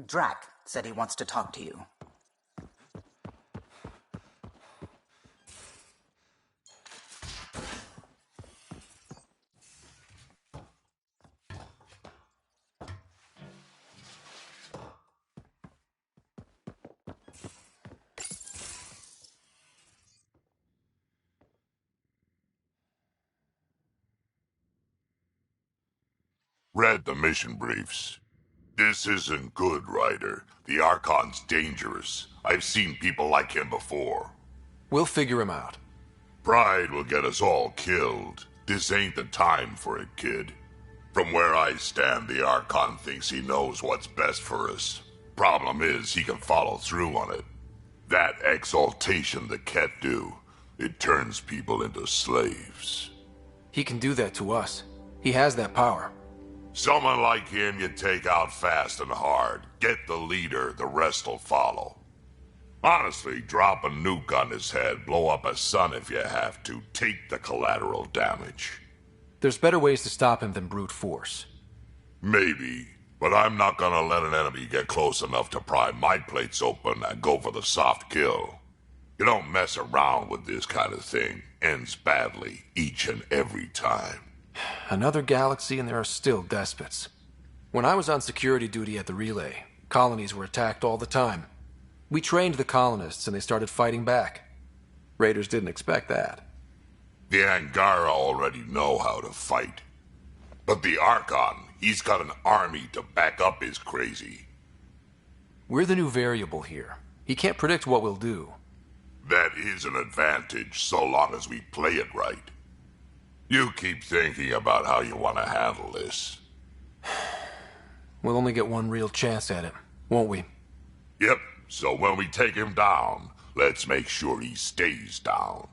Drac said he wants to talk to you. Read the mission briefs. This isn't good, Ryder. The Archon's dangerous. I've seen people like him before. We'll figure him out. Pride will get us all killed. This ain't the time for it, kid. From where I stand, the Archon thinks he knows what's best for us. Problem is, he can follow through on it. That exaltation the Ket do, it turns people into slaves. He can do that to us. He has that power. Someone like him you take out fast and hard. Get the leader, the rest will follow. Honestly, drop a nuke on his head, blow up a sun if you have to. Take the collateral damage. There's better ways to stop him than brute force. Maybe, but I'm not gonna let an enemy get close enough to pry my plates open and go for the soft kill. You don't mess around with this kind of thing. Ends badly, each and every time. Another galaxy and there are still despots. When I was on security duty at the relay, colonies were attacked all the time. We trained the colonists and they started fighting back. Raiders didn't expect that. The Angara already know how to fight. But the Archon, he's got an army to back up his crazy. We're the new variable here. He can't predict what we'll do. That is an advantage, so long as we play it right. You keep thinking about how you want to handle this. We'll only get one real chance at it, won't we? Yep, so when we take him down, let's make sure he stays down.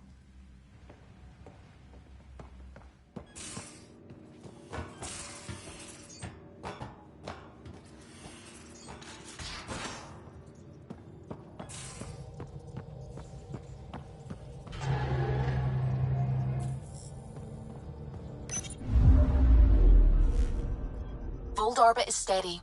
Fold orbit is steady.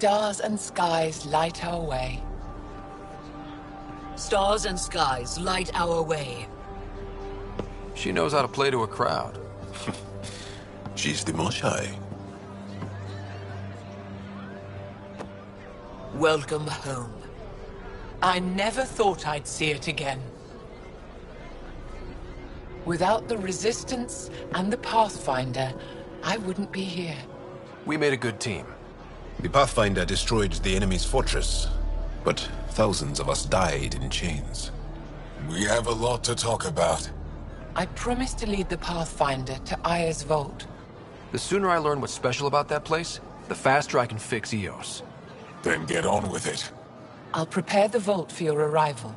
Stars and skies light our way. Stars and skies light our way. She knows how to play to a crowd. She's the Moshai. Welcome home. I never thought I'd see it again. Without the Resistance and the Pathfinder, I wouldn't be here. We made a good team. The Pathfinder destroyed the enemy's fortress, but thousands of us died in chains. We have a lot to talk about. I promised to lead the Pathfinder to Aya's vault. The sooner I learn what's special about that place, the faster I can fix EOS. Then get on with it. I'll prepare the vault for your arrival.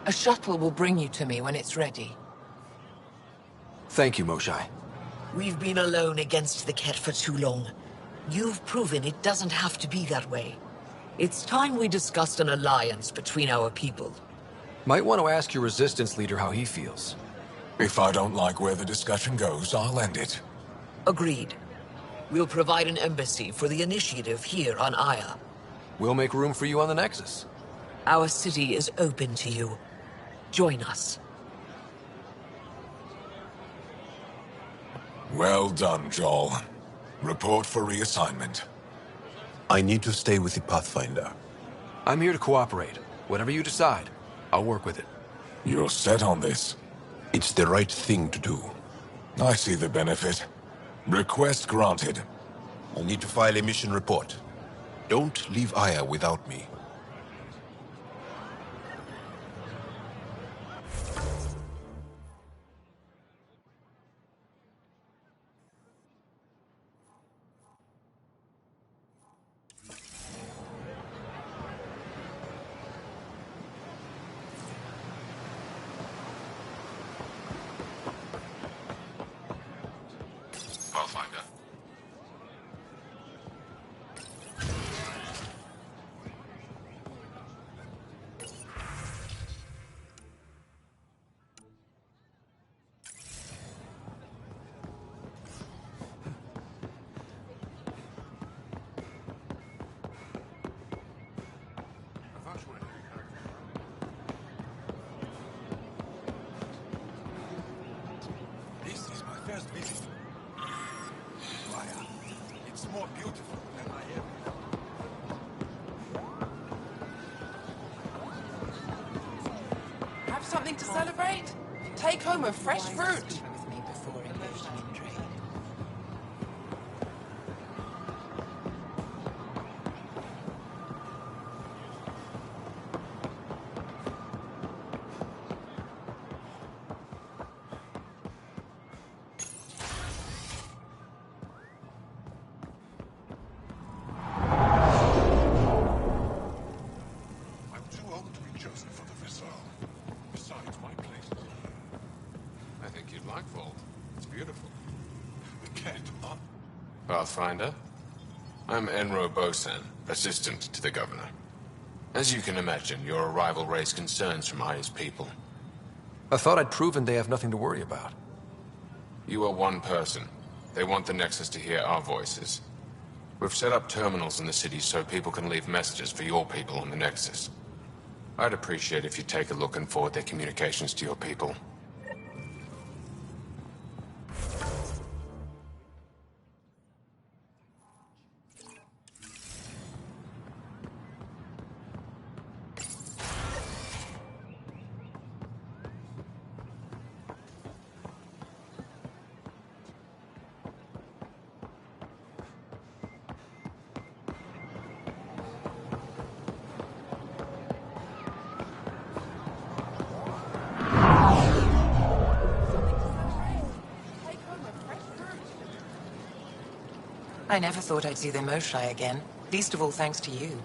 A shuttle will bring you to me when it's ready. Thank you, Moshae. We've been alone against the Ket for too long. You've proven it doesn't have to be that way. It's time we discussed an alliance between our people. Might want to ask your resistance leader how he feels. If I don't like where the discussion goes, I'll end it. Agreed. We'll provide an embassy for the initiative here on Aya. We'll make room for you on the Nexus. Our city is open to you. Join us. Well done, Joel. Report for reassignment. I need to stay with the Pathfinder. I'm here to cooperate. Whatever you decide, I'll work with it. You're set on this. It's the right thing to do. I see the benefit. Request granted. I'll need to file a mission report. Don't leave Aya without me. Pathfinder. This is my first visit. Aya, it's more beautiful than I ever. Have something to celebrate? Take home a fresh fruit. I'm too old to be chosen for the Visceral. Besides, my place is here. I think you'd like Vault. It's beautiful. The cat, huh? Pathfinder? I'm Enro Bosan, assistant to the governor. As you can imagine, your arrival raised concerns from Aya's people. I thought I'd proven they have nothing to worry about. You are one person. They want the Nexus to hear our voices. We've set up terminals in the city so people can leave messages for your people on the Nexus. I'd appreciate if you take a look and forward their communications to your people. I never thought I'd see the Moshae again, least of all thanks to you.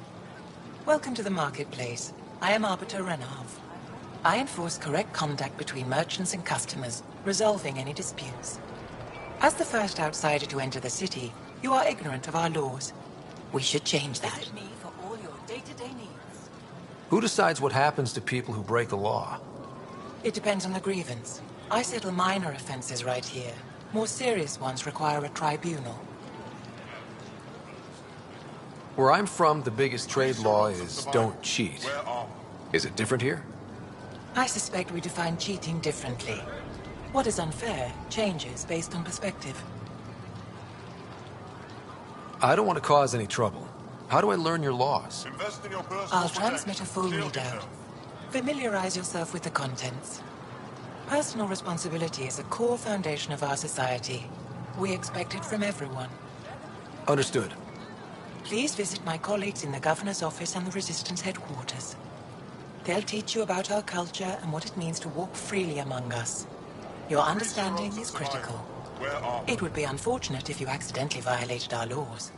Welcome to the marketplace. I am Arbiter Renav. I enforce correct conduct between merchants and customers, resolving any disputes. As the first outsider to enter the city, you are ignorant of our laws. We should change that. Visit me for all your day-to-day needs. Who decides what happens to people who break the law? It depends on the grievance. I settle minor offenses right here. More serious ones require a tribunal. Where I'm from, the biggest trade law is don't cheat. Is it different here? I suspect we define cheating differently. What is unfair changes based on perspective. I don't want to cause any trouble. How do I learn your laws? Invest in your personal I'll transmit a full Shield readout. yourself. Familiarize yourself with the contents. Personal responsibility is a core foundation of our society. We expect it from everyone. Understood. Please visit my colleagues in the Governor's office and the Resistance headquarters. They'll teach you about our culture and what it means to walk freely among us. Your understanding is critical. Where are... It would be unfortunate if you accidentally violated our laws.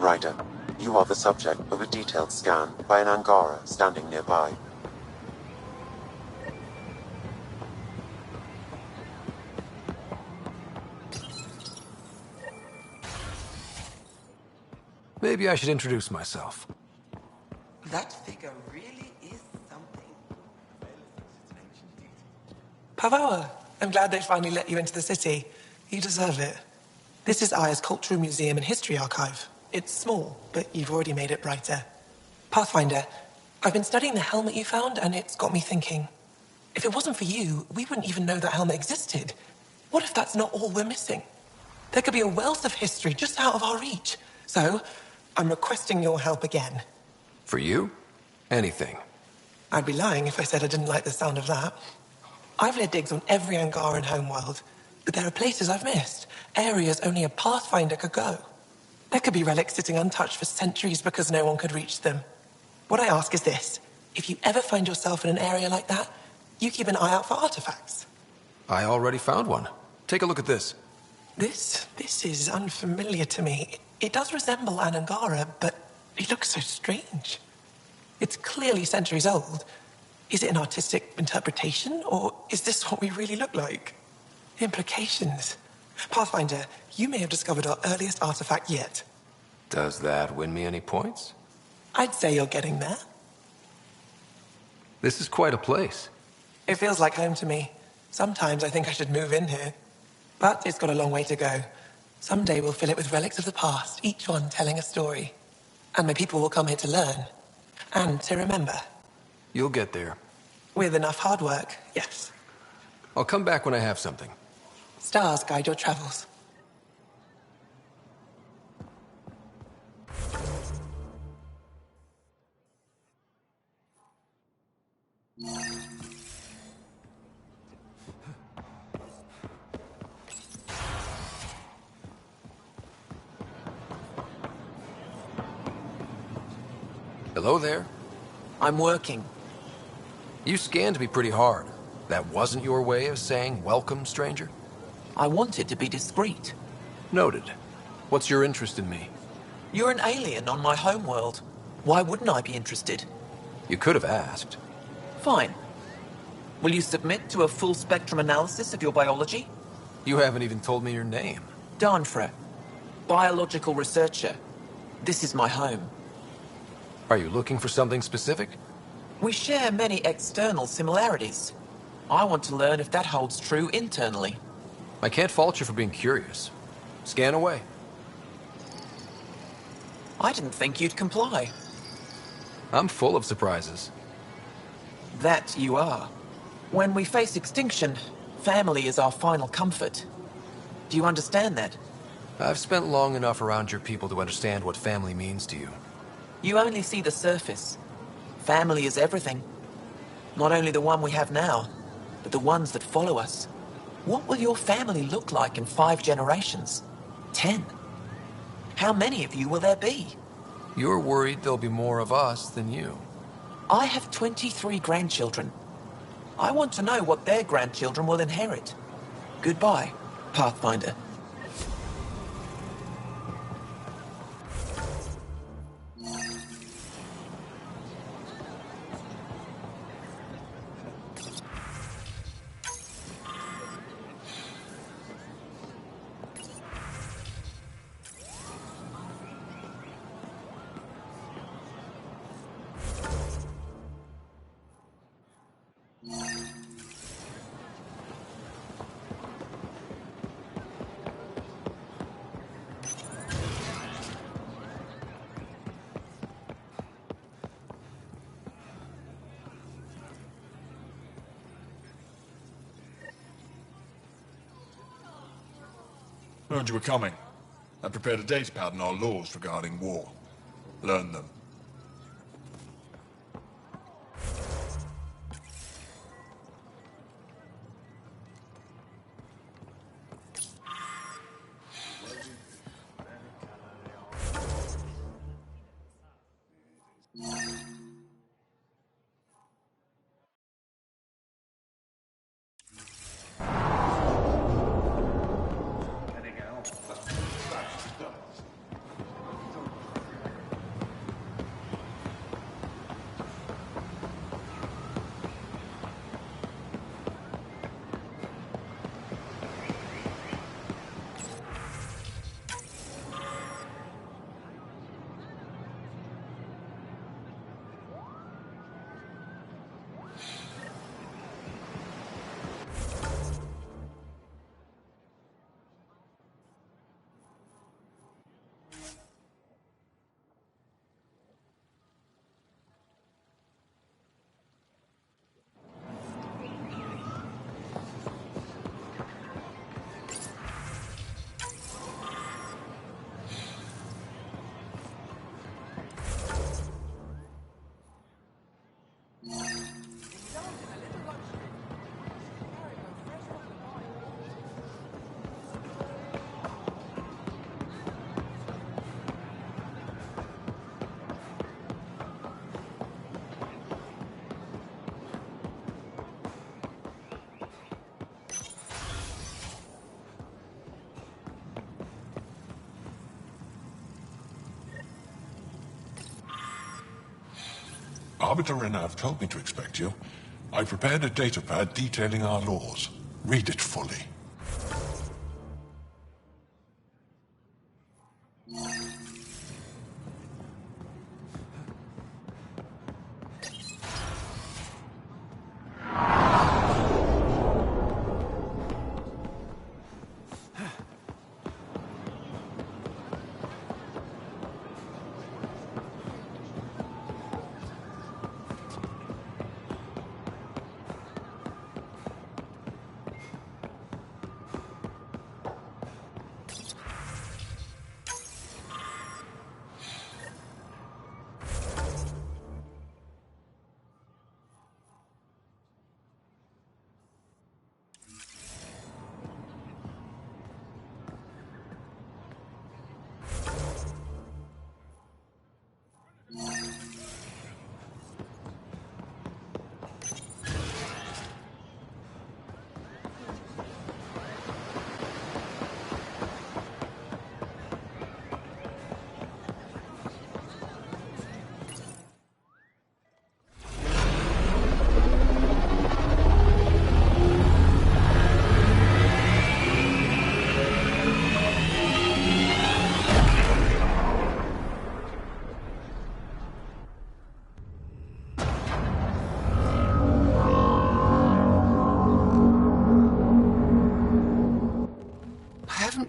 Ryder, you are the subject of a detailed scan by an Angara standing nearby. Maybe I should introduce myself. That figure really is something. Pavoa, I'm glad they finally let you into the city. You deserve it. This is Aya's Cultural Museum and History Archive. It's small, but you've already made it brighter. Pathfinder, I've been studying the helmet you found, and it's got me thinking. If it wasn't for you, we wouldn't even know that helmet existed. What if that's not all we're missing? There could be a wealth of history just out of our reach. So, I'm requesting your help again. For you? Anything. I'd be lying if I said I didn't like the sound of that. I've led digs on every Angaran homeworld, but there are places I've missed, areas only a Pathfinder could go. There could be relics sitting untouched for centuries because no one could reach them. What I ask is this. If you ever find yourself in an area like that, you keep an eye out for artifacts. I already found one. Take a look at this. This is unfamiliar to me. It does resemble an Angara, but it looks so strange. It's clearly centuries old. Is it an artistic interpretation, or is this what we really look like? Implications. Pathfinder, you may have discovered our earliest artifact yet. Does that win me any points? I'd say you're getting there. This is quite a place. It feels like home to me. Sometimes I think I should move in here. But it's got a long way to go. Someday we'll fill it with relics of the past, each one telling a story. And my people will come here to learn. And to remember. You'll get there. With enough hard work, yes. I'll come back when I have something. Stars guide your travels. Hello there. I'm working. You scanned me pretty hard. That wasn't your way of saying welcome, stranger? I wanted to be discreet. Noted. What's your interest in me? You're an alien on my homeworld. Why wouldn't I be interested? You could have asked. Fine. Will you submit to a full spectrum analysis of your biology? You haven't even told me your name. Darnfra. Biological researcher. This is my home. Are you looking for something specific? We share many external similarities. I want to learn if that holds true internally. I can't fault you for being curious. Scan away. I didn't think you'd comply. I'm full of surprises. That you are. When we face extinction, family is our final comfort. Do you understand that? I've spent long enough around your people to understand what family means to you. You only see the surface. Family is everything. Not only the one we have now, but the ones that follow us. What will your family look like in 5 generations? 10? How many of you will there be? You're worried there'll be more of us than you. I have 23 grandchildren. I want to know what their grandchildren will inherit. Goodbye, Pathfinder. Learned you were coming. I prepared a datapad on our laws regarding war. Learn them. Arbiter Renav told me to expect you. I prepared a datapad detailing our laws. Read it fully.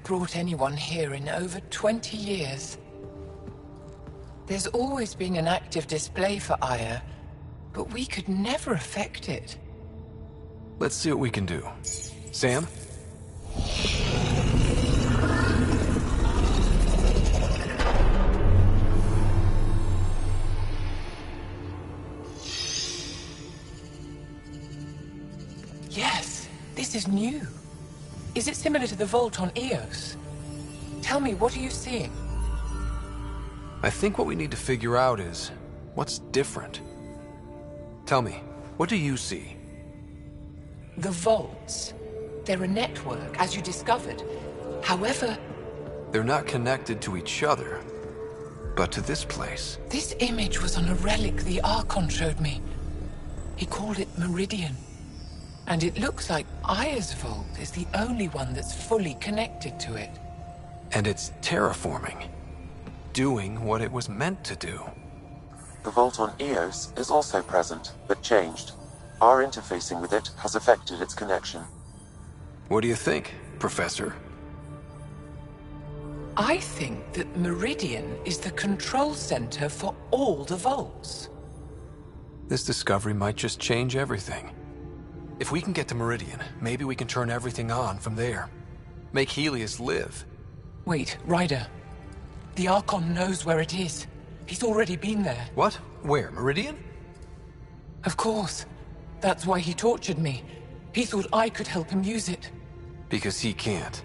Brought anyone here in over 20 years. There's always been an active display for Aya, but we could never affect it. Let's see what we can do. Sam? Yes, this is new. Is it similar to the vault on Eos? Tell me, what are you seeing? I think what we need to figure out is what's different. Tell me, what do you see? The vaults. They're a network, as you discovered. However... They're not connected to each other, but to this place. This image was on a relic the Archon showed me. He called it Meridian. And it looks like Aya's vault is the only one that's fully connected to it. And it's terraforming. Doing what it was meant to do. The vault on Eos is also present, but changed. Our interfacing with it has affected its connection. What do you think, Professor? I think that Meridian is the control center for all the vaults. This discovery might just change everything. If we can get to Meridian, maybe we can turn everything on from there. Make Helios live. Wait, Ryder. The Archon knows where it is. He's already been there. What? Where? Meridian? Of course. That's why he tortured me. He thought I could help him use it. Because he can't.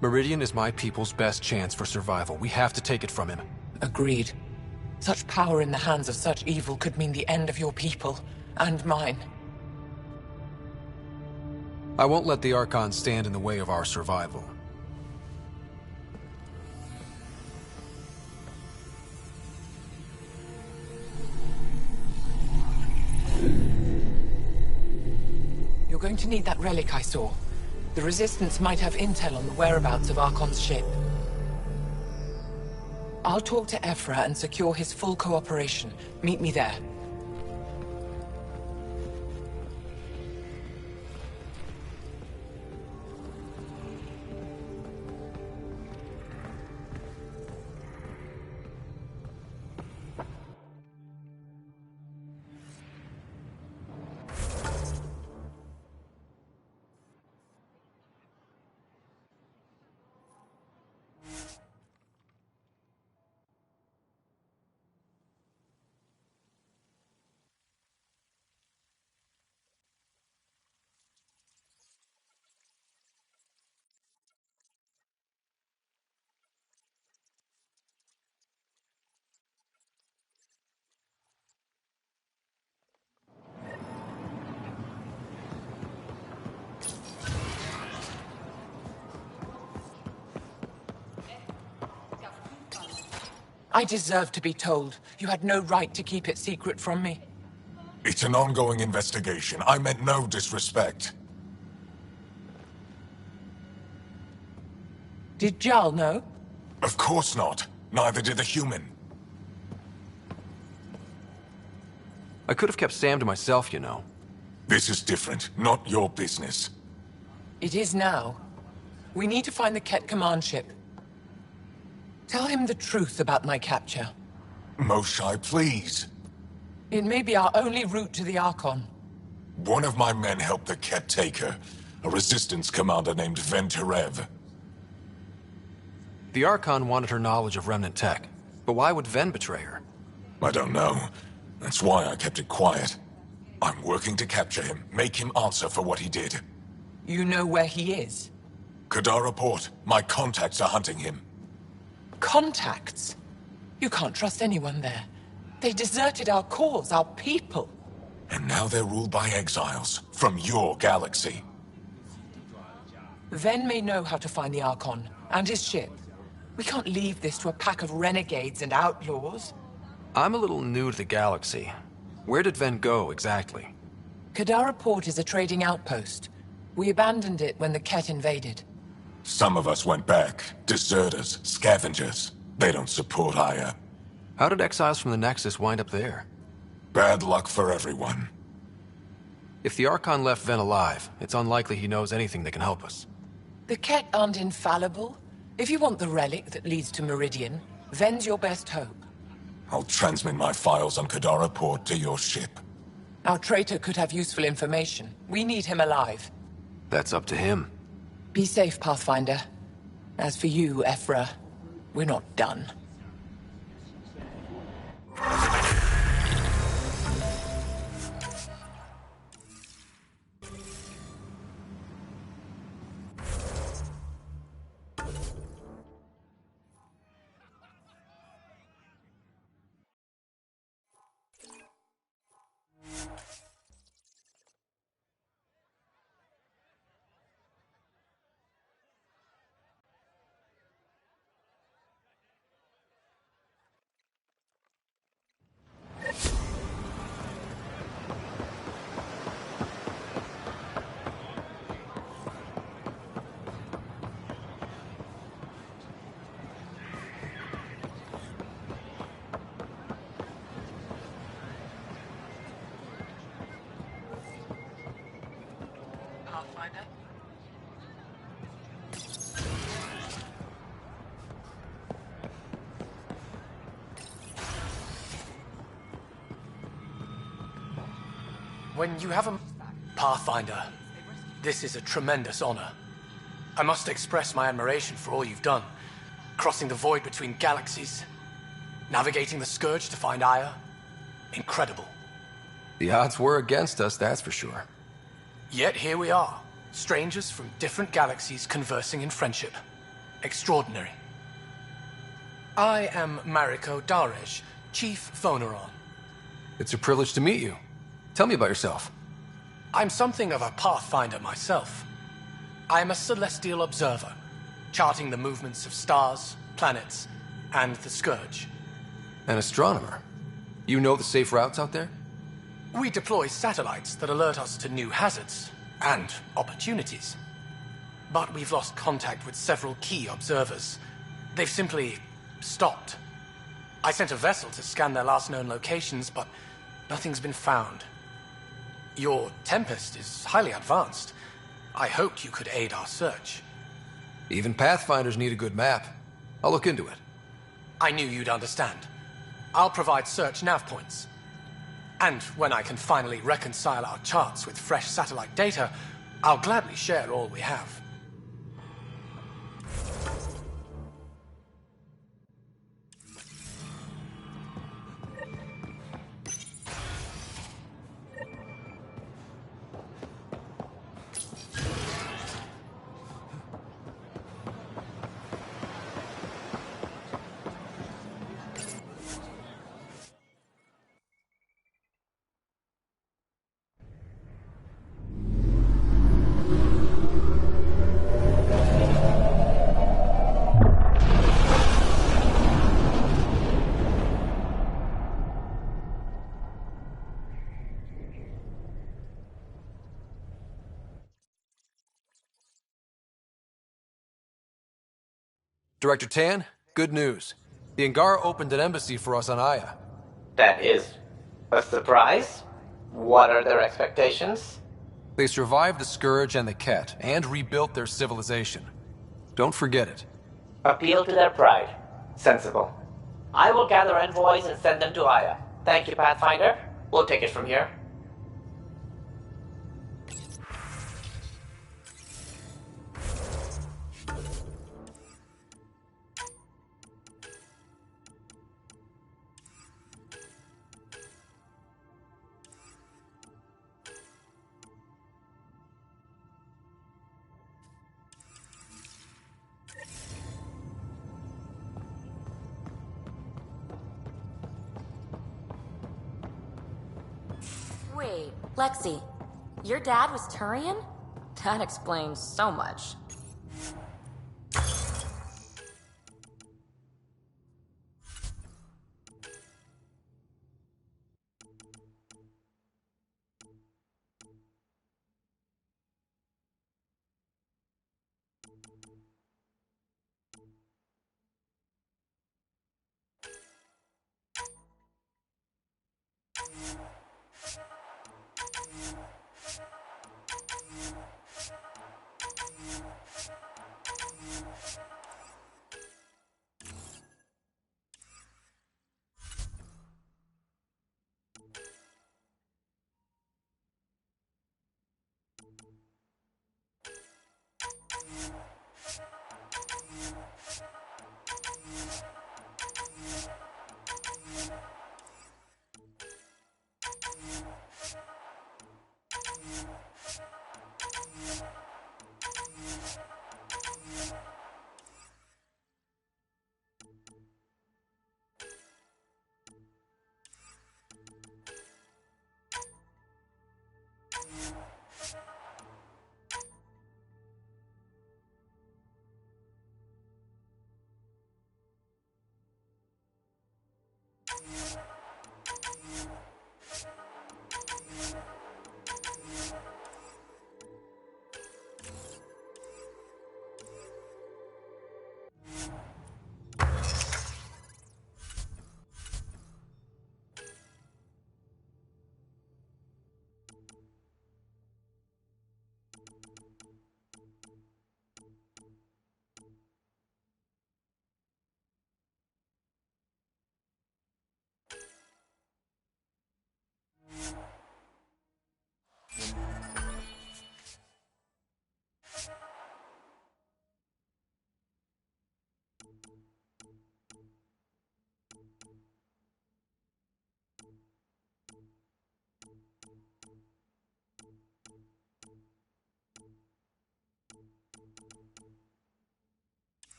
Meridian is my people's best chance for survival. We have to take it from him. Agreed. Such power in the hands of such evil could mean the end of your people, and mine. I won't let the Archon stand in the way of our survival. You're going to need that relic I saw. The Resistance might have intel on the whereabouts of Archon's ship. I'll talk to Ephra and secure his full cooperation. Meet me there. I deserve to be told. You had no right to keep it secret from me. It's an ongoing investigation. I meant no disrespect. Did Jarl know? Of course not. Neither did the human. I could have kept Sam to myself, you know. This is different. Not your business. It is now. We need to find the Ket command ship. Tell him the truth about my capture. Moshai, please. It may be our only route to the Archon. One of my men helped the Ket take her. A Resistance commander named Venterev. The Archon wanted her knowledge of Remnant tech. But why would Ven betray her? I don't know. That's why I kept it quiet. I'm working to capture him, make him answer for what he did. You know where he is? Kadara Port. My contacts are hunting him. Contacts? You can't trust anyone there. They deserted our cause, our people. And now they're ruled by exiles from your galaxy. Ven may know how to find the Archon and his ship. We can't leave this to a pack of renegades and outlaws. I'm a little new to the galaxy. Where did Ven go, exactly? Kadara Port is a trading outpost. We abandoned it when the Ket invaded. Some of us went back. Deserters, scavengers. They don't support Aya. How did exiles from the Nexus wind up there? Bad luck for everyone. If the Archon left Ven alive, it's unlikely he knows anything that can help us. The Ket aren't infallible. If you want the relic that leads to Meridian, Ven's your best hope. I'll transmit my files on Kadara Port to your ship. Our traitor could have useful information. We need him alive. That's up to him. Be safe, Pathfinder. As for you, Ephra, we're not done. Pathfinder? When you have a Pathfinder, this is a tremendous honor. I must express my admiration for all you've done. Crossing the void between galaxies, navigating the Scourge to find Aya. Incredible. The odds were against us, that's for sure. Yet here we are, strangers from different galaxies conversing in friendship. Extraordinary. I am Mariko Darej, Chief Phoneron. It's a privilege to meet you. Tell me about yourself. I'm something of a pathfinder myself. I am a celestial observer, charting the movements of stars, planets, and the Scourge. An astronomer? You know the safe routes out there? We deploy satellites that alert us to new hazards and opportunities. But we've lost contact with several key observers. They've simply stopped. I sent a vessel to scan their last known locations, but nothing's been found. Your Tempest is highly advanced. I hoped you could aid our search. Even Pathfinders need a good map. I'll look into it. I knew you'd understand. I'll provide search nav points. And when I can finally reconcile our charts with fresh satellite data, I'll gladly share all we have. Director Tan, good news. The Angara opened an embassy for us on Aya. That is a surprise? What are their expectations? They survived the Scourge and the Ket, and rebuilt their civilization. Don't forget it. Appeal to their pride. Sensible. I will gather envoys and send them to Aya. Thank you, Pathfinder. We'll take it from here. Wait, Lexi, your dad was Turian? That explains so much.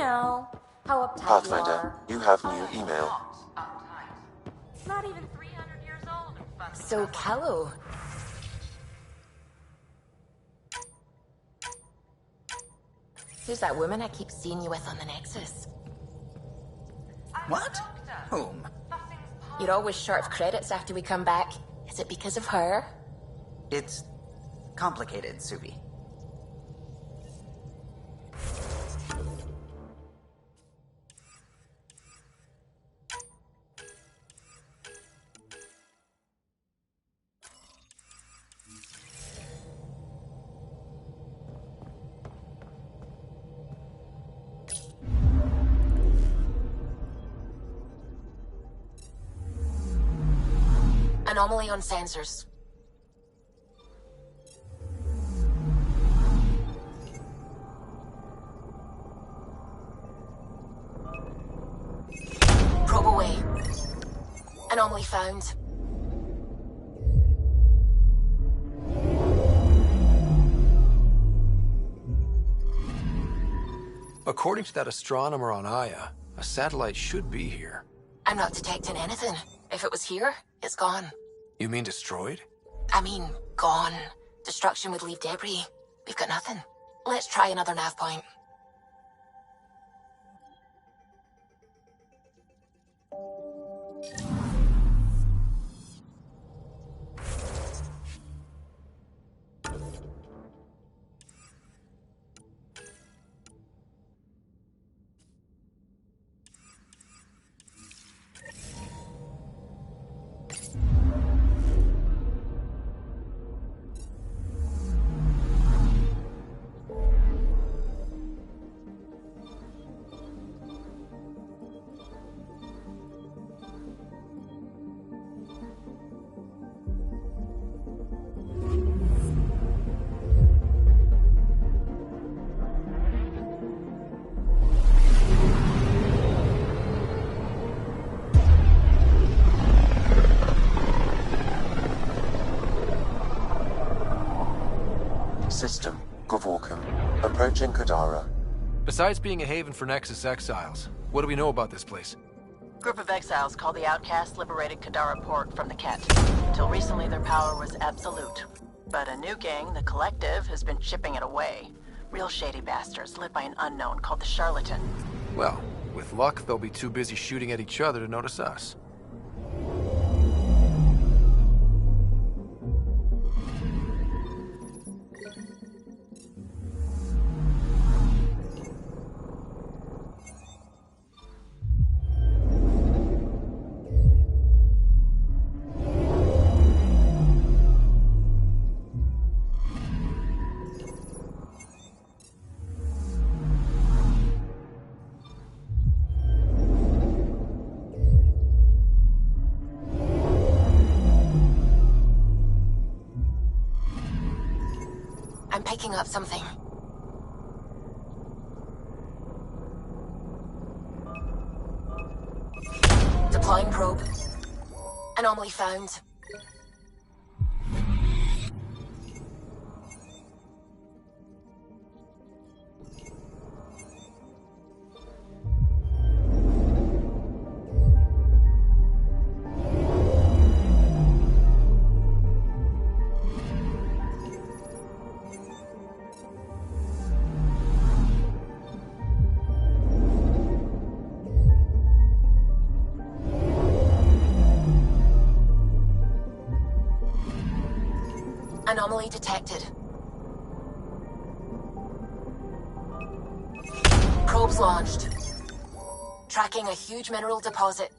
know how uptight Pathfinder, you have new email. It's not even 300 years old. So, Callow. Who's that woman I keep seeing you with on the Nexus? What? Whom? You're always short of credits after we come back. Is it because of her? It's complicated, Subi. Anomaly on sensors. Probe away. Anomaly found. According to that astronomer on Aya, a satellite should be here. I'm not detecting anything. If it was here, it's gone. You mean destroyed? I mean, gone. Destruction would leave debris. We've got nothing. Let's try another nav point. System, Govorkum. Approaching Kadara. Besides being a haven for Nexus exiles, what do we know about this place? Group of exiles called the Outcasts liberated Kadara port from the Ket. Until recently, their power was absolute. But a new gang, the Collective, has been chipping it away. Real shady bastards, led by an unknown called the Charlatan. Well, with luck, they'll be too busy shooting at each other to notice us. I'm picking up something. Deploying probe. Anomaly found. Anomaly detected. Probes launched. Tracking a huge mineral deposit.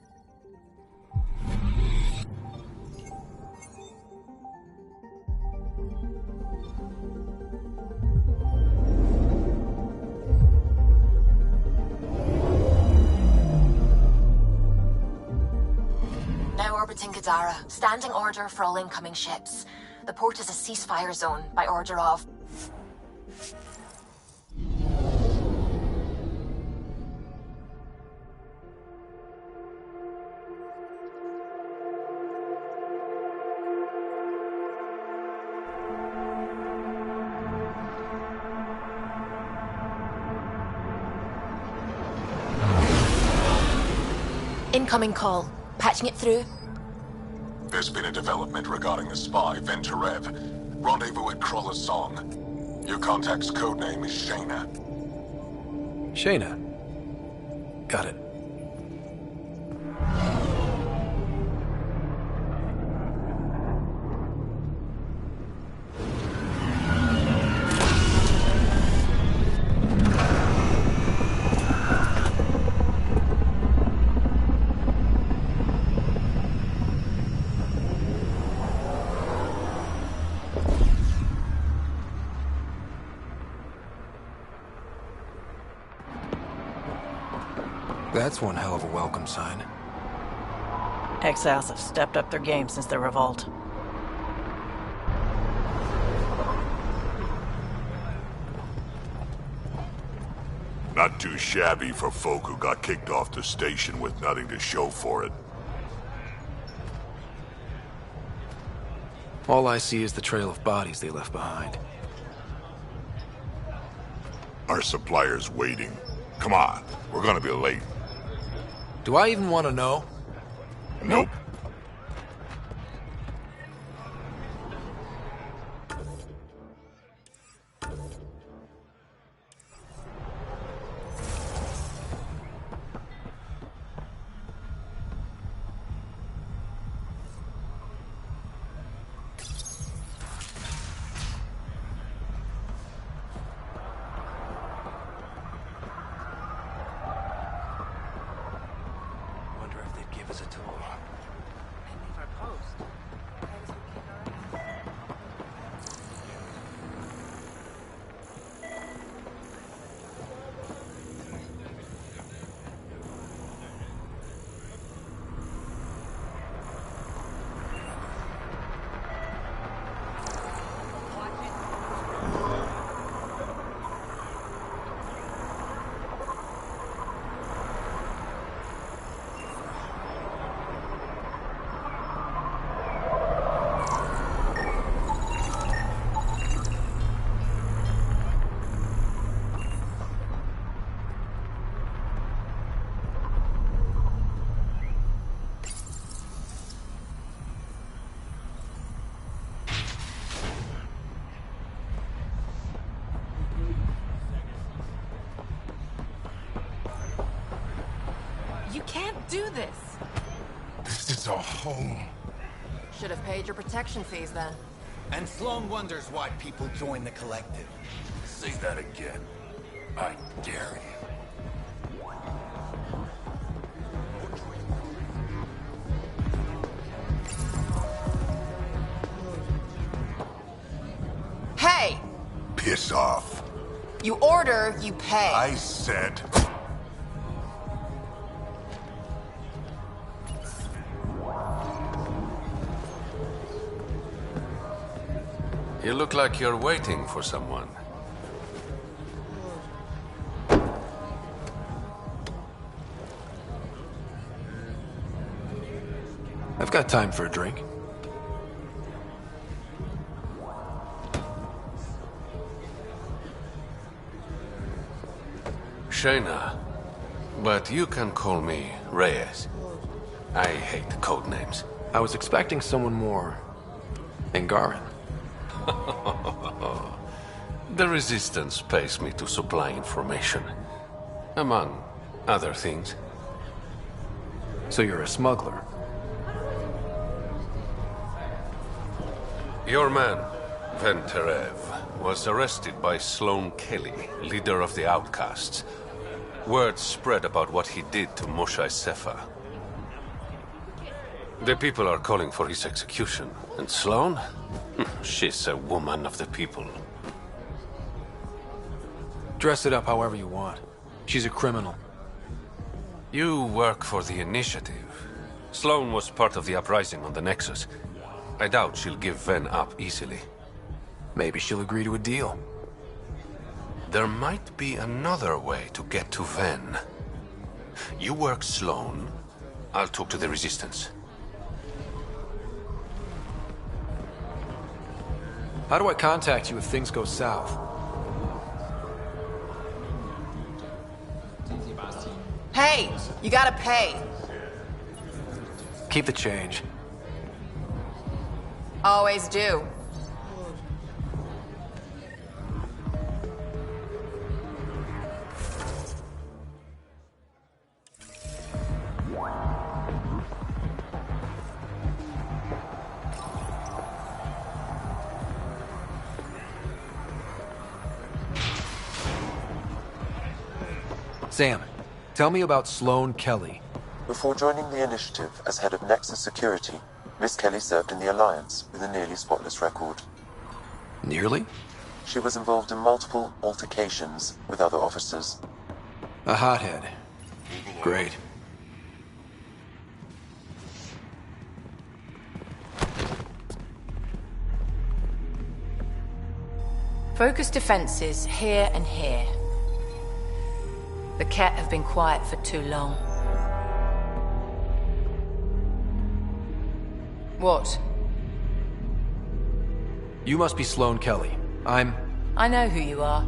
Now orbiting Kadara. Standing order for all incoming ships. The port is a ceasefire zone by order of... Incoming call. Patching it through. There's been a development regarding the spy, Venturev. Rendezvous at Kroller's Song. Your contact's codename is Shayna. Shayna. Got it. That's one hell of a welcome sign. Exiles have stepped up their game since the revolt. Not too shabby for folk who got kicked off the station with nothing to show for it. All I see is the trail of bodies they left behind. Our supplier's waiting. Come on, we're gonna be late. Do I even want to know? Nope. You can't do this. This is our home. Should have paid your protection fees then. And Sloan wonders why people join the collective. Say that again. I dare you. Hey! Piss off. You order, you pay. I said... You look like you're waiting for someone. I've got time for a drink. Shayna, but you can call me Reyes. I hate the code names. I was expecting someone more Angaran. The Resistance pays me to supply information, among other things. So you're a smuggler? Your man, Venturev, was arrested by Sloan Kelly, leader of the Outcasts. Word spread about what he did to Moshae Sefa. The people are calling for his execution. And Sloan? She's a woman of the people. Dress it up however you want. She's a criminal. You work for the Initiative. Sloan was part of the uprising on the Nexus. I doubt she'll give Ven up easily. Maybe she'll agree to a deal. There might be another way to get to Ven. You work Sloan, I'll talk to the Resistance. How do I contact you if things go south? Hey, you gotta pay. Keep the change. Always do. Sam, tell me about Sloane Kelly. Before joining the initiative as head of Nexus Security, Miss Kelly served in the Alliance with a nearly spotless record. Nearly? She was involved in multiple altercations with other officers. A hothead. Great. Focus defenses here and here. The Ket have been quiet for too long. What? You must be Sloane Kelly. I know who you are.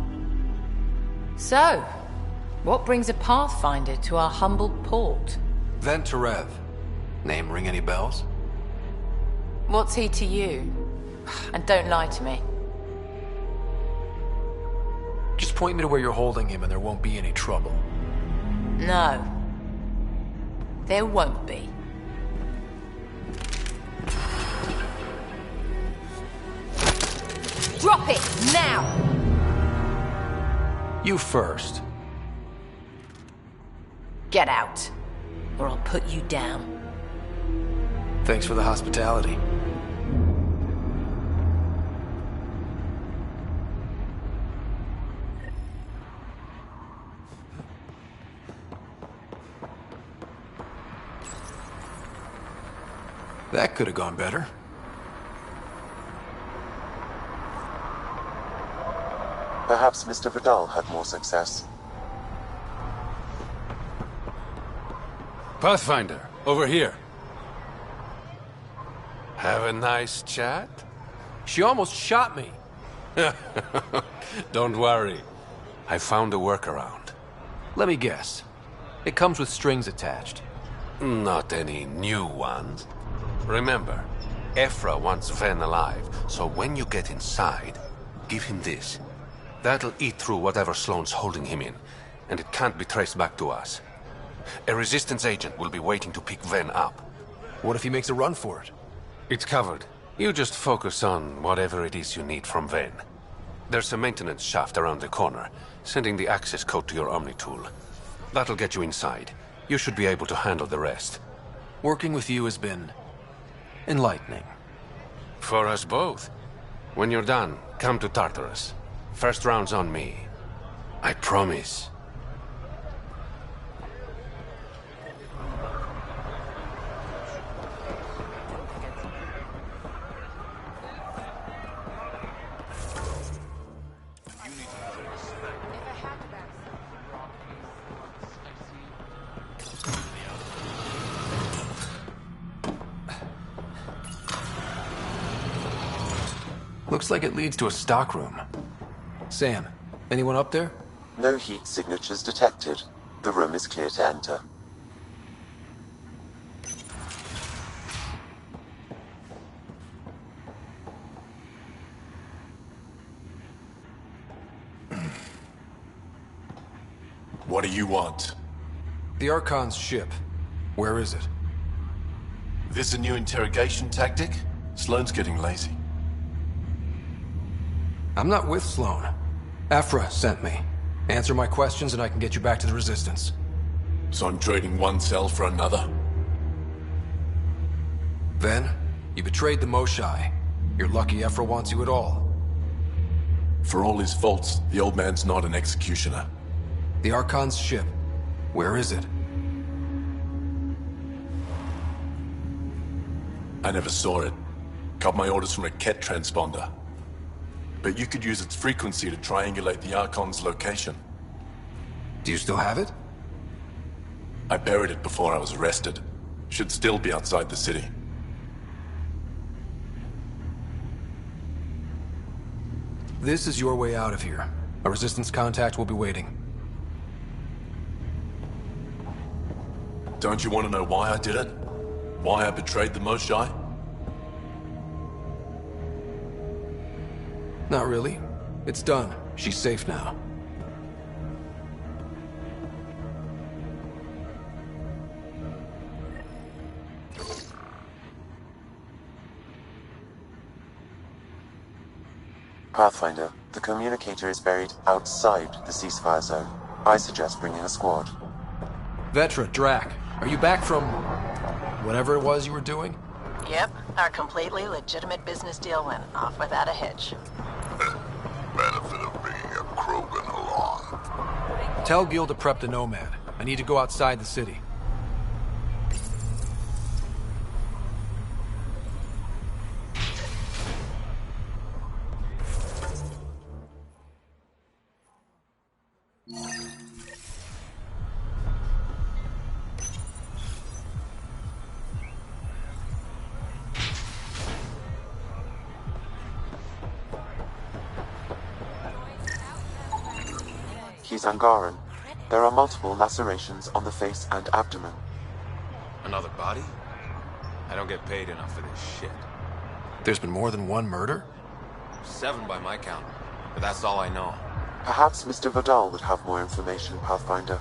So, what brings a Pathfinder to our humble port? Venterev. Name ring any bells? What's he to you? And don't lie to me. Just point me to where you're holding him and there won't be any trouble. No. There won't be. Drop it, now! You first. Get out, or I'll put you down. Thanks for the hospitality. That could have gone better. Perhaps Mr. Vidal had more success. Pathfinder, over here. Have a nice chat? She almost shot me. Don't worry. I found a workaround. Let me guess. It comes with strings attached. Not any new ones. Remember, Ephra wants Ven alive, so when you get inside, give him this. That'll eat through whatever Sloane's holding him in, and it can't be traced back to us. A Resistance agent will be waiting to pick Ven up. What if he makes a run for it? It's covered. You just focus on whatever it is you need from Ven. There's a maintenance shaft around the corner, sending the access code to your Omni tool. That'll get you inside. You should be able to handle the rest. Working with you has been enlightening. For us both. When you're done, come to Tartarus. First round's on me. I promise. Looks like it leads to a stockroom. Sam, anyone up there? No heat signatures detected. The room is clear to enter. What do you want? The Archon's ship. Where is it? This a new interrogation tactic? Sloane's getting lazy. I'm not with Sloane. Ephra sent me. Answer my questions and I can get you back to the Resistance. So I'm trading one cell for another? Then, you betrayed the Moshai. You're lucky Ephra wants you at all. For all his faults, the old man's not an executioner. The Archon's ship. Where is it? I never saw it. Got my orders from a Ket transponder. But you could use its frequency to triangulate the Archon's location. Do you still have it? I buried it before I was arrested. Should still be outside the city. This is your way out of here. A Resistance contact will be waiting. Don't you want to know why I did it? Why I betrayed the Moshae? Not really. It's done. She's safe now. Pathfinder, the communicator is buried outside the ceasefire zone. I suggest bringing a squad. Vetra, Drac, are you back from whatever it was you were doing? Yep, our completely legitimate business deal went off without a hitch. Benefit of bringing a Krogan along. Tell Gil to prep the Nomad. I need to go outside the city. He's Angaran. There are multiple lacerations on the face and abdomen. Another body? I don't get paid enough for this shit. There's been more than one murder? 7 by my count, but that's all I know. Perhaps Mr. Vidal would have more information, Pathfinder.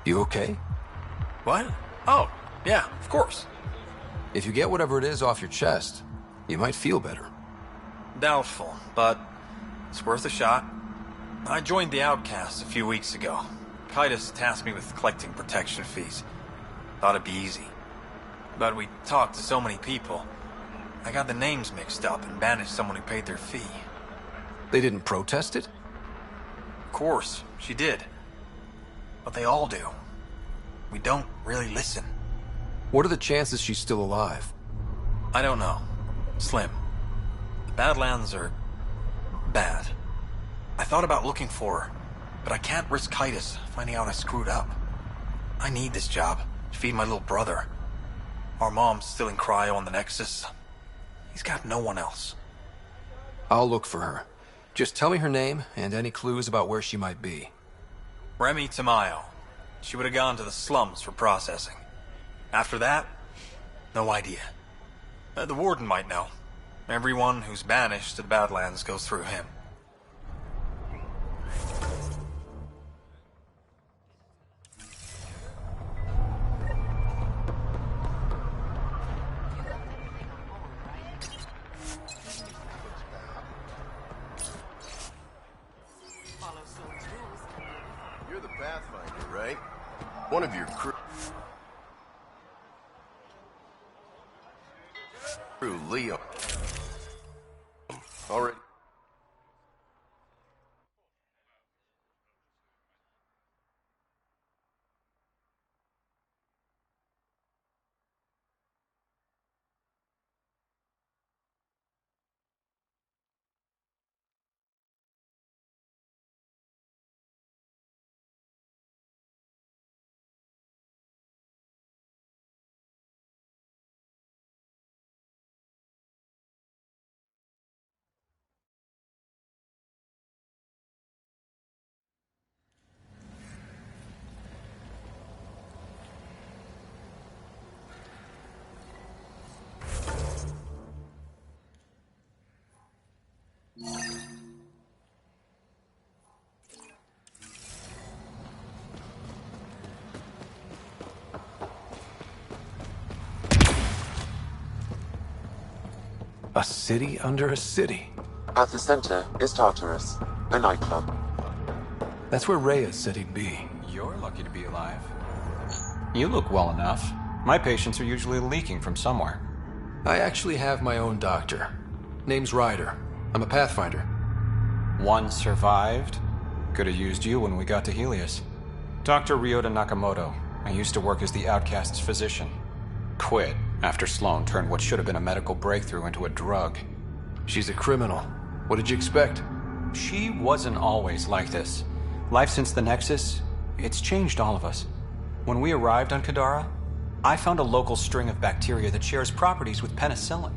You okay? What? Oh, yeah, of course. If you get whatever it is off your chest, you might feel better. Doubtful, but it's worth a shot. I joined the Outcasts a few weeks ago. Titus tasked me with collecting protection fees. Thought it'd be easy. But we talked to so many people. I got the names mixed up and banished someone who paid their fee. They didn't protest it? Of course, she did. But they all do. We don't really listen. What are the chances she's still alive? I don't know. Slim. The Badlands are bad. I thought about looking for her, but I can't risk Titus finding out I screwed up. I need this job to feed my little brother. Our mom's still in cryo on the Nexus. He's got no one else. I'll look for her. Just tell me her name and any clues about where she might be. Remy Tamayo. She would have gone to the slums for processing. After that, no idea. The warden might know. Everyone who's banished to the Badlands goes through him. You're the Pathfinder, right? One of your crew, Leo. Already. A city under a city. At the center is Tartarus, a nightclub. That's where Reyes said he'd be. You're lucky to be alive. You look well enough. My patients are usually leaking from somewhere. I actually have my own doctor. Name's Ryder. I'm a Pathfinder. One survived. Could have used you when we got to Helios. Dr. Ryota Nakamoto. I used to work as the Outcast's physician. Quit after Sloan turned what should have been a medical breakthrough into a drug. She's a criminal. What did you expect? She wasn't always like this. Life since the Nexus, it's changed all of us. When we arrived on Kadara, I found a local string of bacteria that shares properties with penicillin.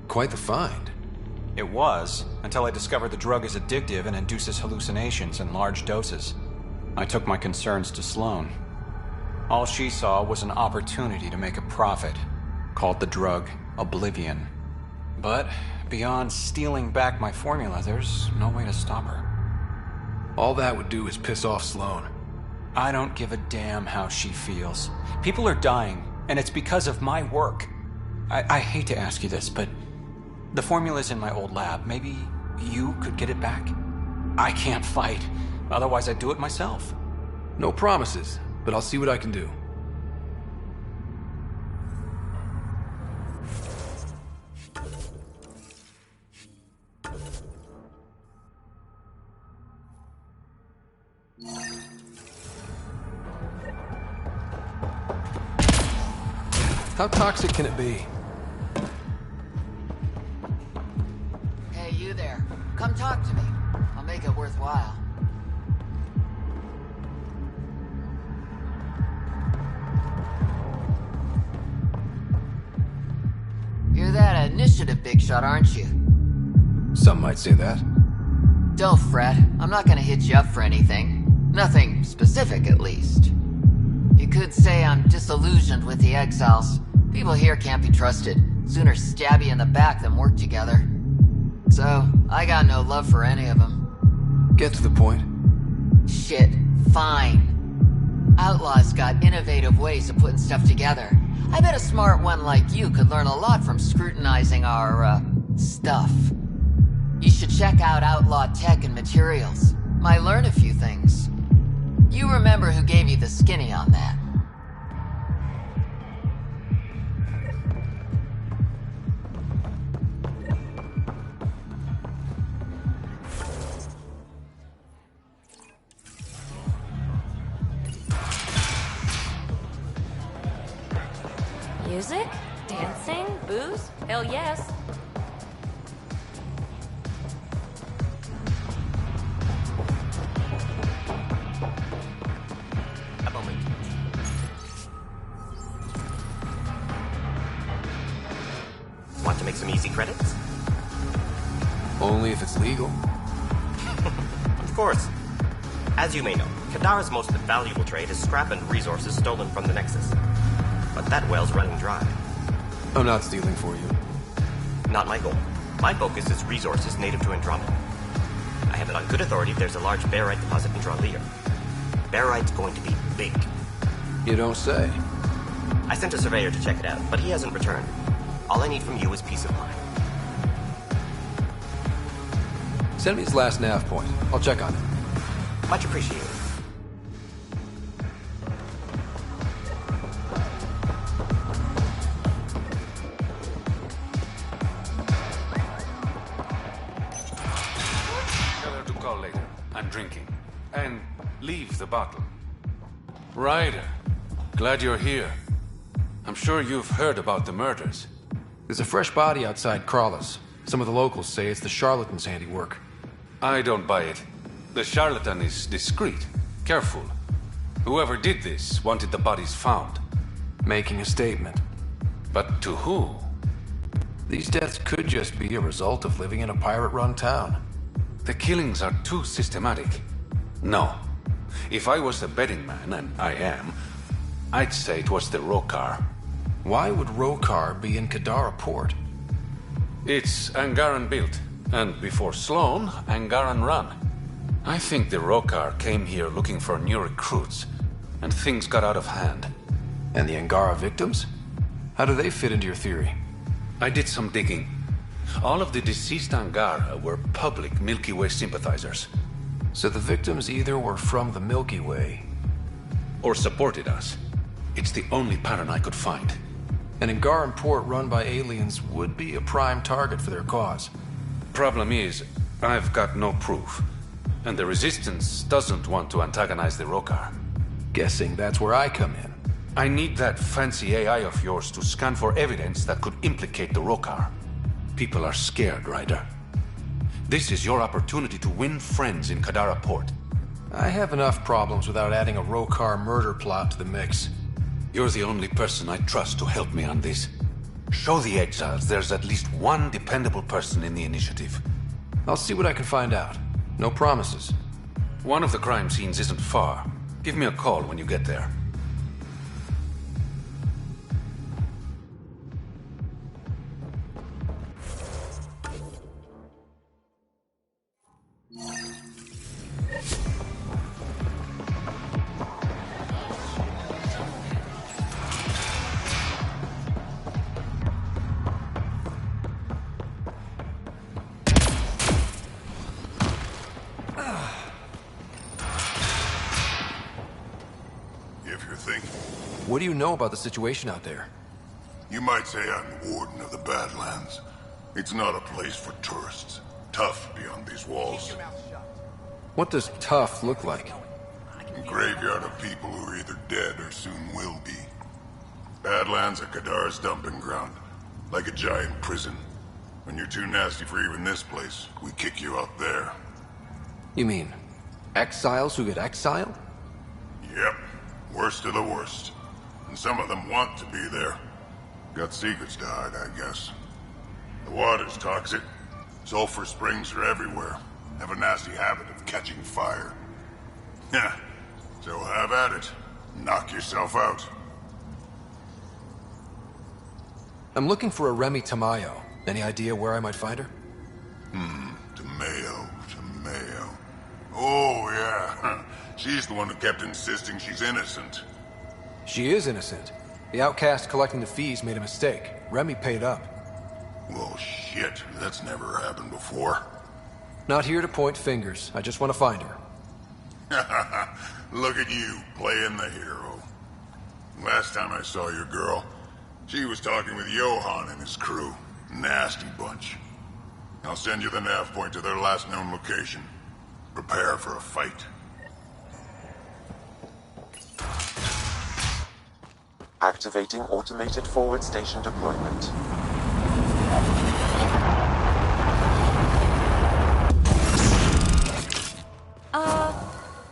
Quite the find. It was, until I discovered the drug is addictive and induces hallucinations in large doses. I took my concerns to Sloan. All she saw was an opportunity to make a profit, called the drug Oblivion. But beyond stealing back my formula, there's no way to stop her. All that would do is piss off Sloan. I don't give a damn how she feels. People are dying, and it's because of my work. I hate to ask you this, but the formula's in my old lab. Maybe you could get it back? I can't fight. Otherwise, I'd do it myself. No promises, but I'll see what I can do. How toxic can it be? Hey, you there. Come talk to me. I'll make it worthwhile. You're that initiative big shot, aren't you? Some might say that. Don't fret. I'm not gonna hit you up for anything. Nothing specific, at least. You could say I'm disillusioned with the exiles. People here can't be trusted. Sooner stab you in the back than work together. So, I got no love for any of them. Get to the point. Shit, fine. Outlaws got innovative ways of putting stuff together. I bet a smart one like you could learn a lot from scrutinizing our, stuff. You should check out Outlaw Tech and Materials. Might learn a few things. You remember who gave you the skinny on that. Music? Dancing? Booze? Hell yes. A moment. Want to make some easy credits? Only if it's legal. Of course. As you may know, Kadara's most valuable trade is scrap and resources stolen from the Nexus. But that well's running dry. I'm not stealing for you. Not my goal. My focus is resources native to Andromeda. I have it on good authority there's a large barite deposit in Dralier. Barite's going to be big. You don't say. I sent a surveyor to check it out, but he hasn't returned. All I need from you is peace of mind. Send me his last nav point. I'll check on him. Much appreciated. I'm drinking. And leave the bottle. Ryder, glad you're here. I'm sure you've heard about the murders. There's a fresh body outside Crawlers. Some of the locals say it's the charlatan's handiwork. I don't buy it. The charlatan is discreet, careful. Whoever did this wanted the bodies found. Making a statement. But to who? These deaths could just be a result of living in a pirate-run town. The killings are too systematic. No. If I was a betting man, and I am, I'd say it was the Rokar. Why would Rokar be in Kadara port? It's Angaran built, and before Sloan, Angaran run. I think the Rokar came here looking for new recruits, and things got out of hand. And the Angara victims? How do they fit into your theory? I did some digging. All of the deceased Angara were public Milky Way sympathizers. So the victims either were from the Milky Way... or supported us. It's the only pattern I could find. An Angaran port run by aliens would be a prime target for their cause. Problem is, I've got no proof. And the Resistance doesn't want to antagonize the Rokar. Guessing that's where I come in. I need that fancy AI of yours to scan for evidence that could implicate the Rokar. People are scared, Ryder. This is your opportunity to win friends in Kadara Port. I have enough problems without adding a Rokar murder plot to the mix. You're the only person I trust to help me on this. Show the exiles there's at least one dependable person in the initiative. I'll see what I can find out. No promises. One of the crime scenes isn't far. Give me a call when you get there. What do you know about the situation out there? You might say I'm the warden of the Badlands. It's not a place for tourists. Tough beyond these walls. What does tough look like? A graveyard of people who are either dead or soon will be. Badlands are Kadara's dumping ground. Like a giant prison. When you're too nasty for even this place, we kick you out there. You mean exiles who get exiled? Yep. Worst of the worst. And some of them want to be there. Got secrets to hide, I guess. The water's toxic. Sulfur springs are everywhere. Have a nasty habit of catching fire. Yeah. So have at it. Knock yourself out. I'm looking for a Remy Tamayo. Any idea where I might find her? Tamayo. Oh, yeah. She's the one who kept insisting she's innocent. She is innocent. The outcast collecting the fees made a mistake. Remy paid up. Well, shit. That's never happened before. Not here to point fingers. I just want to find her. Look at you, playing the hero. Last time I saw your girl, she was talking with Johan and his crew. Nasty bunch. I'll send you the nav point to their last known location. Prepare for a fight. Activating automated forward station deployment.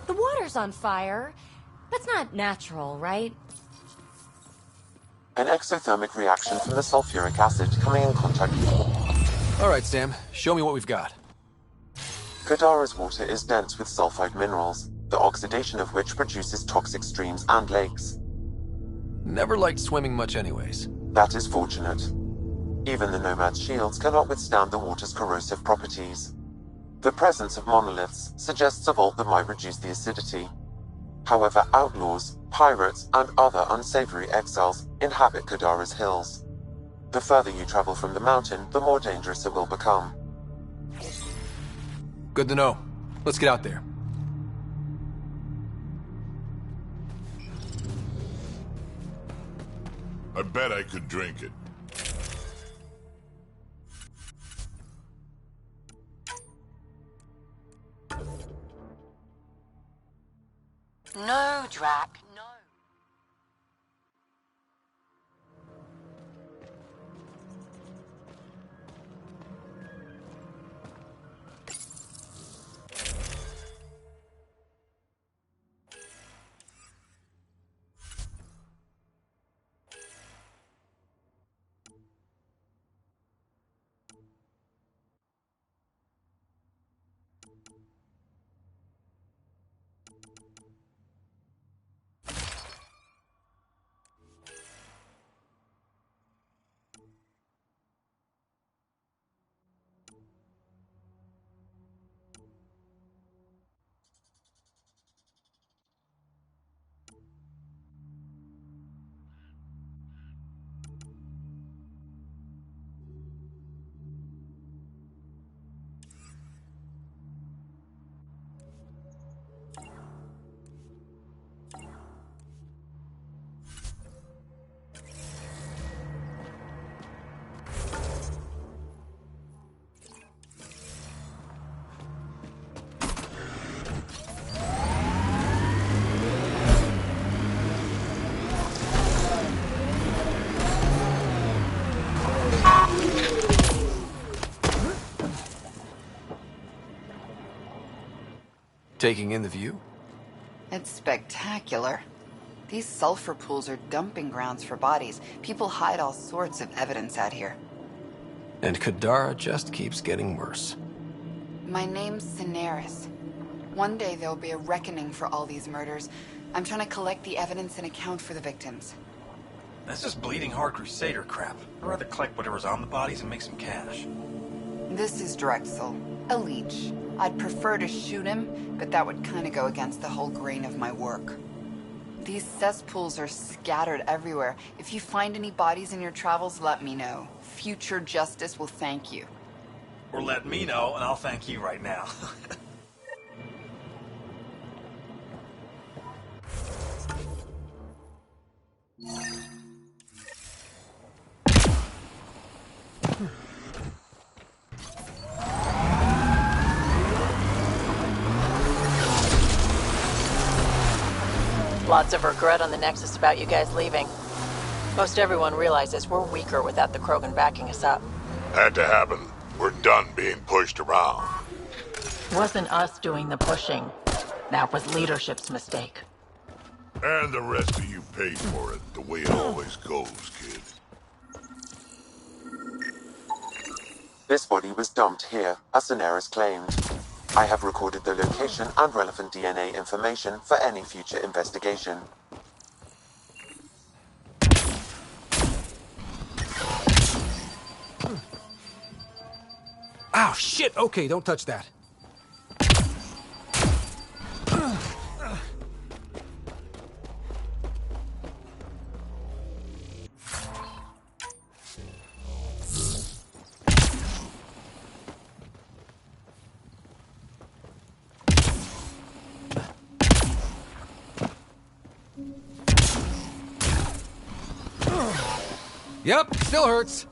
The water's on fire. That's not natural, right? An exothermic reaction from the sulfuric acid coming in contact with... All right, Sam. Show me what we've got. Kadara's water is dense with sulfide minerals, the oxidation of which produces toxic streams and lakes. Never liked swimming much anyways. That is fortunate. Even the Nomad's shields cannot withstand the water's corrosive properties. The presence of monoliths suggests a vault that might reduce the acidity. However, outlaws, pirates, and other unsavory exiles inhabit Kadara's hills. The further you travel from the mountain, the more dangerous it will become. Good to know. Let's get out there. I bet I could drink it. No, Drac, no. Taking in the view? It's spectacular. These sulfur pools are dumping grounds for bodies. People hide all sorts of evidence out here. And Kadara just keeps getting worse. My name's Cineris. One day there'll be a reckoning for all these murders. I'm trying to collect the evidence and account for the victims. That's just bleeding heart crusader crap. I'd rather collect whatever's on the bodies and make some cash. This is Drexel, a leech. I'd prefer to shoot him, but that would kind of go against the whole grain of my work. These cesspools are scattered everywhere. If you find any bodies in your travels, let me know. Future justice will thank you. Or let me know, and I'll thank you right now. Lots of regret on the Nexus about you guys leaving. Most everyone realizes we're weaker without the Krogan backing us up. Had to happen. We're done being pushed around. Wasn't us doing the pushing. That was leadership's mistake. And the rest of you paid for it, the way it always goes, kid. This body was dumped here, as Cineris claimed. I have recorded the location and relevant DNA information for any future investigation. Ow, shit! Okay, don't touch that. Yep, still hurts.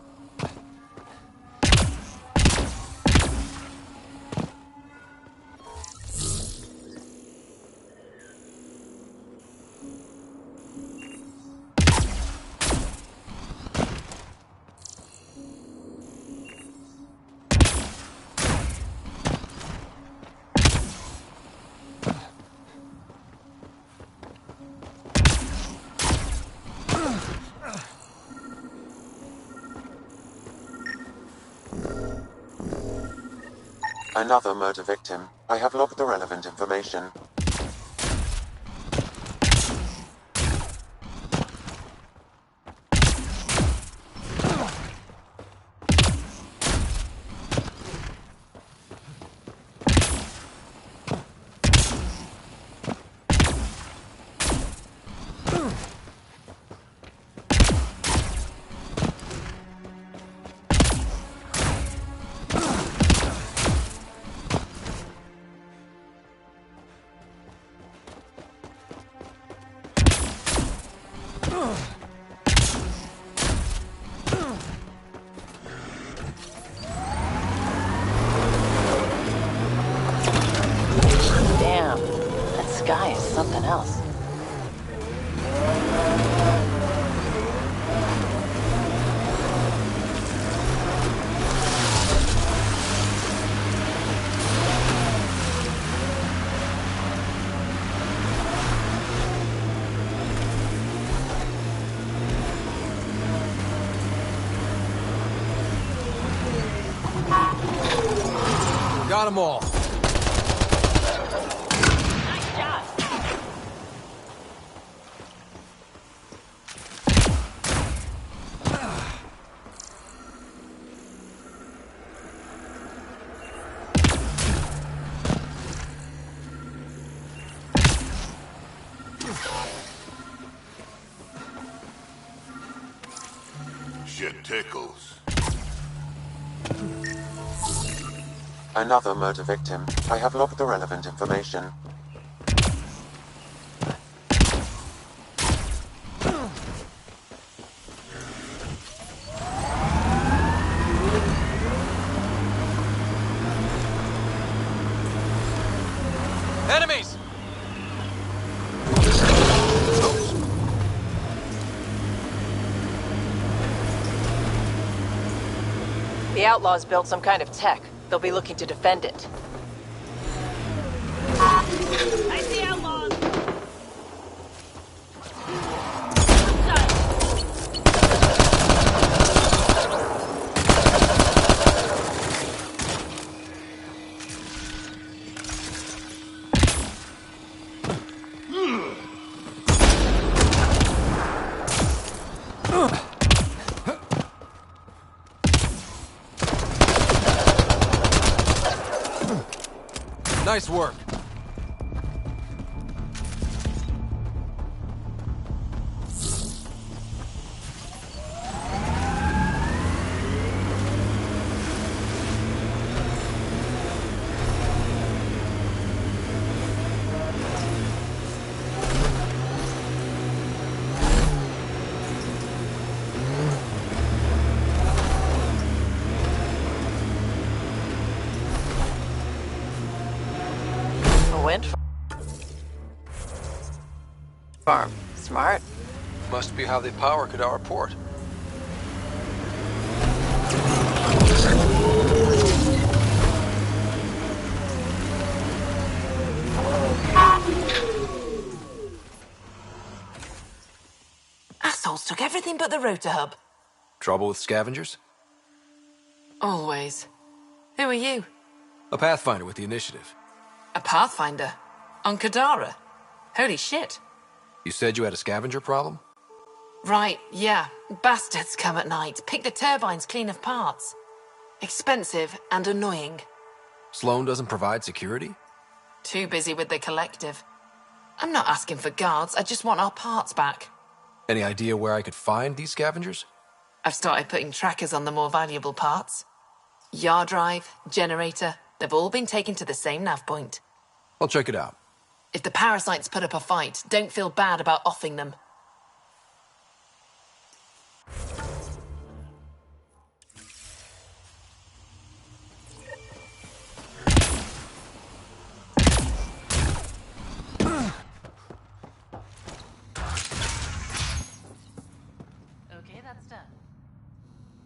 Another murder victim. I have logged the relevant information. Damn, that sky is something else. Got them all. Shit tickles. Another murder victim. I have logged the relevant information. Enemies! The Outlaws built some kind of tech. They'll be looking to defend it. Nice work. Wind farm. Smart. Must be how they power Kadara Port. Assholes took everything but the rotor hub. Trouble with scavengers? Always. Who are you? A Pathfinder with the initiative. A Pathfinder? On Kadara? Holy shit. You said you had a scavenger problem? Right, yeah. Bastards come at night, pick the turbines clean of parts. Expensive and annoying. Sloan doesn't provide security? Too busy with the collective. I'm not asking for guards, I just want our parts back. Any idea where I could find these scavengers? I've started putting trackers on the more valuable parts. Yard drive, generator, they've all been taken to the same nav point. I'll check it out. If the parasites put up a fight, don't feel bad about offing them. Okay, that's done.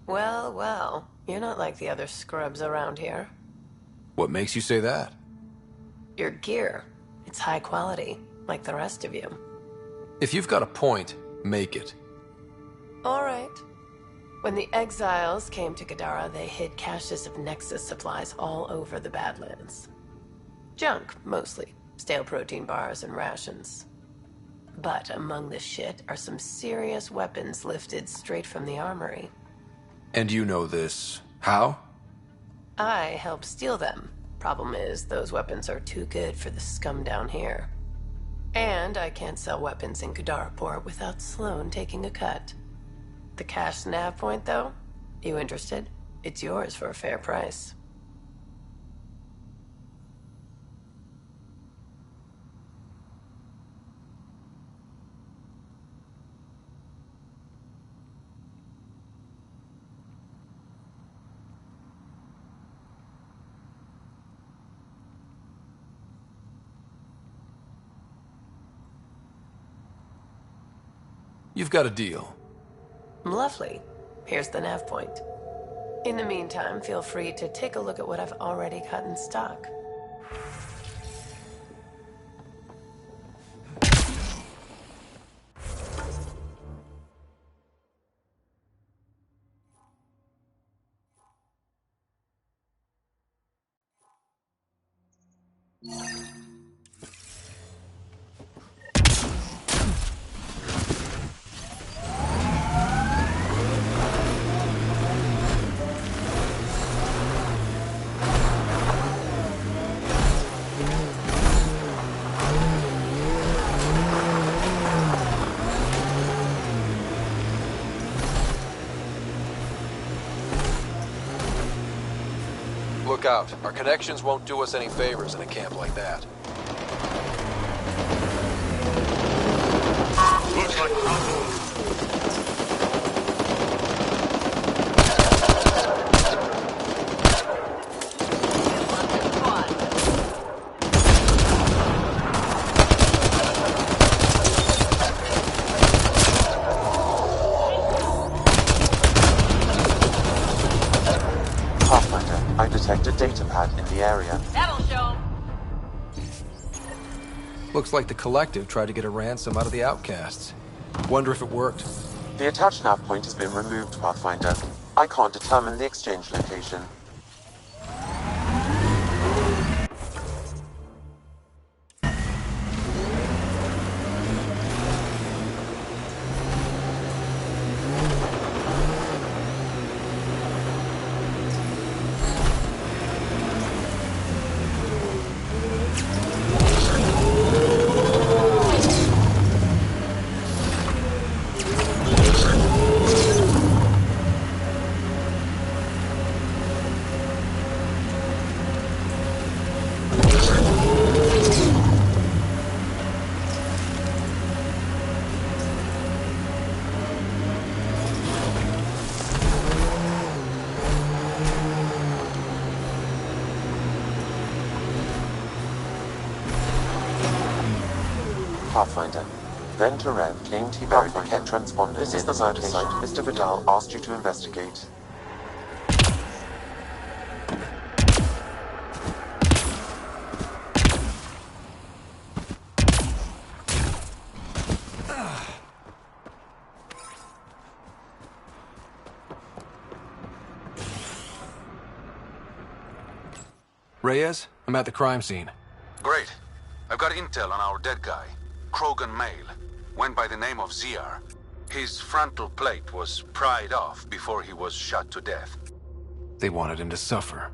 Well, well. You're not like the other scrubs around here. What makes you say that? Your gear. It's high quality, like the rest of you. If you've got a point, make it. All right. When the exiles came to Kadara, they hid caches of Nexus supplies all over the Badlands. Junk, mostly. Stale protein bars and rations. But among the shit are some serious weapons lifted straight from the armory. And you know this. How? I helped steal them. Problem is, those weapons are too good for the scum down here. And I can't sell weapons in Kadara Port without Sloan taking a cut. The cash nav point, though? You interested? It's yours for a fair price. You've got a deal. Lovely. Here's the nav point. In the meantime, feel free to take a look at what I've already got in stock. Look out. Our connections won't do us any favors in a camp like that. Looks like trouble. I detect a data pad in the area. That'll show 'em. Looks like the collective tried to get a ransom out of the outcasts. Wonder if it worked. The attached nav point has been removed, Pathfinder. I can't determine the exchange location. Pathfinder. Venturev claimed he buried the Ket transponder in the murder site Mr. Vidal asked you to investigate. Reyes, I'm at the crime scene. Great. I've got intel on our dead guy. Krogan male. Went by the name of ZR. His frontal plate was pried off before he was shot to death. They wanted him to suffer.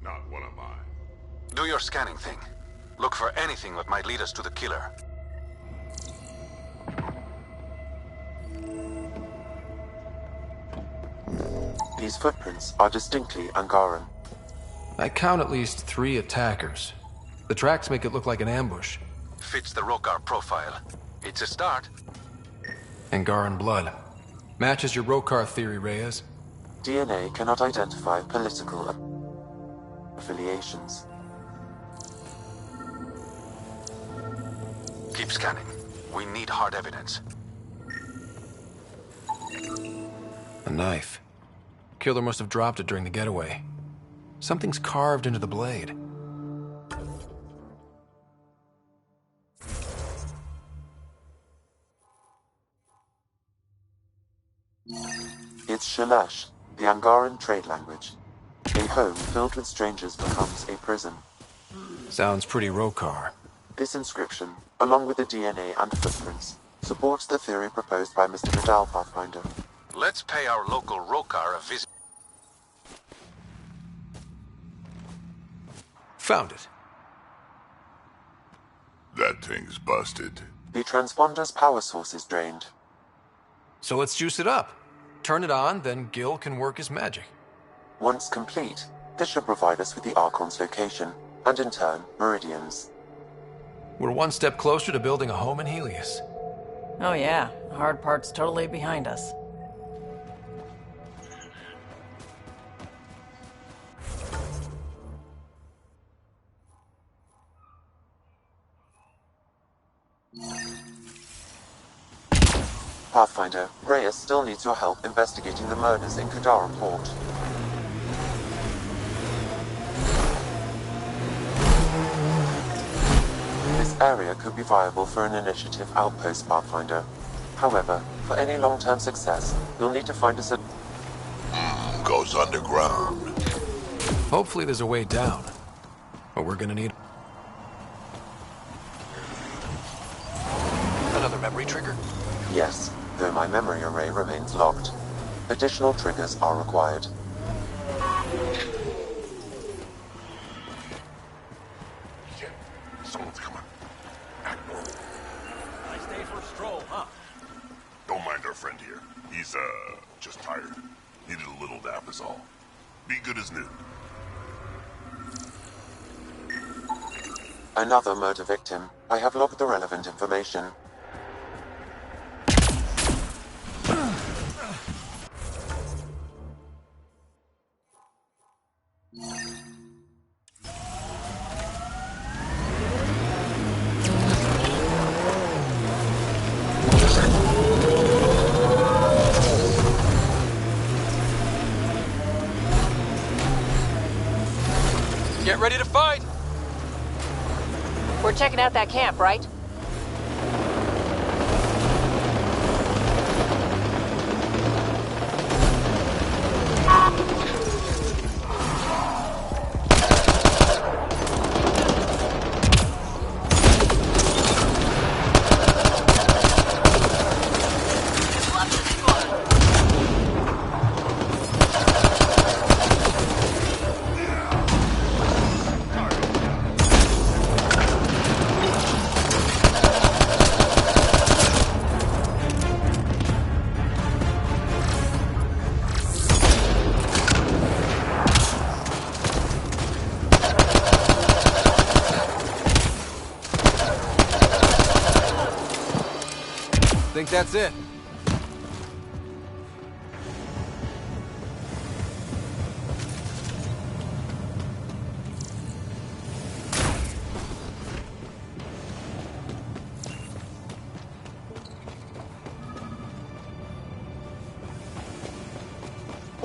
Not one of mine. Do your scanning thing. Look for anything that might lead us to the killer. These footprints are distinctly Angaran. I count at least 3 attackers. The tracks make it look like an ambush. Fits the Rokar profile. It's a start. Angaran blood. Matches your Rokar theory, Reyes. DNA cannot identify political affiliations. Keep scanning. We need hard evidence. A knife. Killer must have dropped it during the getaway. Something's carved into the blade. It's Shalash, the Angaran trade language. A home filled with strangers becomes a prison. Sounds pretty Rokar. This inscription, along with the DNA and footprints, supports the theory proposed by Mr. Vidal, Pathfinder. Let's pay our local Rokar a visit. Found it. That thing's busted. The transponder's power source is drained. So let's juice it up. Turn it on, then Gil can work his magic. Once complete, this should provide us with the Archon's location, and in turn, Meridian's. We're one step closer to building a home in Helios. Oh yeah, the hard part's totally behind us. Pathfinder, Reyes still needs your help investigating the murders in Kadara Port. This area could be viable for an initiative outpost, Pathfinder. However, for any long-term success, you'll need to find us a... Goes underground. Hopefully there's a way down. But we're gonna need... Another memory trigger? Yes, though my memory array remains locked. Additional triggers are required. Shit, someone's coming. Nice day for a stroll, huh? Don't mind our friend here. He's, just tired. Needed a little nap is all. Be good as new. Another murder victim. I have logged the relevant information. Get ready to fight! We're checking out that camp, right? Think that's it.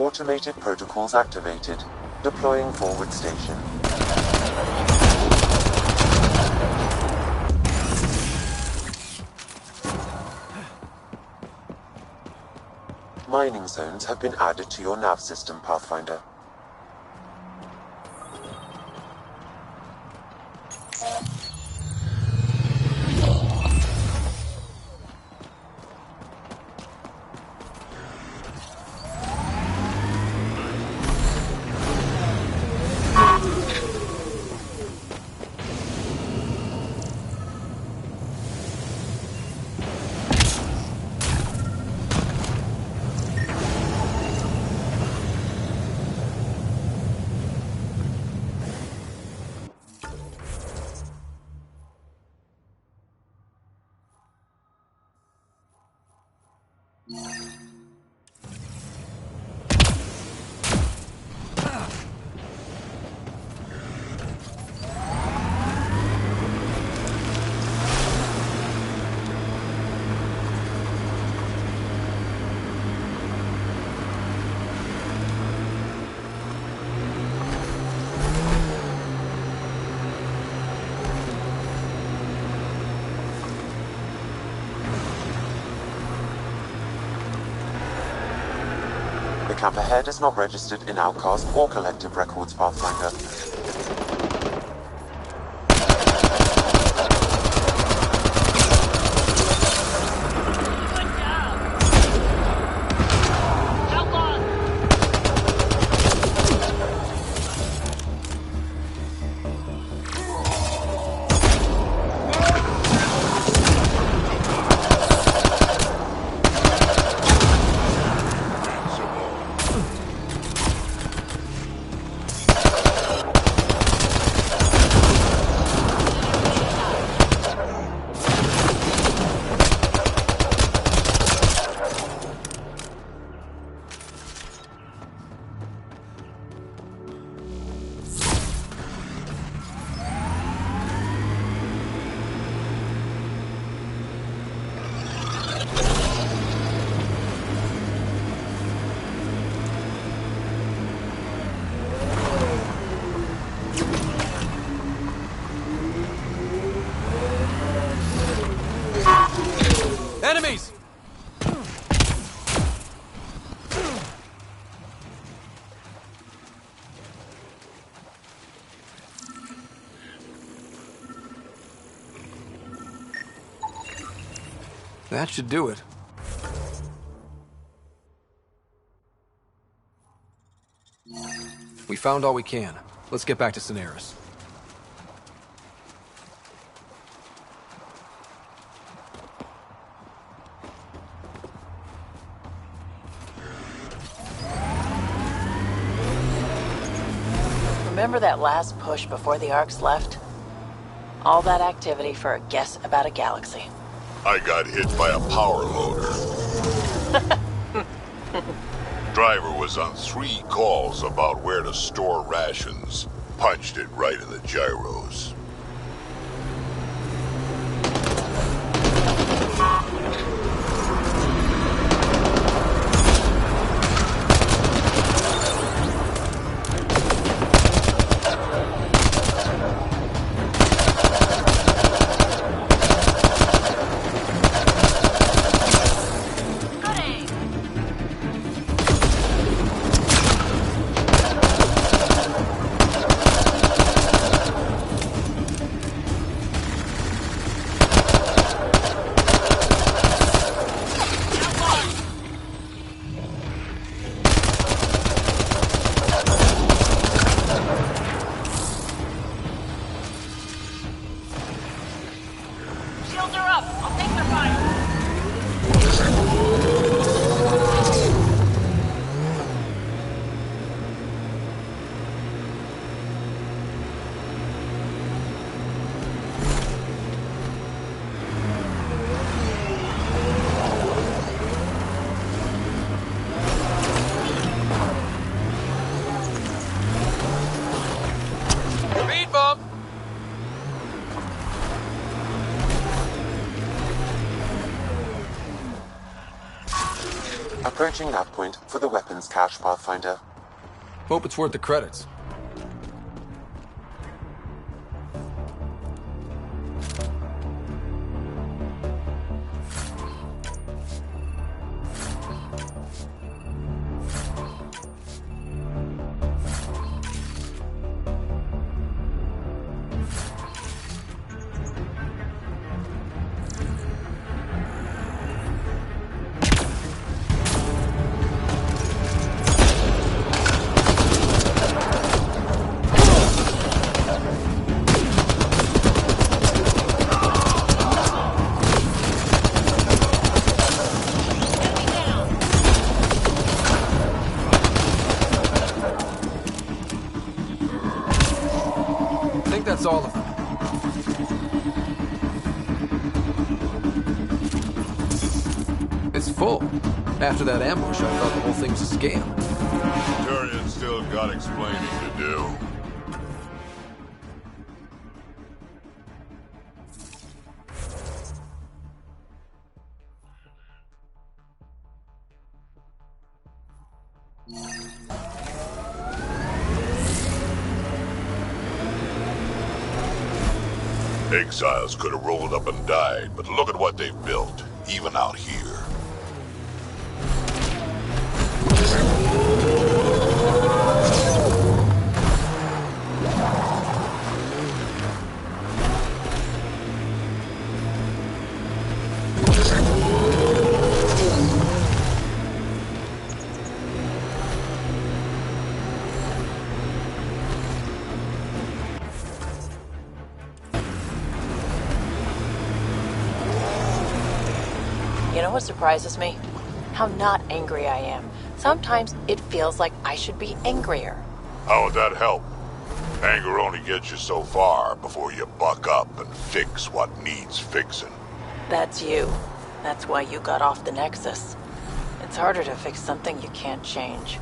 Automated protocols activated. Deploying forward station. Mining zones have been added to your nav system, Pathfinder. The camp ahead is not registered in Outcast or Collective Records, Pathfinder. Enemies! That should do it. We found all we can. Let's get back to Cineris. Remember that last push before the Arcs left? All that activity for a guess about a galaxy. I got hit by a power loader. Driver was on 3 calls about where to store rations. Punched it right in the gyros. Approaching nav point for the weapons cache, Pathfinder. Hope it's worth the credits. That's all of them. It's full. After that ambush, I thought the whole thing was a scam. Turian's still got explaining to do. Exiles could have rolled up and died, but look at what they've built, even out here. You know what surprises me? How not angry I am. Sometimes it feels like I should be angrier. How would that help? Anger only gets you so far before you buck up and fix what needs fixing. That's you. That's why you got off the Nexus. It's harder to fix something you can't change.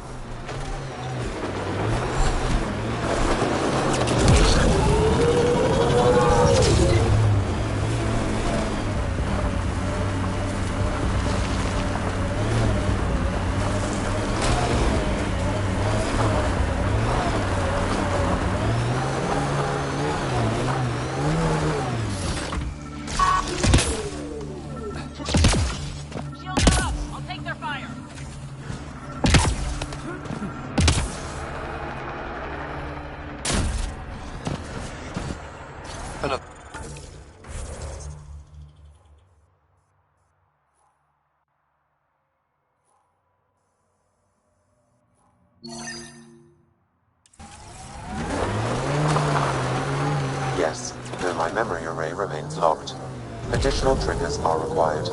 Yes, though my memory array remains locked. Additional triggers are required.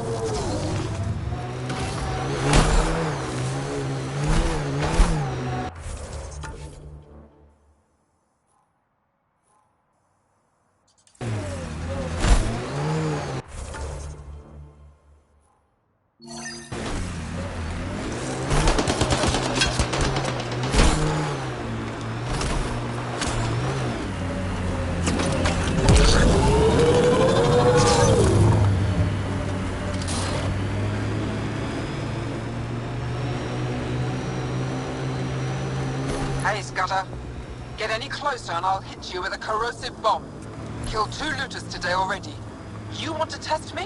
Hey, Scudder. Get any closer and I'll hit you with a corrosive bomb. Killed 2 looters today already. You want to test me?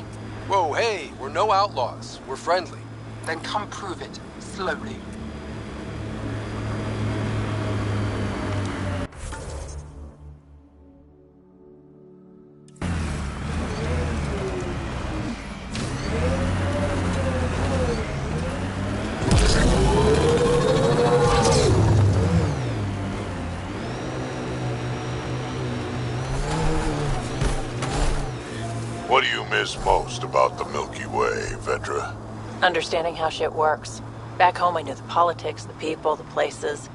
Whoa, hey, we're no outlaws. We're friendly. Then come prove it, slowly. What do you miss most about the Milky Way, Vetra? Understanding how shit works. Back home I knew the politics, the people, the places.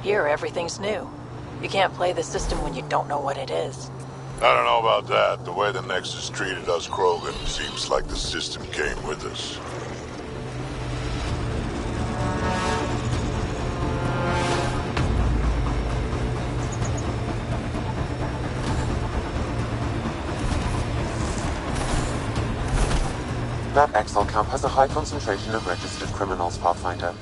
Here everything's new. You can't play the system when you don't know what it is. I don't know about that. The way the Nexus treated us Krogan seems like the system came with us. That Exile camp has a high concentration of registered criminals, Pathfinder.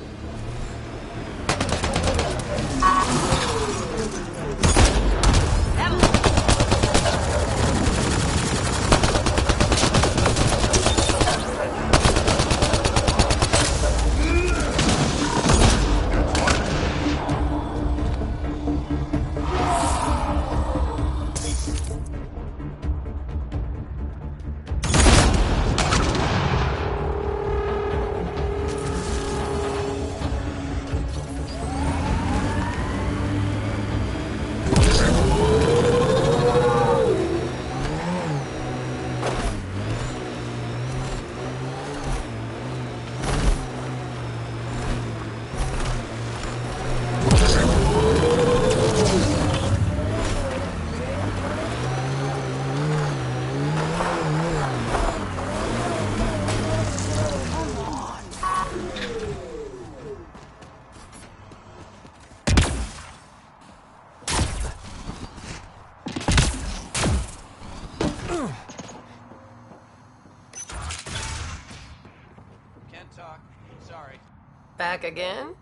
Back again?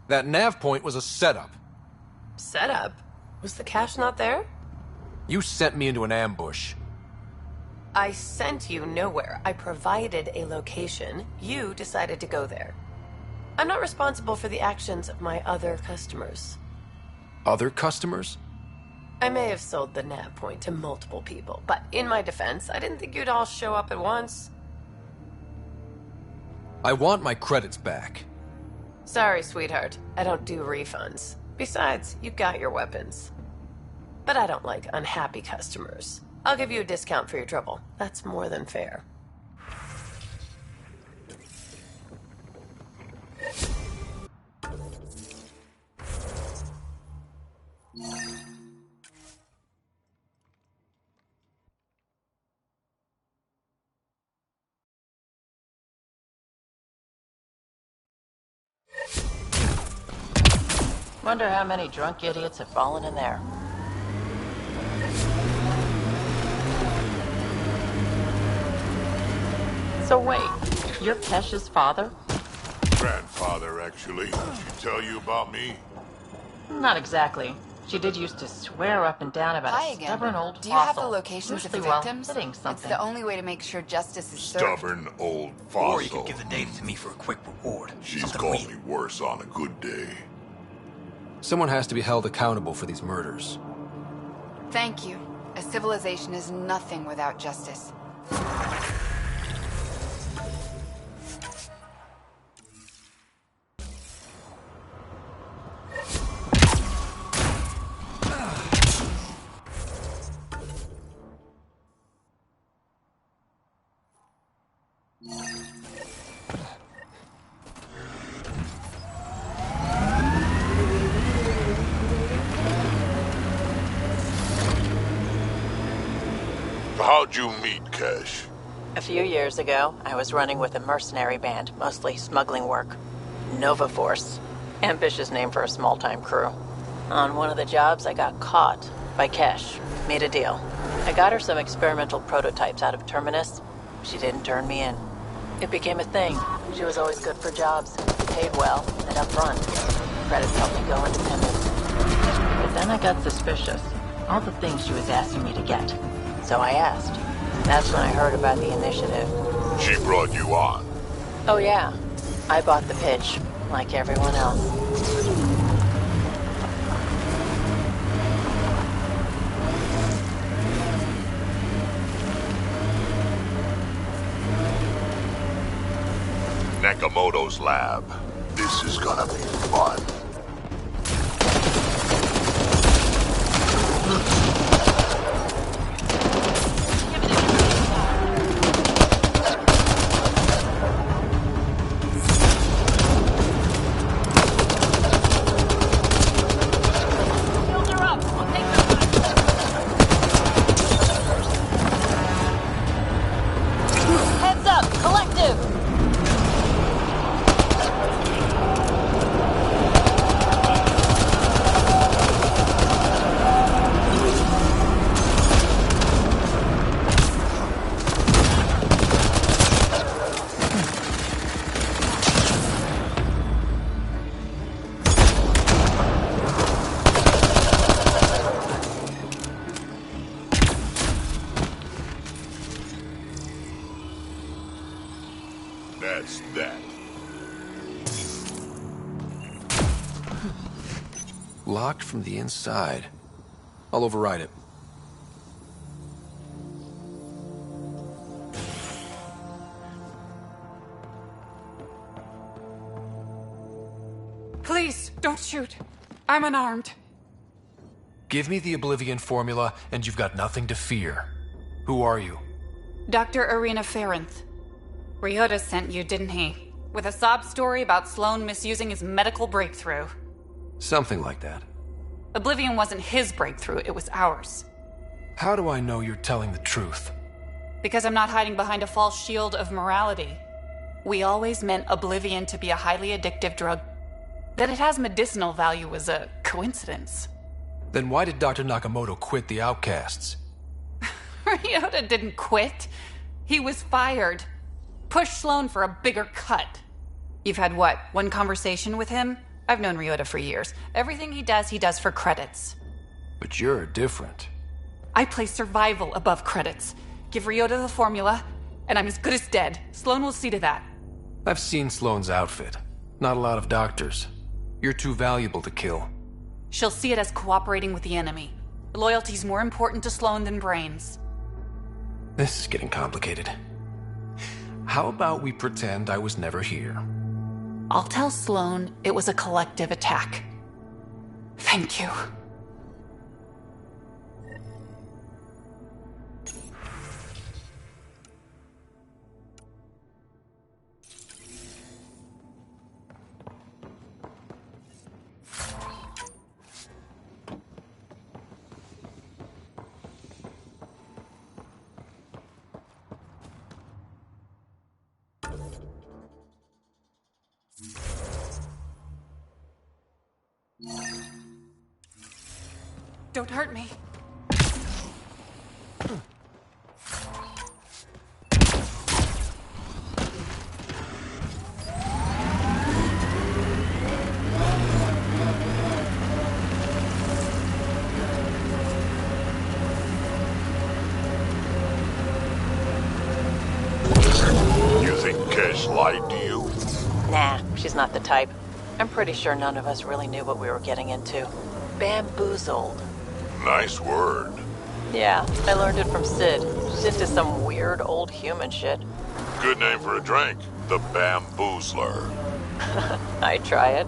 That nav point was a setup. Setup? Was the cache not there? You sent me into an ambush. I sent you nowhere. I provided a location. You decided to go there. I'm not responsible for the actions of my other customers. Other customers? I may have sold the nav point to multiple people, but in my defense, I didn't think you'd all show up at once. I want my credits back. Sorry, sweetheart. I don't do refunds. Besides, you got your weapons. But I don't like unhappy customers. I'll give you a discount for your trouble. That's more than fair. Wonder how many drunk idiots have fallen in there. So wait, you're Kesh's father? Grandfather, actually. Did she tell you about me? Not exactly. She did used to swear up and down about Hi a again. stubborn old Do you have the fossil. locations of the Usually, well, victims? hitting It's something. the only way to make sure justice is served. Stubborn old fossil. Or you could give the data to me for a quick reward. She's Something called real. me worse on a good day. Someone has to be held accountable for these murders. Thank you. A civilization is nothing without justice. How'd you meet Kesh? A few years ago, I was running with a mercenary band, mostly smuggling work. Nova Force. Ambitious name for a small-time crew. On one of the jobs, I got caught by Kesh. Made a deal. I got her some experimental prototypes out of Terminus. She didn't turn me in. It became a thing. She was always good for jobs, paid well, and upfront. Credits helped me go independent. But then I got suspicious. All the things she was asking me to get. So I asked. That's when I heard about the initiative. She brought you on. Oh yeah. I bought the pitch, like everyone else. Nakamoto's lab. This is gonna be fun. Heads up, collective! That's that. Locked from the inside. I'll override it. Please, don't shoot. I'm unarmed. Give me the Oblivion formula, and you've got nothing to fear. Who are you? Dr. Irina Ferenth. Ryota sent you, didn't he? With a sob story about Sloan misusing his medical breakthrough. Something like that. Oblivion wasn't his breakthrough, it was ours. How do I know you're telling the truth? Because I'm not hiding behind a false shield of morality. We always meant Oblivion to be a highly addictive drug. That it has medicinal value was a coincidence. Then why did Dr. Nakamoto quit the Outcasts? Ryota didn't quit. He was fired. Pushed Sloan for a bigger cut. You've had what, one conversation with him? I've known Ryota for years. Everything he does for credits. But you're different. I place survival above credits. Give Ryota the formula, and I'm as good as dead. Sloan will see to that. I've seen Sloan's outfit. Not a lot of doctors. You're too valuable to kill. She'll see it as cooperating with the enemy. Loyalty's more important to Sloan than brains. This is getting complicated. How about we pretend I was never here? I'll tell Sloan it was a collective attack. Thank you. Don't hurt me. You think Kesh lied to you? Nah, she's not the type. I'm pretty sure none of us really knew what we were getting into. Bamboozled. Nice word. Yeah, I learned it from Sid. She's into some weird old human shit. Good name for a drink. The Bamboozler. I try it.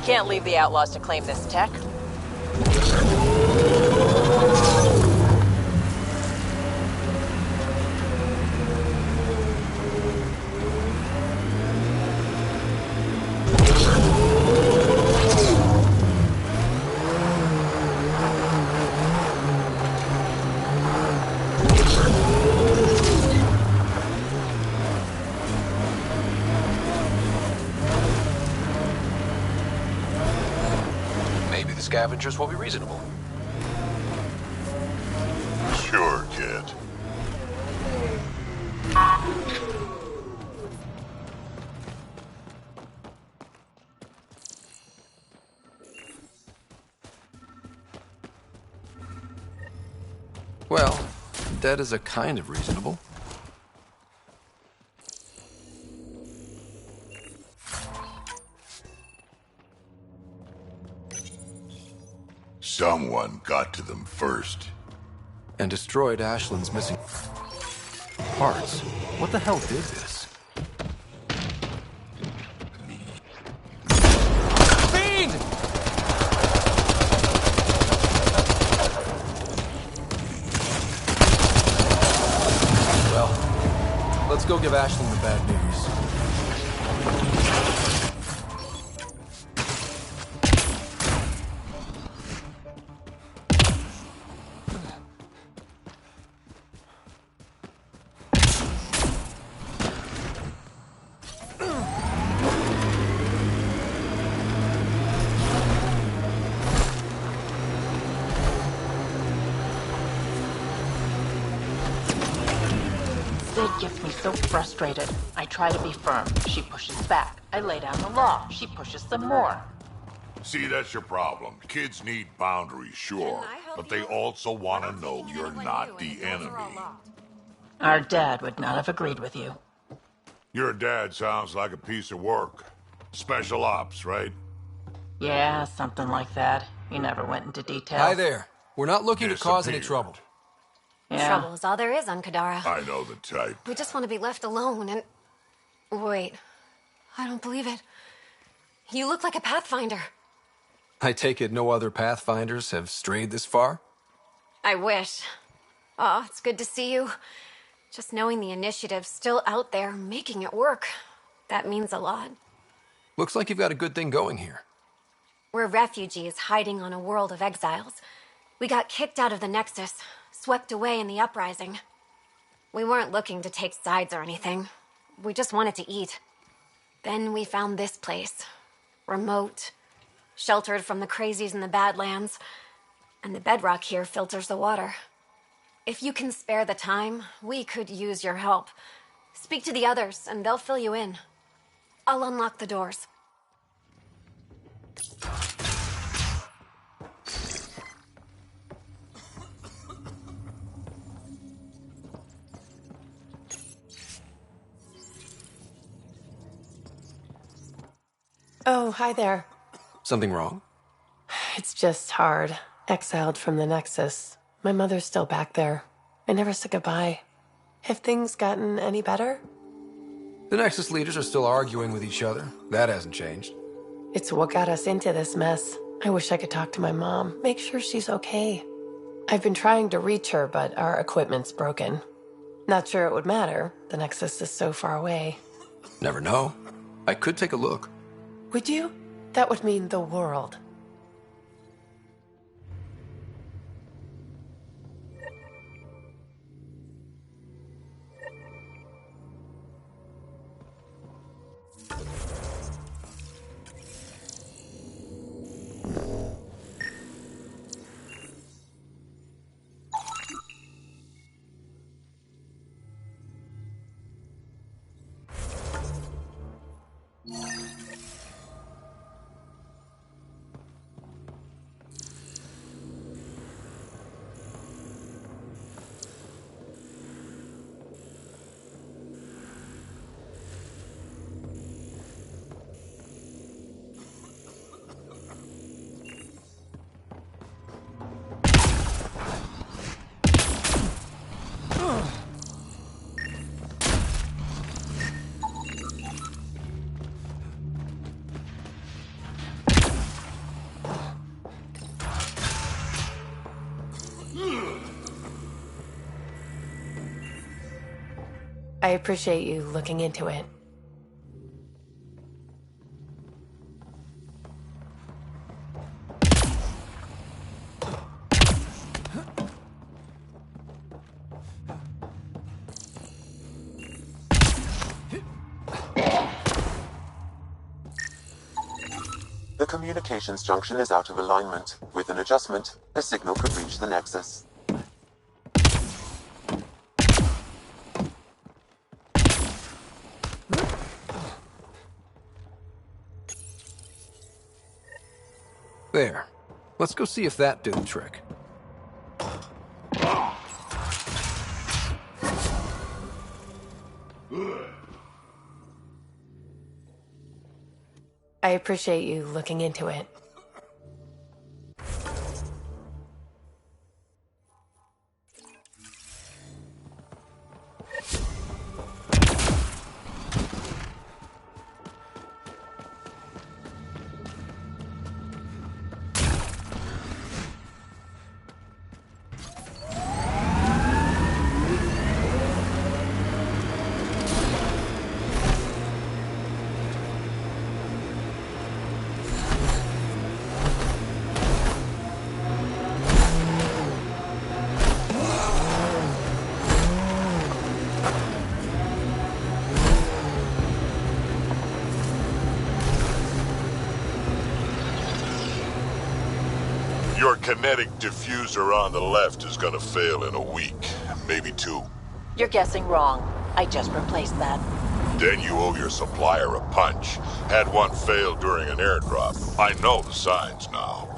Can't leave the outlaws to claim this tech. Scavengers will be reasonable. Sure, kid. Well, dead is a kind of reasonable. Someone got to them first. And destroyed Ashland's missing parts. What the hell did this? Fiend! give Ashlyn the bad news. Sid gets me so frustrated. I try to be firm. She pushes back. I lay down the law. She pushes some more. See, that's your problem. Kids need boundaries, sure, but they also want to know you're not the enemy. Our dad would not have agreed with you. Your dad sounds like a piece of work. Special ops, right? Yeah, something like that. He never went into details. Hi there. We're not looking to cause any trouble. Yeah. Trouble is all there is on Kadara. I know the type. We just want to be left alone and... Wait. I don't believe it. You look like a Pathfinder. I take it no other Pathfinders have strayed this far? I wish. Oh, it's good to see you. Just knowing the initiative's still out there, making it work. That means a lot. Looks like you've got a good thing going here. We're refugees hiding on a world of exiles. We got kicked out of the Nexus, swept away in the uprising. We weren't looking to take sides or anything. We just wanted to eat. Then we found this place. Remote. Sheltered from the crazies in the Badlands. And the bedrock here filters the water. If you can spare the time, we could use your help. Speak to the others, and they'll fill you in. I'll unlock the doors. Oh, hi there. Something wrong? It's just hard. Exiled from the Nexus. My mother's still back there. I never said goodbye. Have things gotten any better? The Nexus leaders are still arguing with each other. That hasn't changed. It's what got us into this mess. I wish I could talk to my mom, make sure she's okay. I've been trying to reach her, but our equipment's broken. Not sure it would matter. The Nexus is so far away. Never know. I could take a look. Would you? That would mean the world. I appreciate you looking into it. The communications junction is out of alignment. With an adjustment, a signal could reach the Nexus. There. Let's go see if that did the trick. I appreciate you looking into it. Your kinetic diffuser on the left is gonna fail in a week, maybe 2. You're guessing wrong. I just replaced that. Then you owe your supplier a punch. Had one fail during an airdrop. I know the signs now.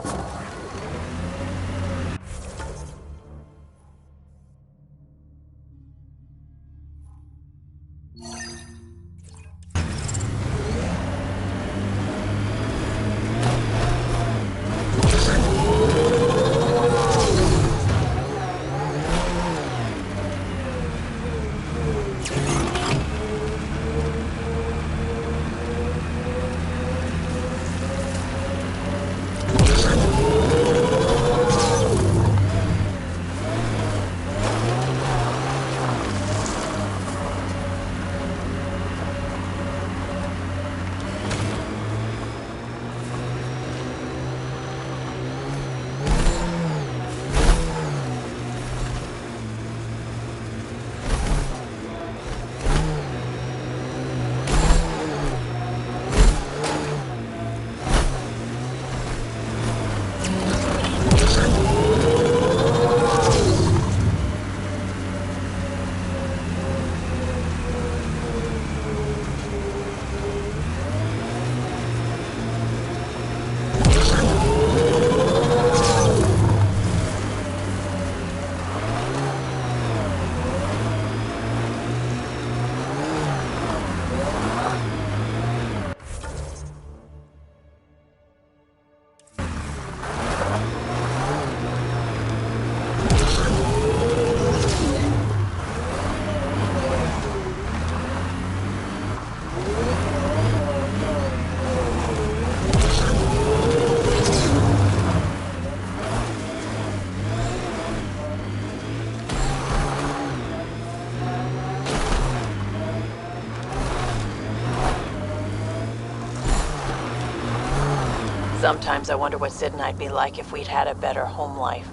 Sometimes I wonder what Sid and I'd be like if we'd had a better home life.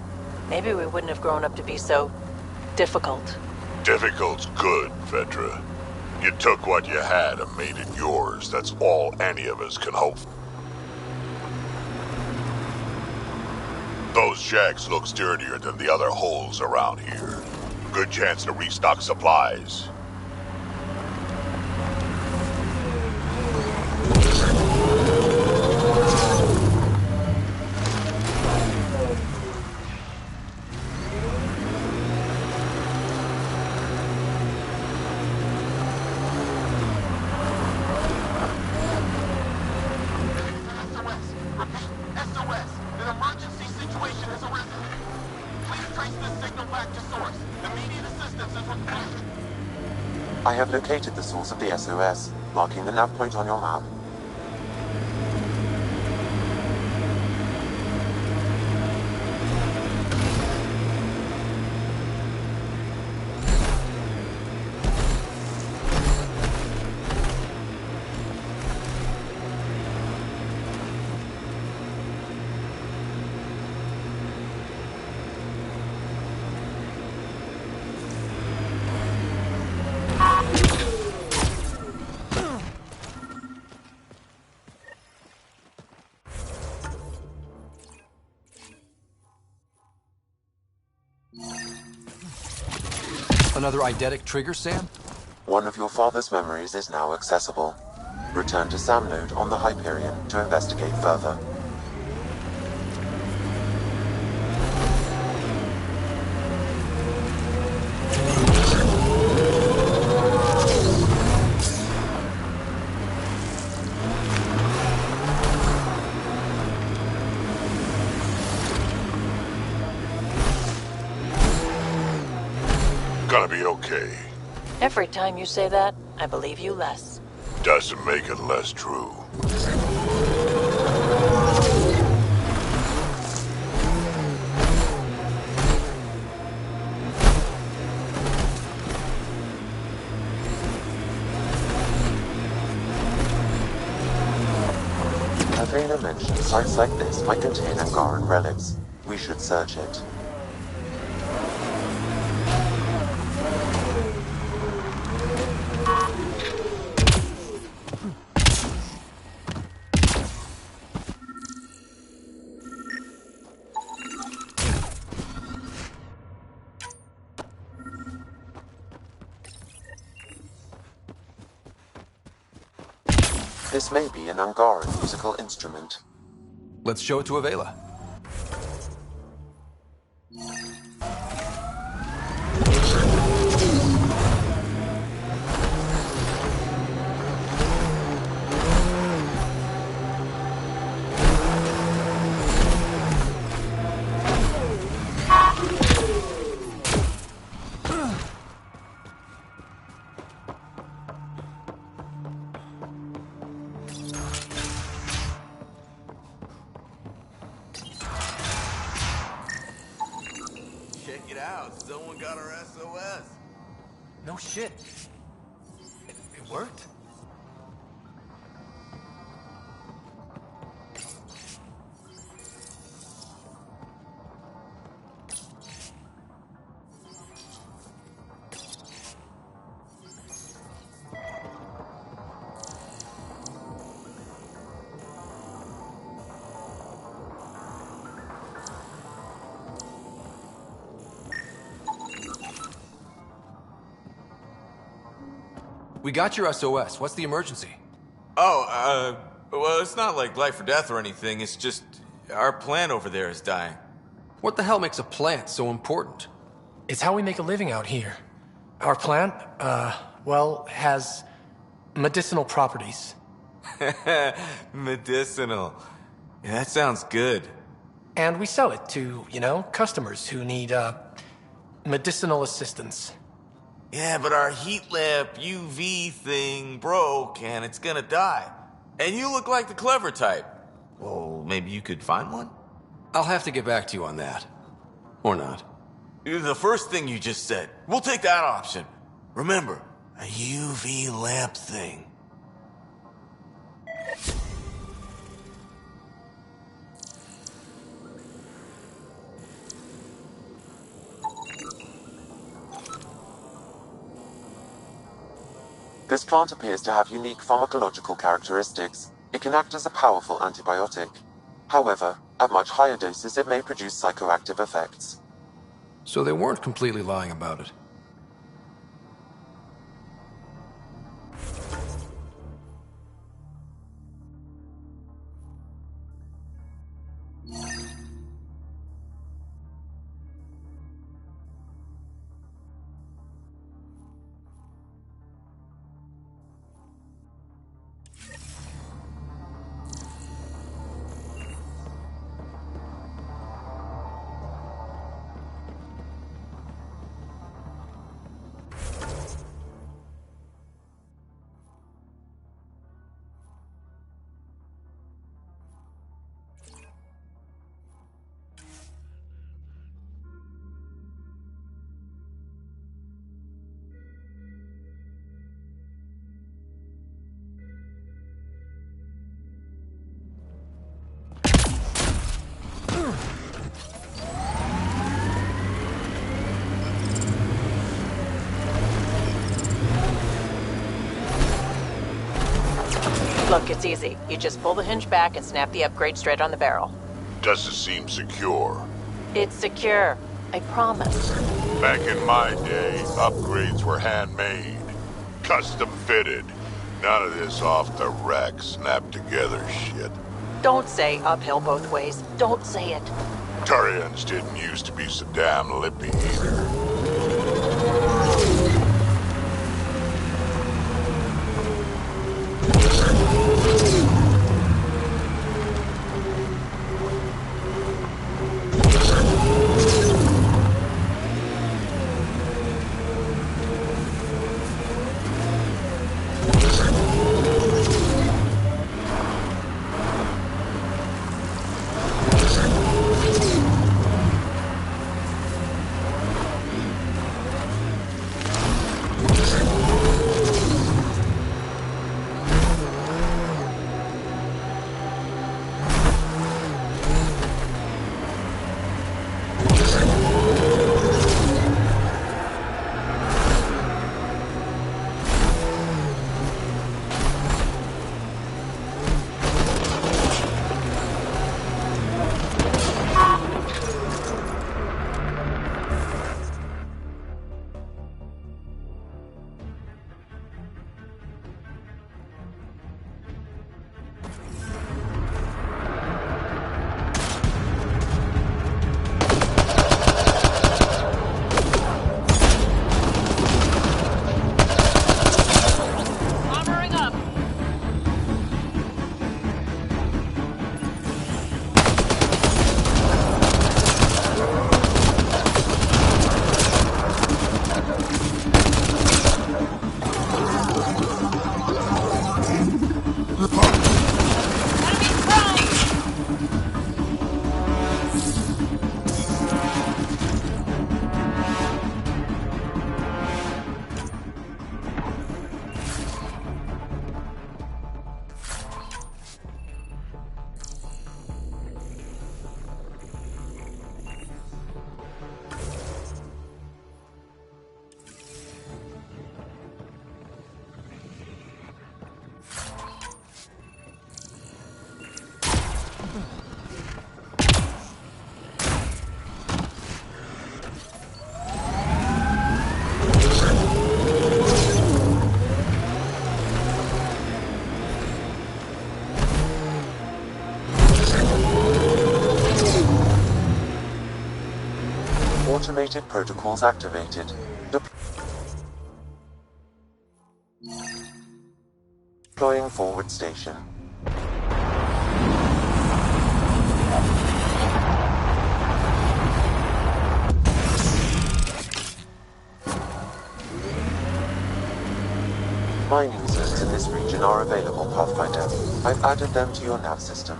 Maybe we wouldn't have grown up to be so difficult. Difficult's good, Vetra. You took what you had and made it yours. That's all any of us can hope for. Those shacks look sturdier than the other holes around here. Good chance to restock supplies. I have located the source of the SOS, marking the nav point on your map. Another eidetic trigger, Sam? One of your father's memories is now accessible. Return to Sam Node on the Hyperion to investigate further. Gonna be okay. Every time you say that, I believe you less. Doesn't make it less true. Avena mentioned sites like this might contain Angaran relics. We should search it. This may be an Angara musical instrument. Let's show it to Avela. Check it out. Someone got our SOS. No shit. It worked? We got your SOS. What's the emergency? Oh, well, it's not like life or death or anything. It's just our plant over there is dying. What the hell makes a plant so important? It's how we make a living out here. Our plant, well, has medicinal properties. Medicinal. Yeah, that sounds good. And we sell it to, customers who need, medicinal assistance. Yeah, but our heat lamp UV thing broke and it's gonna die. And you look like the clever type. Well, maybe you could find one? I'll have to get back to you on that. Or not. The first thing you just said. We'll take that option. Remember, a UV lamp thing. This plant appears to have unique pharmacological characteristics. It can act as a powerful antibiotic. However, at much higher doses it may produce psychoactive effects. So they weren't completely lying about it. Look, it's easy. You just pull the hinge back and snap the upgrade straight on the barrel. Does it seem secure? It's secure. I promise. Back in my day, upgrades were handmade. Custom fitted. None of this off the rack, snap together shit. Don't say uphill both ways. Don't say it. Turians didn't used to be so damn lippy either. Automated protocols activated. Deploying forward station. Mining zones in this region are available, Pathfinder. I've added them to your nav system.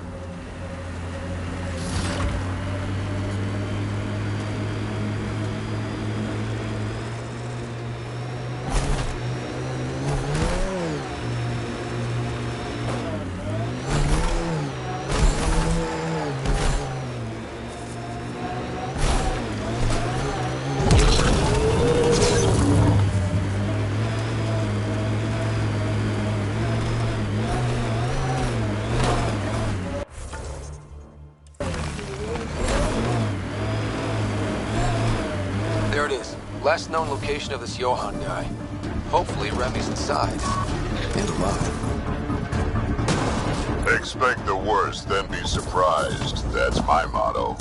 There it is. Last known location of this Johann guy. Hopefully Remy's inside. And alive. Expect the worst, then be surprised. That's my motto.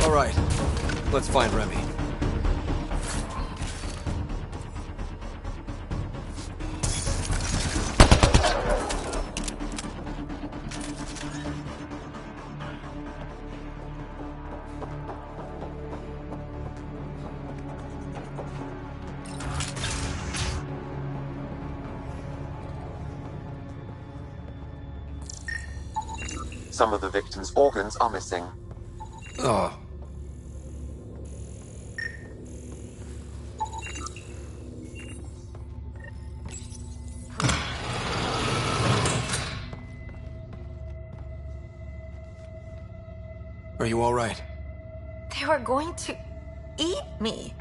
All right. Let's find Remy. Some of the victim's organs are missing. Oh. Are you all right? They were going to eat me.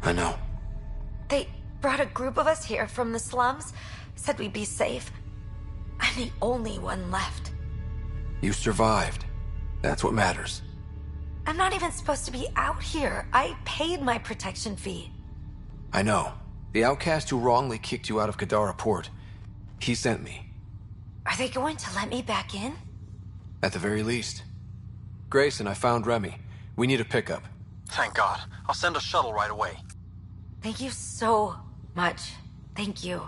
I know. They brought a group of us here from the slums, said we'd be safe. I'm the only one left. You survived. That's what matters. I'm not even supposed to be out here. I paid my protection fee. I know. The outcast who wrongly kicked you out of Kadara Port. He sent me. Are they going to let me back in? At the very least. Grayson, I found Remy. We need a pickup. Thank God. I'll send a shuttle right away. Thank you so much. Thank you.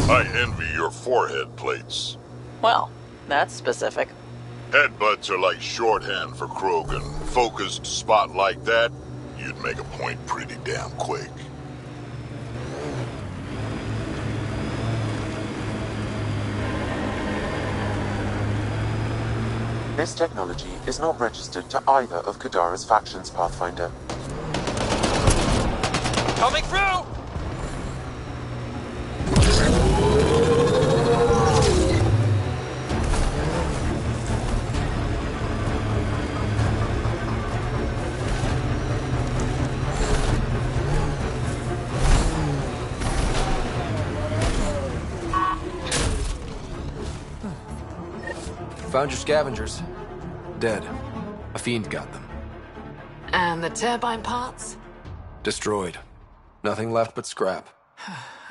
I envy your forehead plates. Well, that's specific. Headbutts are like shorthand for Krogan. Focused spot like that, you'd make a point pretty damn quick. This technology is not registered to either of Kadara's factions, Pathfinder. Coming through! Found your scavengers. Dead. A fiend got them. And the turbine parts? Destroyed. Nothing left but scrap.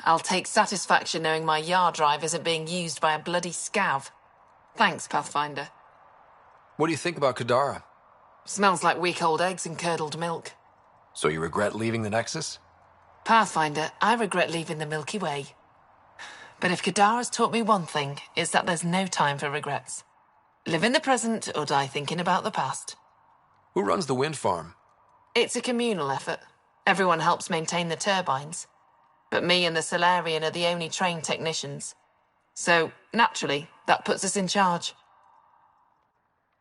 I'll take satisfaction knowing my yard drive isn't being used by a bloody scav. Thanks, Pathfinder. What do you think about Kadara? Smells like week-old eggs and curdled milk. So you regret leaving the Nexus? Pathfinder, I regret leaving the Milky Way. But if Kadara's taught me one thing, it's that there's no time for regrets. Live in the present or die thinking about the past. Who runs the wind farm? It's a communal effort. Everyone helps maintain the turbines. But me and the Solarian are the only trained technicians. So, naturally, that puts us in charge.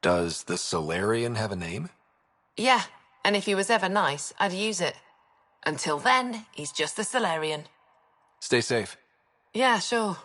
Does the Solarian have a name? Yeah, and if he was ever nice, I'd use it. Until then, he's just the Solarian. Stay safe. Yeah, sure.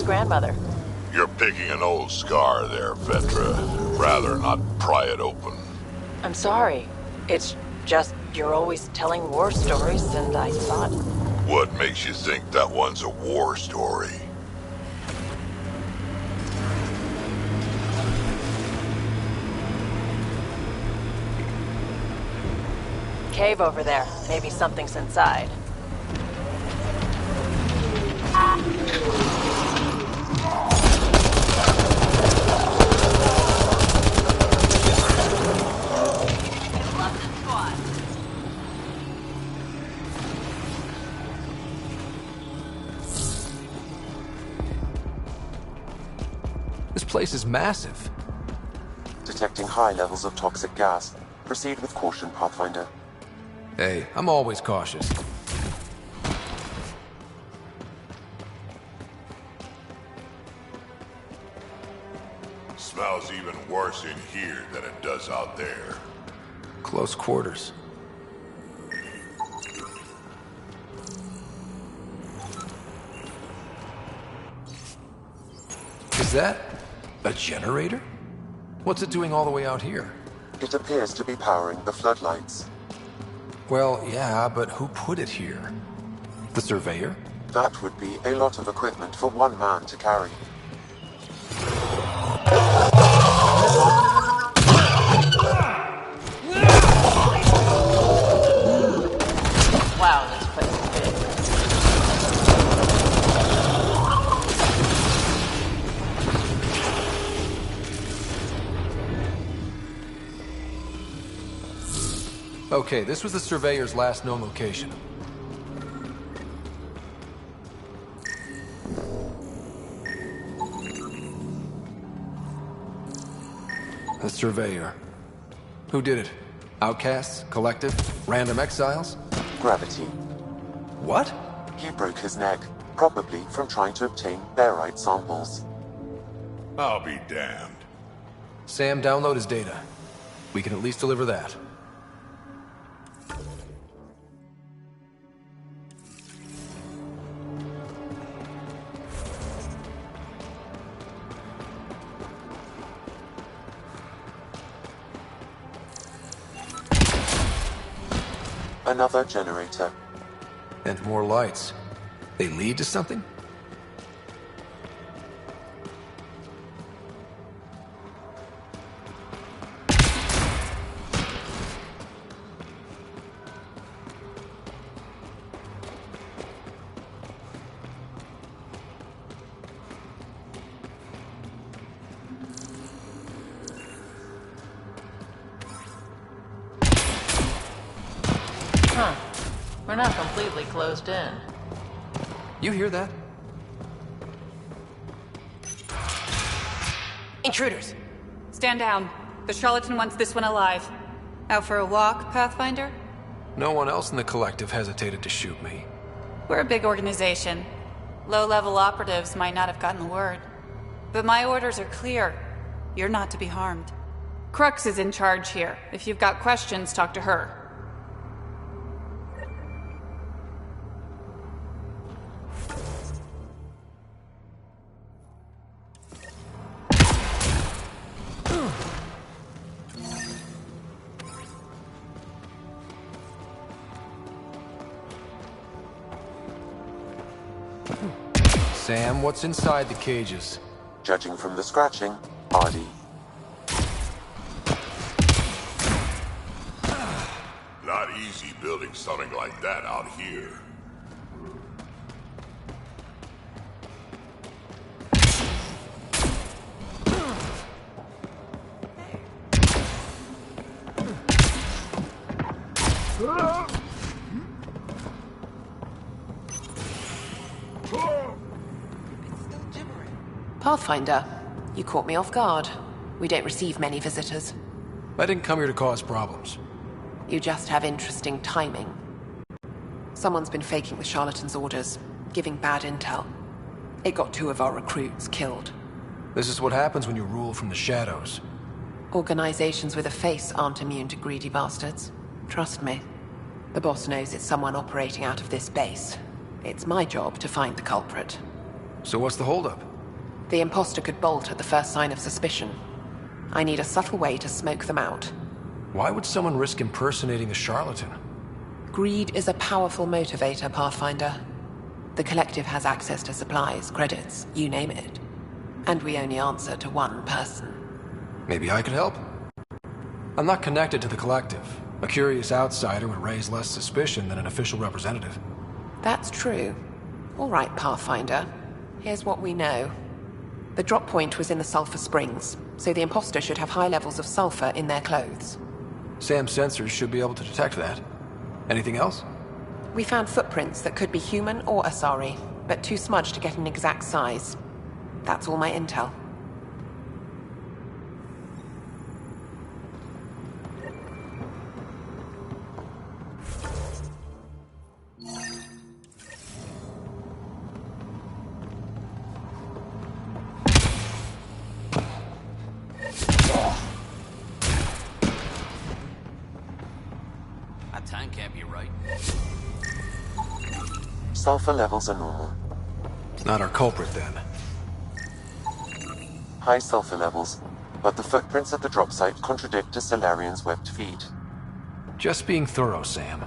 Grandmother. You're picking an old scar there, Vetra. Rather not pry it open. I'm sorry. It's just you're always telling war stories, and I thought... What makes you think that one's a war story? Cave over there. Maybe something's inside. This place is massive. Detecting high levels of toxic gas. Proceed with caution, Pathfinder. Hey, I'm always cautious. Smells even worse in here than it does out there. Close quarters. Is that a generator? What's it doing all the way out here? It appears to be powering the floodlights. Well, yeah, but who put it here? The surveyor? That would be a lot of equipment for one man to carry. Wow, this place is big. Okay, this was the surveyor's last known location. The surveyor. Who did it? Outcasts? Collective? Random exiles? Gravity. What? He broke his neck, probably from trying to obtain barite samples. I'll be damned. Sam, download his data. We can at least deliver that. Another generator. And more lights. They lead to something? Huh. We're not completely closed in. You hear that? Intruders! Stand down. The charlatan wants this one alive. Out for a walk, Pathfinder? No one else in the collective hesitated to shoot me. We're a big organization. Low-level operatives might not have gotten the word. But my orders are clear. You're not to be harmed. Crux is in charge here. If you've got questions, talk to her. Sam, what's inside the cages? Judging from the scratching, Artie. Not easy building something like that out here. Pathfinder, you caught me off guard. We don't receive many visitors. I didn't come here to cause problems. You just have interesting timing. Someone's been faking the charlatan's orders, giving bad intel. It got 2 of our recruits killed. This is what happens when you rule from the shadows. Organizations with a face aren't immune to greedy bastards. Trust me. The boss knows it's someone operating out of this base. It's my job to find the culprit. So what's the holdup? The imposter could bolt at the first sign of suspicion. I need a subtle way to smoke them out. Why would someone risk impersonating the charlatan? Greed is a powerful motivator, Pathfinder. The Collective has access to supplies, credits, you name it. And we only answer to one person. Maybe I could help? I'm not connected to the Collective. A curious outsider would raise less suspicion than an official representative. That's true. All right, Pathfinder. Here's what we know. The drop point was in the sulfur springs, so the imposter should have high levels of sulfur in their clothes. Sam's sensors should be able to detect that. Anything else? We found footprints that could be human or Asari, but too smudged to get an exact size. That's all my intel. Sulfur levels are normal. Not our culprit, then. High sulfur levels, but the footprints at the drop site contradict a Solarian's webbed feet. Just being thorough, Sam.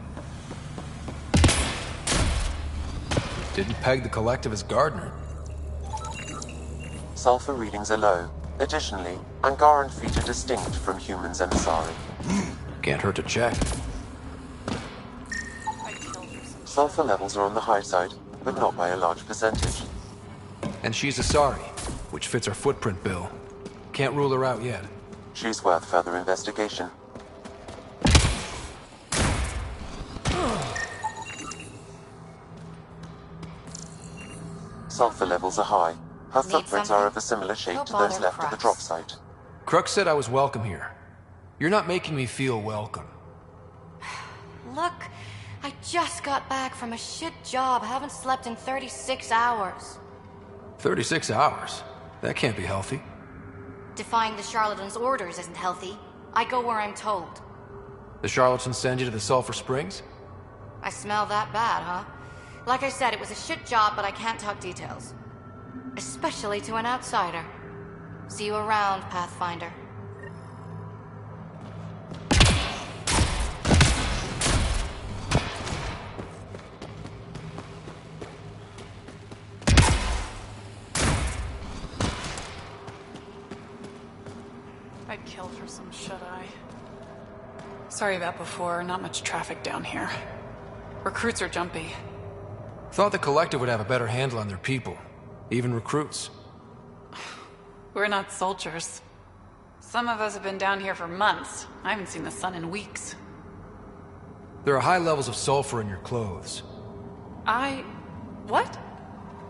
Didn't peg the Collective as Gardener. Sulfur readings are low. Additionally, Angaran feet are distinct from humans and Asari. Can't hurt to check. Sulfur levels are on the high side, but not by a large percentage. And she's Asari, which fits our footprint bill. Can't rule her out yet. She's worth further investigation. Sulfur levels are high. Her footprints are of a similar shape to those left at the drop site. Crux said I was welcome here. You're not making me feel welcome. Look, I just got back from a shit job. I haven't slept in 36 hours. 36 hours? That can't be healthy. Defying the charlatan's orders isn't healthy. I go where I'm told. The charlatans send you to the Sulfur Springs? I smell that bad, huh? Like I said, it was a shit job, but I can't talk details. Especially to an outsider. See you around, Pathfinder. I'd kill for some shut-eye. Sorry about before, not much traffic down here. Recruits are jumpy. Thought the Collective would have a better handle on their people. Even recruits. We're not soldiers. Some of us have been down here for months. I haven't seen the sun in weeks. There are high levels of sulfur in your clothes. What?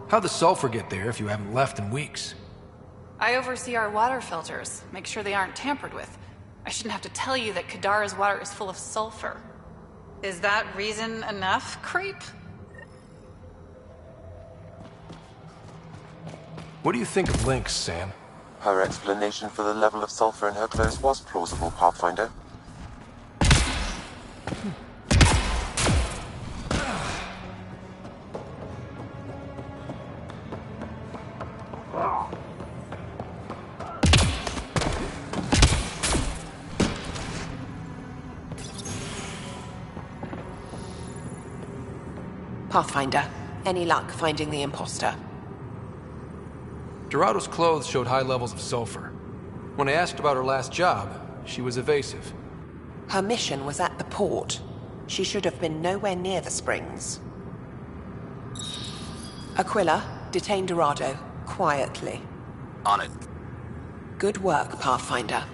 How'd the sulfur get there if you haven't left in weeks? I oversee our water filters, make sure they aren't tampered with. I shouldn't have to tell you that Kadara's water is full of sulfur. Is that reason enough, creep? What do you think of Lynx, Sam? Her explanation for the level of sulfur in her clothes was plausible, Pathfinder. Pathfinder, any luck finding the imposter? Dorado's clothes showed high levels of sulfur. When I asked about her last job, she was evasive. Her mission was at the port. She should have been nowhere near the springs. Aquila, detain Dorado, quietly. On it. Good work, Pathfinder.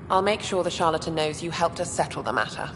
I'll make sure the charlatan knows you helped us settle the matter.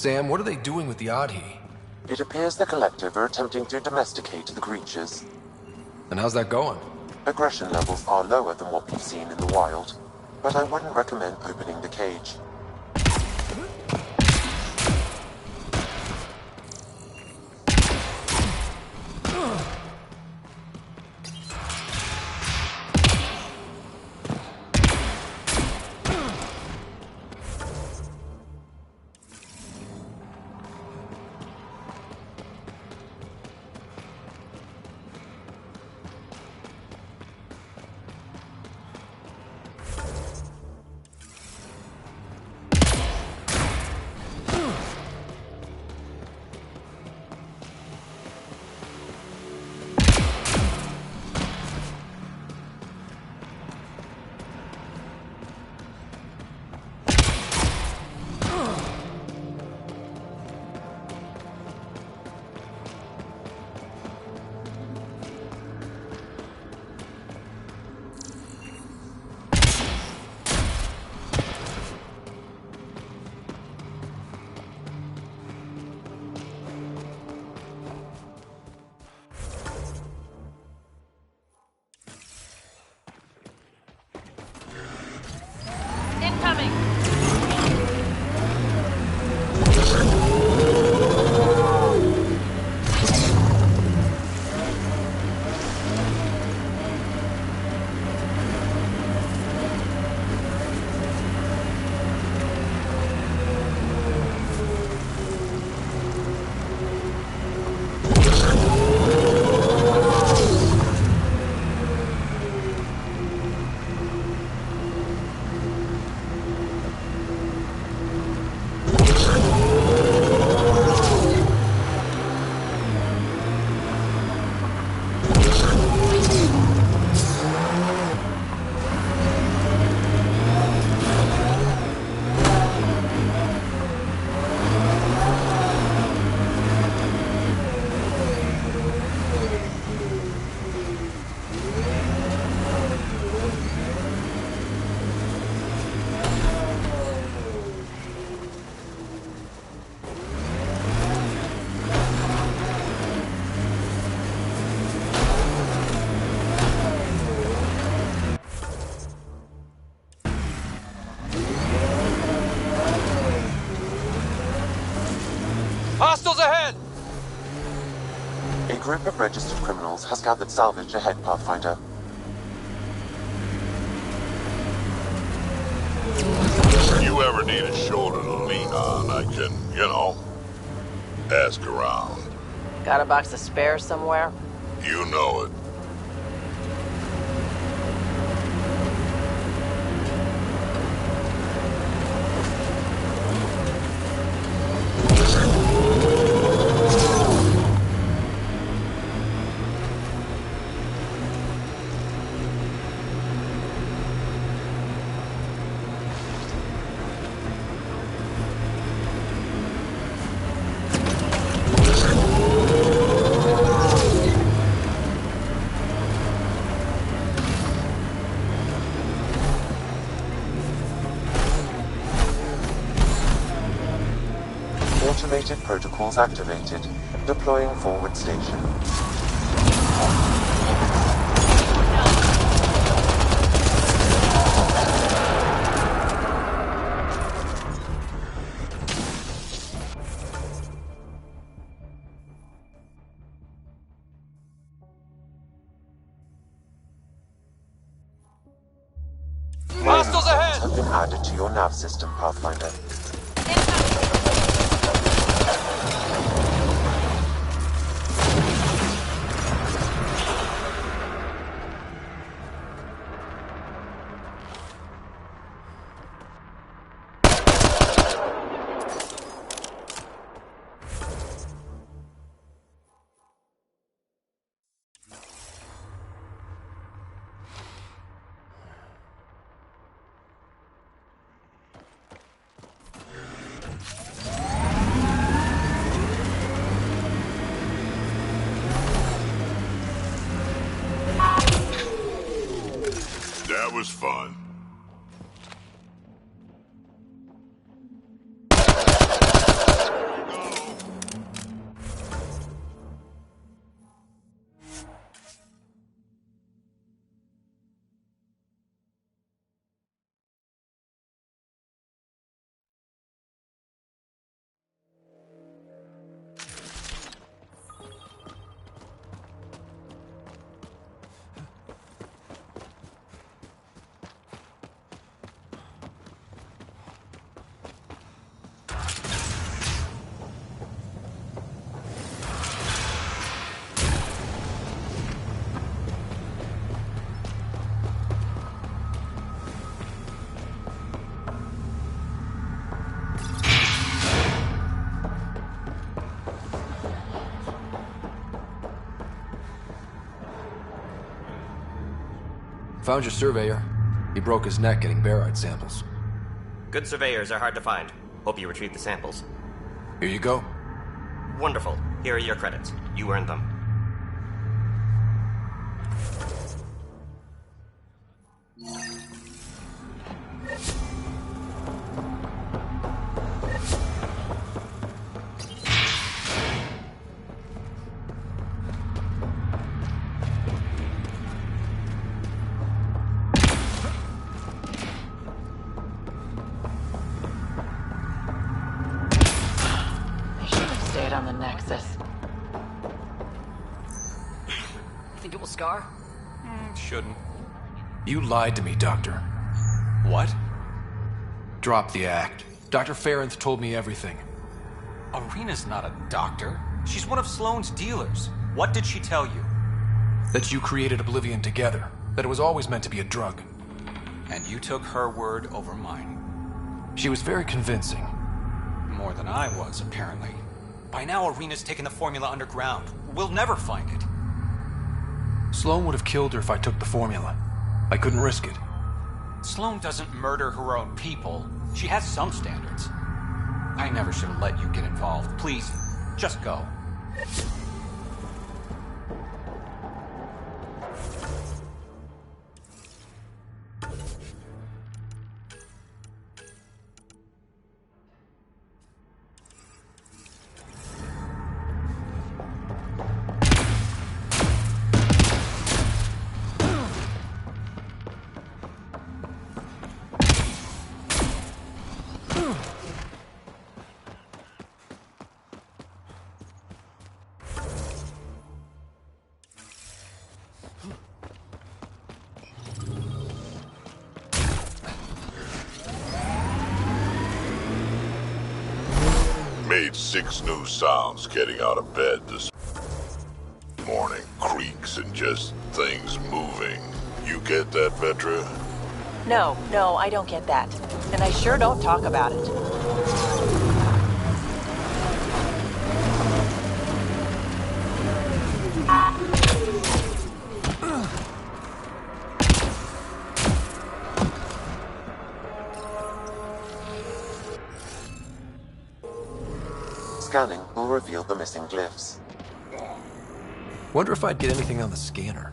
Sam, what are they doing with the Adhi? It appears the Collective are attempting to domesticate the creatures. And how's that going? Aggression levels are lower than what we've seen in the wild, but I wouldn't recommend opening the cage. Hostiles ahead! A group of registered criminals has gathered salvage ahead, Pathfinder. If you ever need a shoulder to lean on, I can, ask around. Got a box of spares somewhere? You know it. Automated protocols activated. Deploying forward station. Hostiles ahead! Have been added to your nav system, Pathfinder. That was fun. Found your surveyor. He broke his neck getting barite samples. Good surveyors are hard to find. Hope you retrieved the samples. Here you go. Wonderful. Here are your credits. You earned them. Stayed on the Nexus. Think it will scar? Shouldn't. You lied to me, Doctor. What? Drop the act. Dr. Farrenth told me everything. Arena's not a doctor. She's one of Sloane's dealers. What did she tell you? That you created Oblivion together. That it was always meant to be a drug. And you took her word over mine. She was very convincing. More than I was, apparently. By now, Arena's taken the formula underground. We'll never find it. Sloane would have killed her if I took the formula. I couldn't risk it. Sloane doesn't murder her own people. She has some standards. I never should have let you get involved. Please, just go. Made 6 new sounds getting out of bed this morning. Creaks and just things moving. You get that, Vetra? No, I don't get that. And I sure don't talk about it. Scanning will reveal the missing glyphs. Wonder if I'd get anything on the scanner.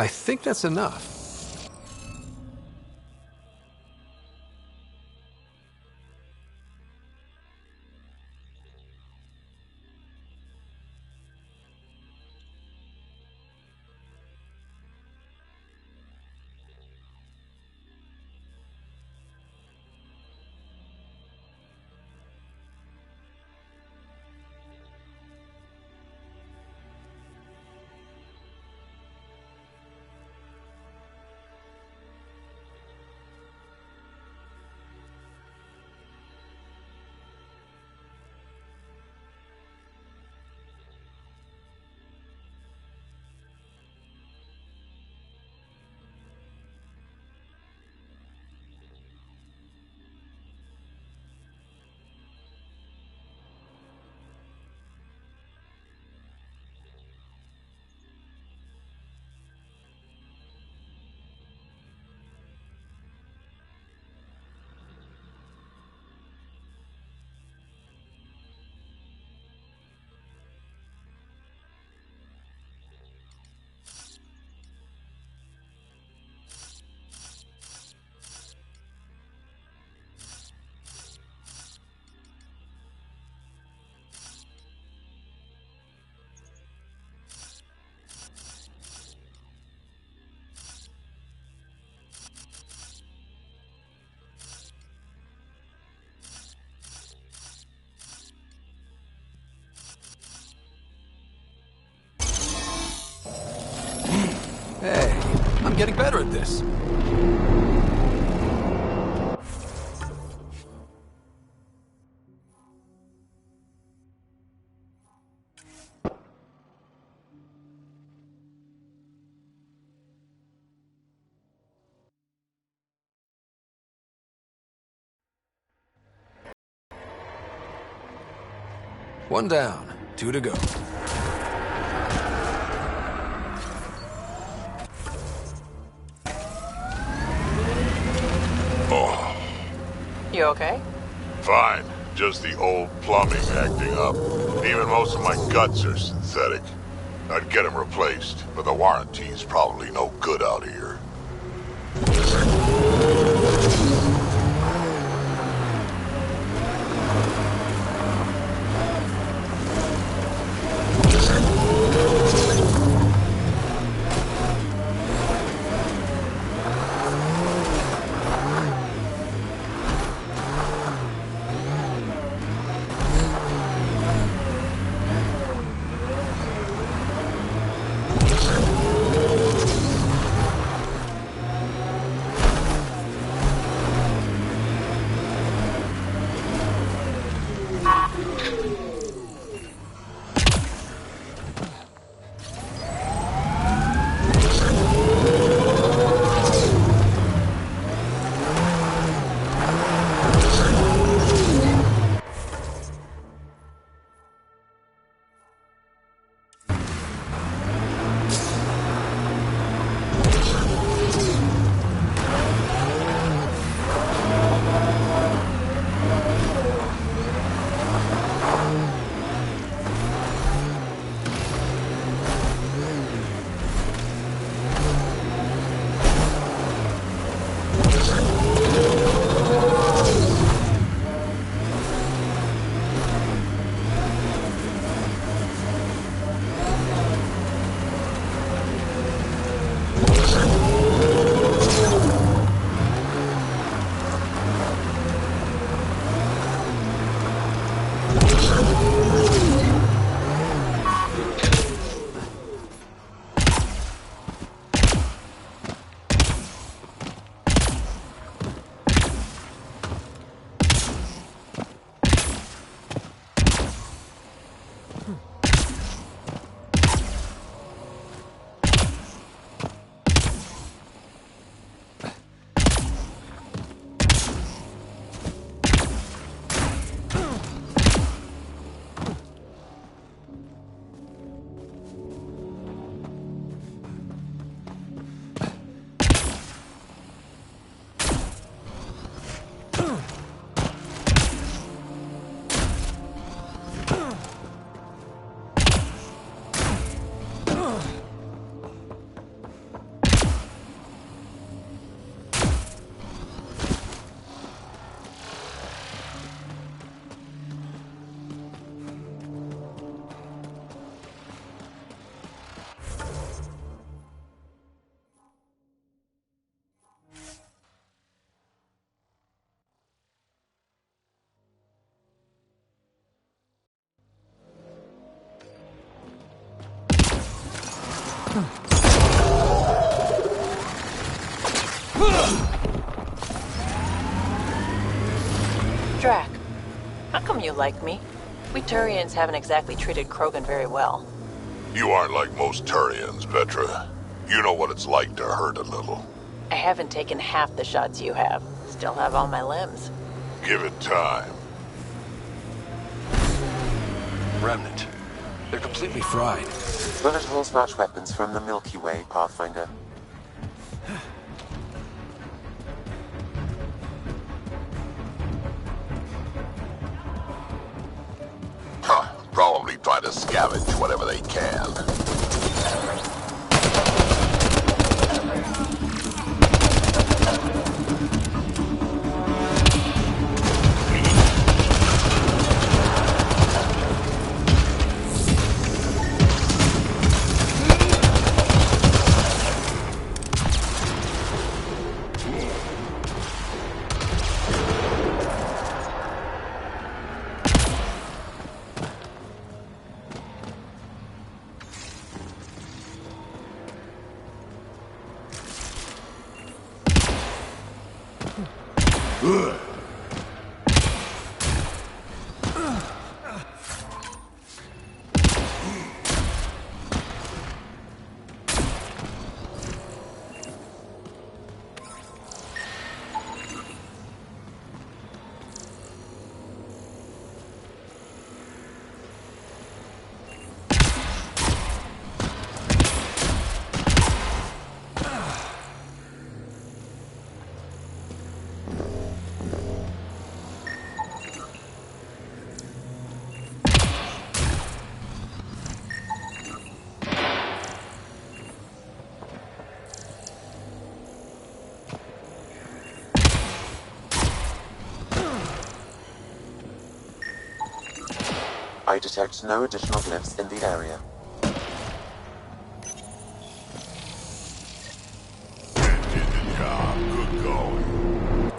I think that's enough. Hey, I'm getting better at this. One down, 2 to go. Oh, You okay? fine. Just the old plumbing acting up. Even most of my guts are synthetic. I'd get them replaced, but the warranty's probably no good out here. Drac, how come you like me? We Turians haven't exactly treated Krogan very well. You aren't like most Turians, Vetra. You know what it's like to hurt a little. I haven't taken half the shots you have. Still have all my limbs. Give it time. Remnant. They're completely fried. Bullet holes match weapons from the Milky Way, Pathfinder. Huh. Probably try to scavenge whatever they can. I detect no additional glyphs in the area. Did the job. Good going.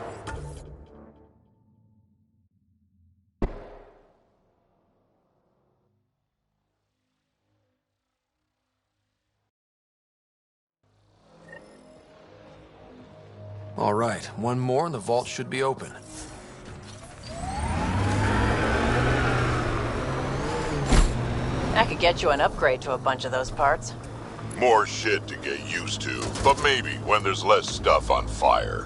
All right, one more and the vault should be open. I could get you an upgrade to a bunch of those parts. More shit to get used to, but maybe when there's less stuff on fire.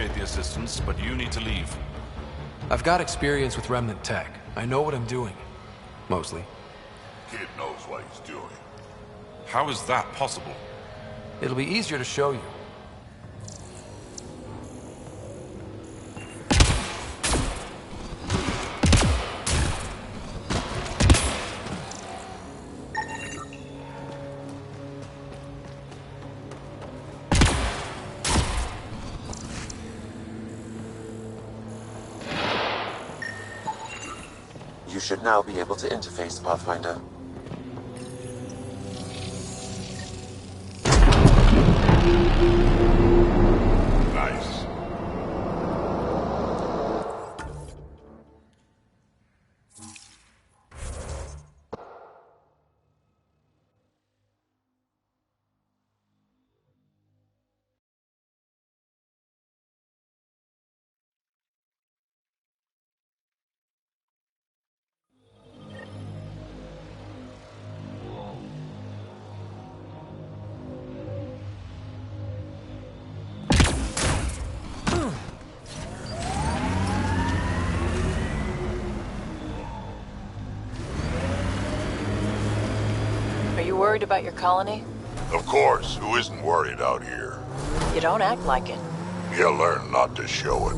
appreciate the assistance, but you need to leave. I've got experience with Remnant tech. I know what I'm doing. Mostly. Kid knows what he's doing. How is that possible? It'll be easier to show you. You should now be able to interface, Pathfinder. Nice. Are you worried about your colony? Of course, who isn't worried out here? You don't act like it. You'll learn not to show it.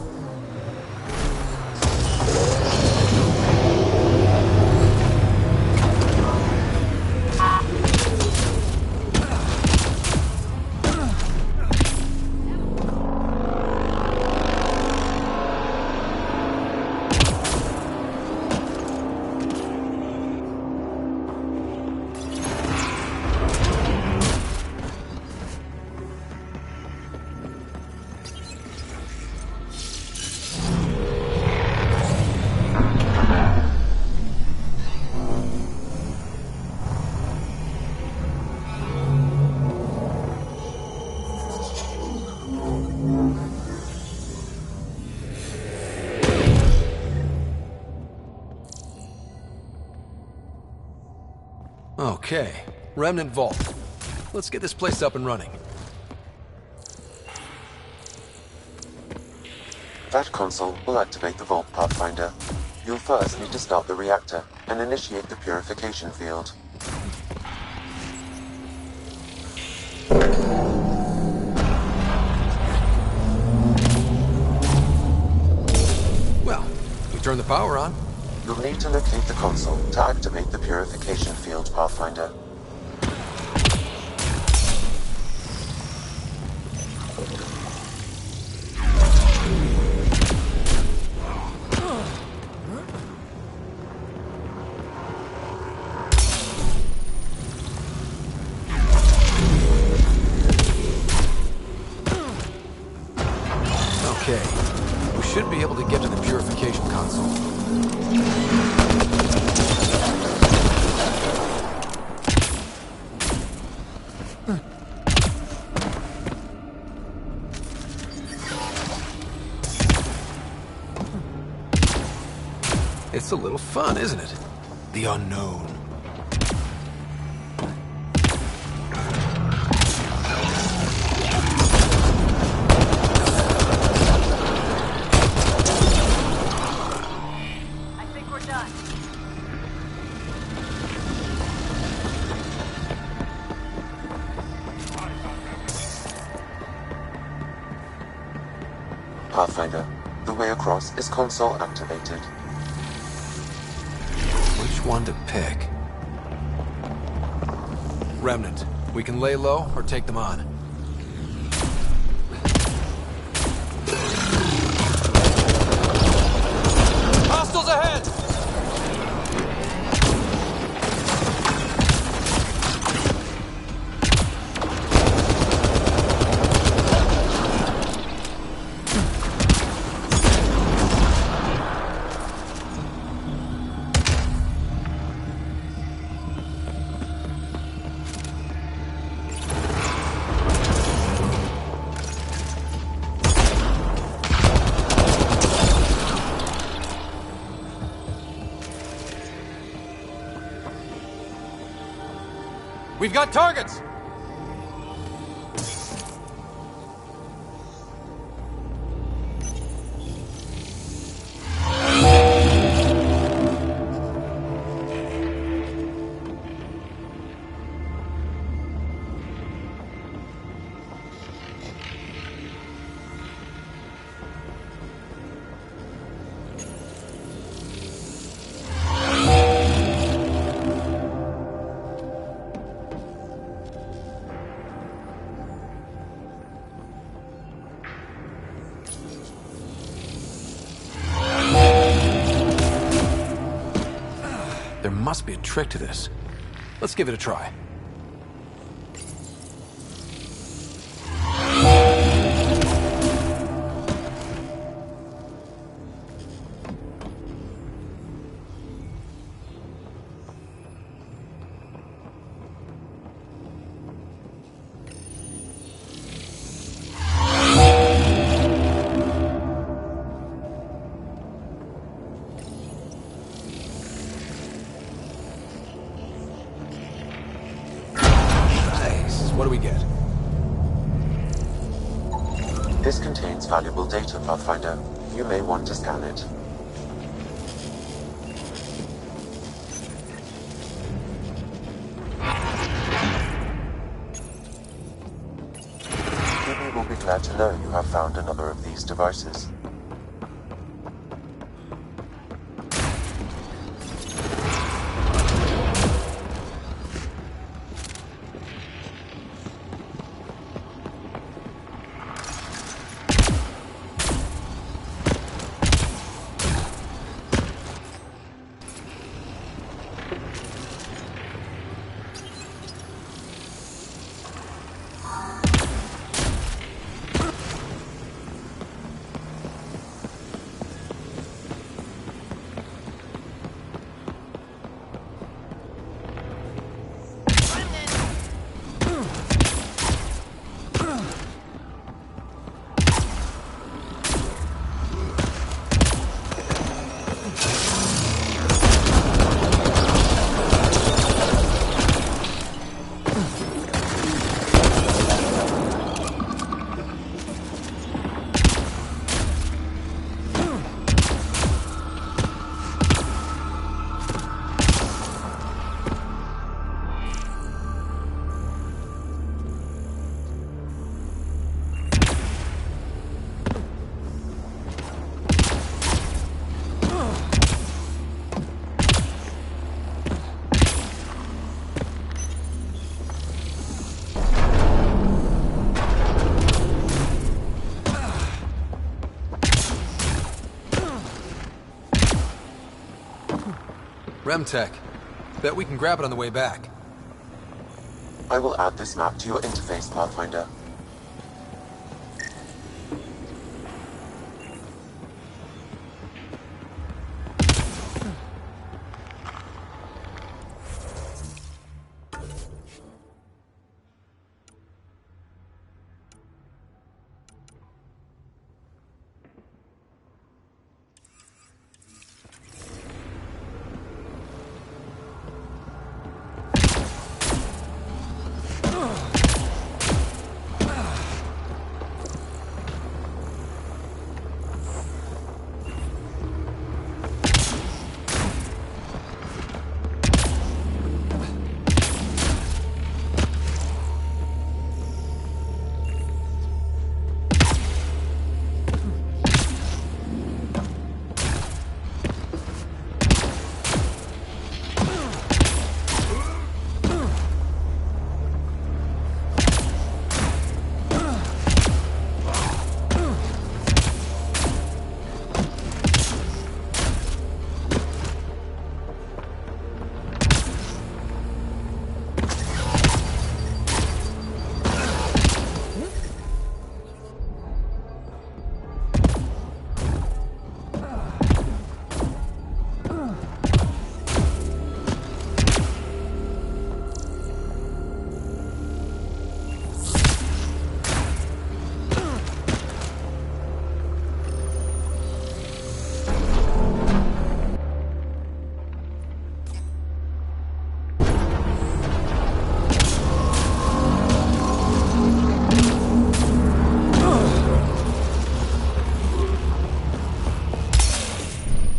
Okay, Remnant Vault. Let's get this place up and running. That console will activate the Vault, Pathfinder. You'll first need to start the reactor and initiate the purification field. Well, we turn the power on. You'll need to locate the console to activate the purification field, Pathfinder. Okay, we should be able to get to the purification console. It's a little fun, isn't it? The unknown. I think we're done. Pathfinder, the way across is console activated. Which one to pick? Remnant. We can lay low or take them on. Hostiles ahead! We've got targets! There must be a trick to this. Let's give it a try. What do we get? This contains valuable data, Pathfinder. You may want to scan it. QB will be glad to know you have found another of these devices. Remtech. Bet we can grab it on the way back. I will add this map to your interface, Pathfinder.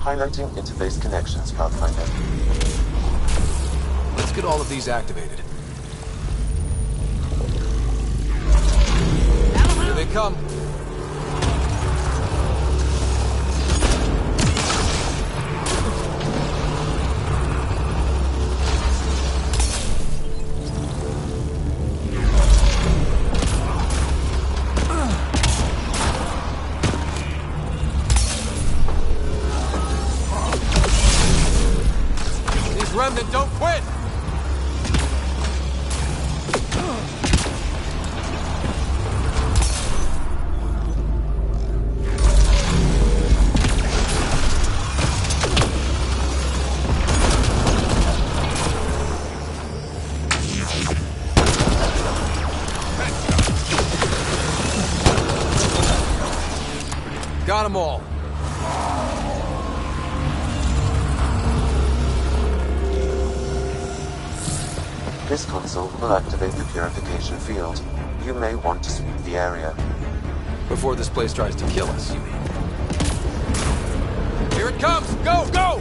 Highlighting interface connections, Pathfinder. Let's get all of these activated. Here they come. Remnant, don't quit! Got them all. This console will activate the purification field. You may want to sweep the area. Before this place tries to kill us, you mean? Here it comes! Go, go!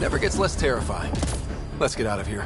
Never gets less terrifying. Let's get out of here.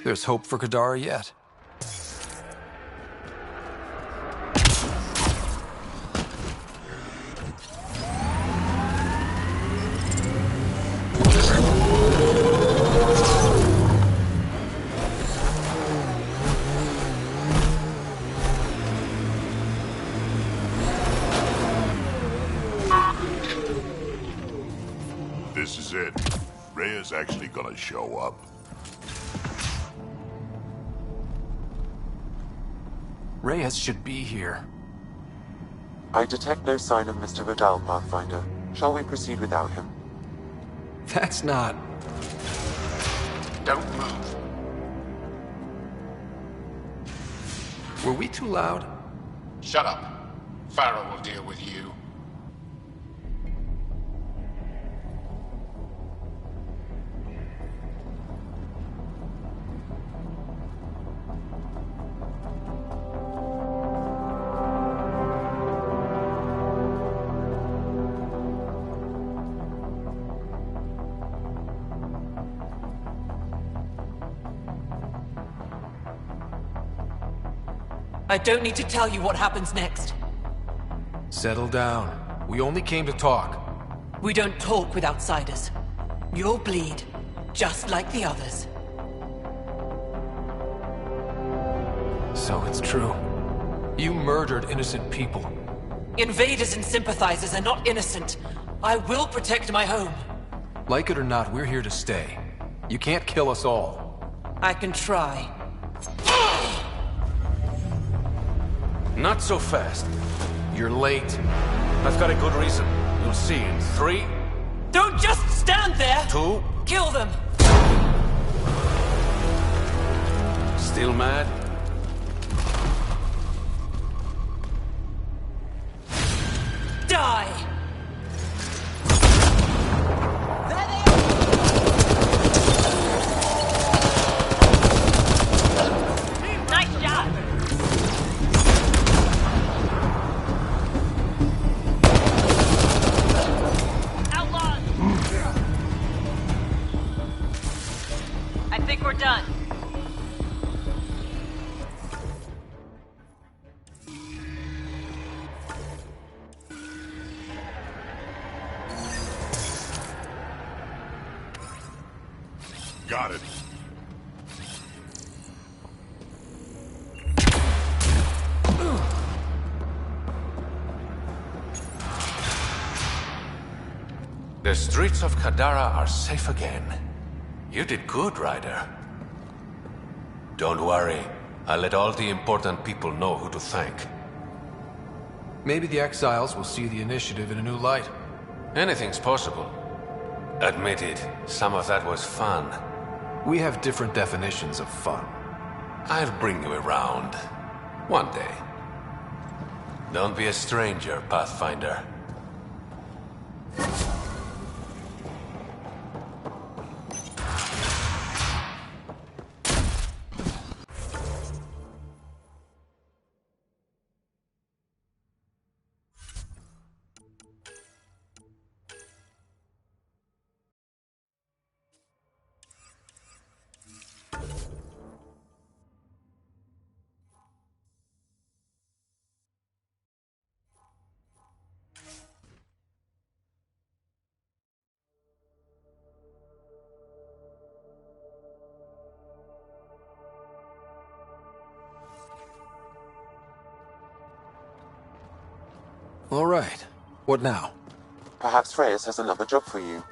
There's hope for Kadara yet. This is it. Rhea's actually gonna show up. Reyes should be here. I detect no sign of Mr. Vidal, Pathfinder. Shall we proceed without him? That's not... Don't move. Were we too loud? Shut up. Farrell will deal with you. I don't need to tell you what happens next. Settle down. We only came to talk. We don't talk with outsiders. You'll bleed, just like the others. So it's true. You murdered innocent people. Invaders and sympathizers are not innocent. I will protect my home. Like it or not, we're here to stay. You can't kill us all. I can try. Not so fast. You're late. I've got a good reason. You'll see in 3, Don't just stand there! 2... Kill them! Still mad? Die! Nice job! Outlaws! I think we're done. Got it. The streets of Kadara are safe again. You did good, Ryder. Don't worry. I'll let all the important people know who to thank. Maybe the exiles will see the initiative in a new light. Anything's possible. Admit it, some of that was fun. We have different definitions of fun. I'll bring you around. One day. Don't be a stranger, Pathfinder. All right. What now? Perhaps Reyes has another job for you.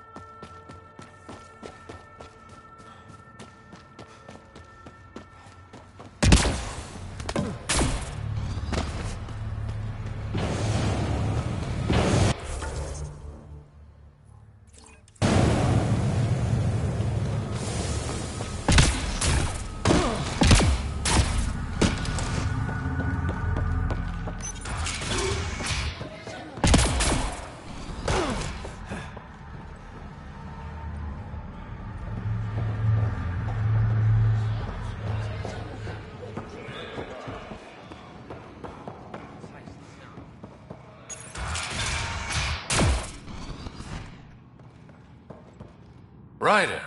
Ryder!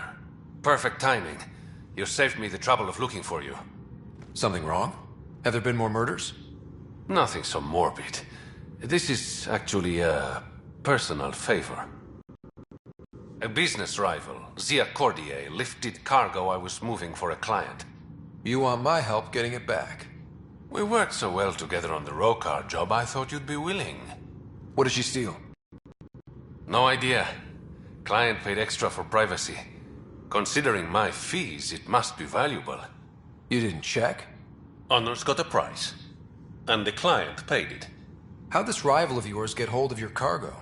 Perfect timing. You saved me the trouble of looking for you. Something wrong? Have there been more murders? Nothing so morbid. This is actually a personal favor. A business rival, Zia Cordier, lifted cargo I was moving for a client. You want my help getting it back? We worked so well together on the Rokar job, I thought you'd be willing. What did she steal? No idea. Client paid extra for privacy. Considering my fees, it must be valuable. You didn't check? Honor's got a price. And the client paid it. How'd this rival of yours get hold of your cargo?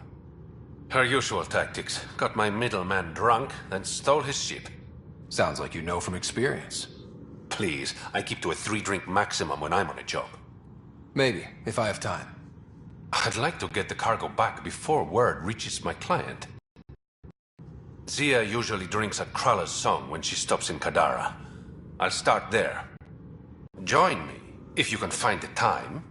Her usual tactics. Got my middleman drunk, then stole his ship. Sounds like you know from experience. Please, I keep to a 3-drink maximum when I'm on a job. Maybe, if I have time. I'd like to get the cargo back before word reaches my client. Zia usually drinks at Krala's song when she stops in Kadara. I'll start there. Join me, if you can find the time.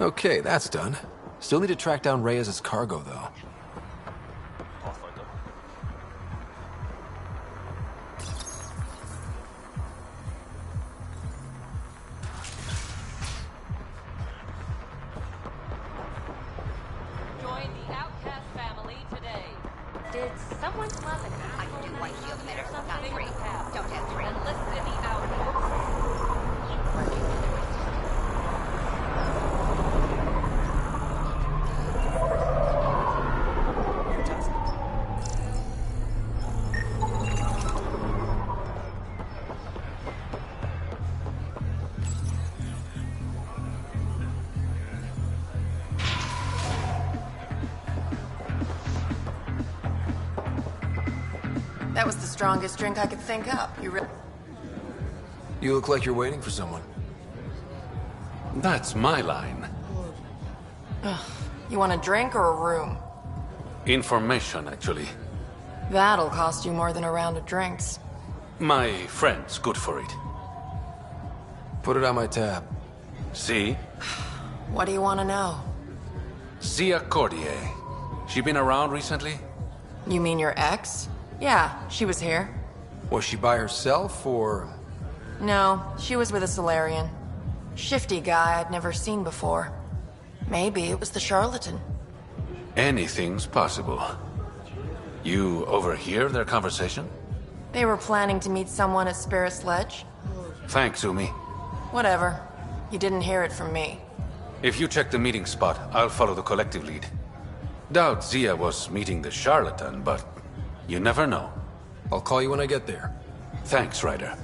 Okay, that's done. Still need to track down Reyes' cargo, though. Join the Outcast family today. Did someone slap an I can do white shield better. Not three. Don't have three. Enlist in the Outcast. Keep working to the rest. That was the strongest drink I could think up. You look like you're waiting for someone. That's my line. Ugh. You want a drink or a room? Information, actually. That'll cost you more than a round of drinks. My friend's good for it. Put it on my tab. See? What do you want to know? Zia Cordier. She been around recently? You mean your ex? Yeah, she was here. Was she by herself, or...? No, she was with a Solarian. Shifty guy I'd never seen before. Maybe it was the charlatan. Anything's possible. You overhear their conversation? They were planning to meet someone at Spirit's Ledge. Thanks, Umi. Whatever. You didn't hear it from me. If you check the meeting spot, I'll follow the collective lead. Doubt Zia was meeting the charlatan, but you never know. I'll call you when I get there. Thanks, Ryder.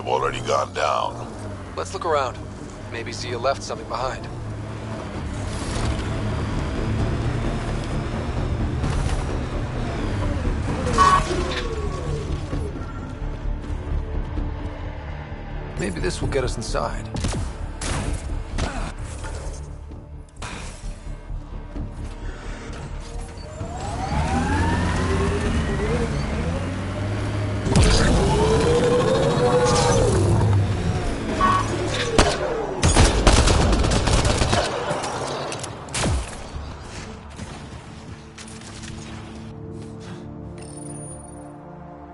Already gone down. Let's look around. Maybe Zia left something behind. Maybe this will get us inside.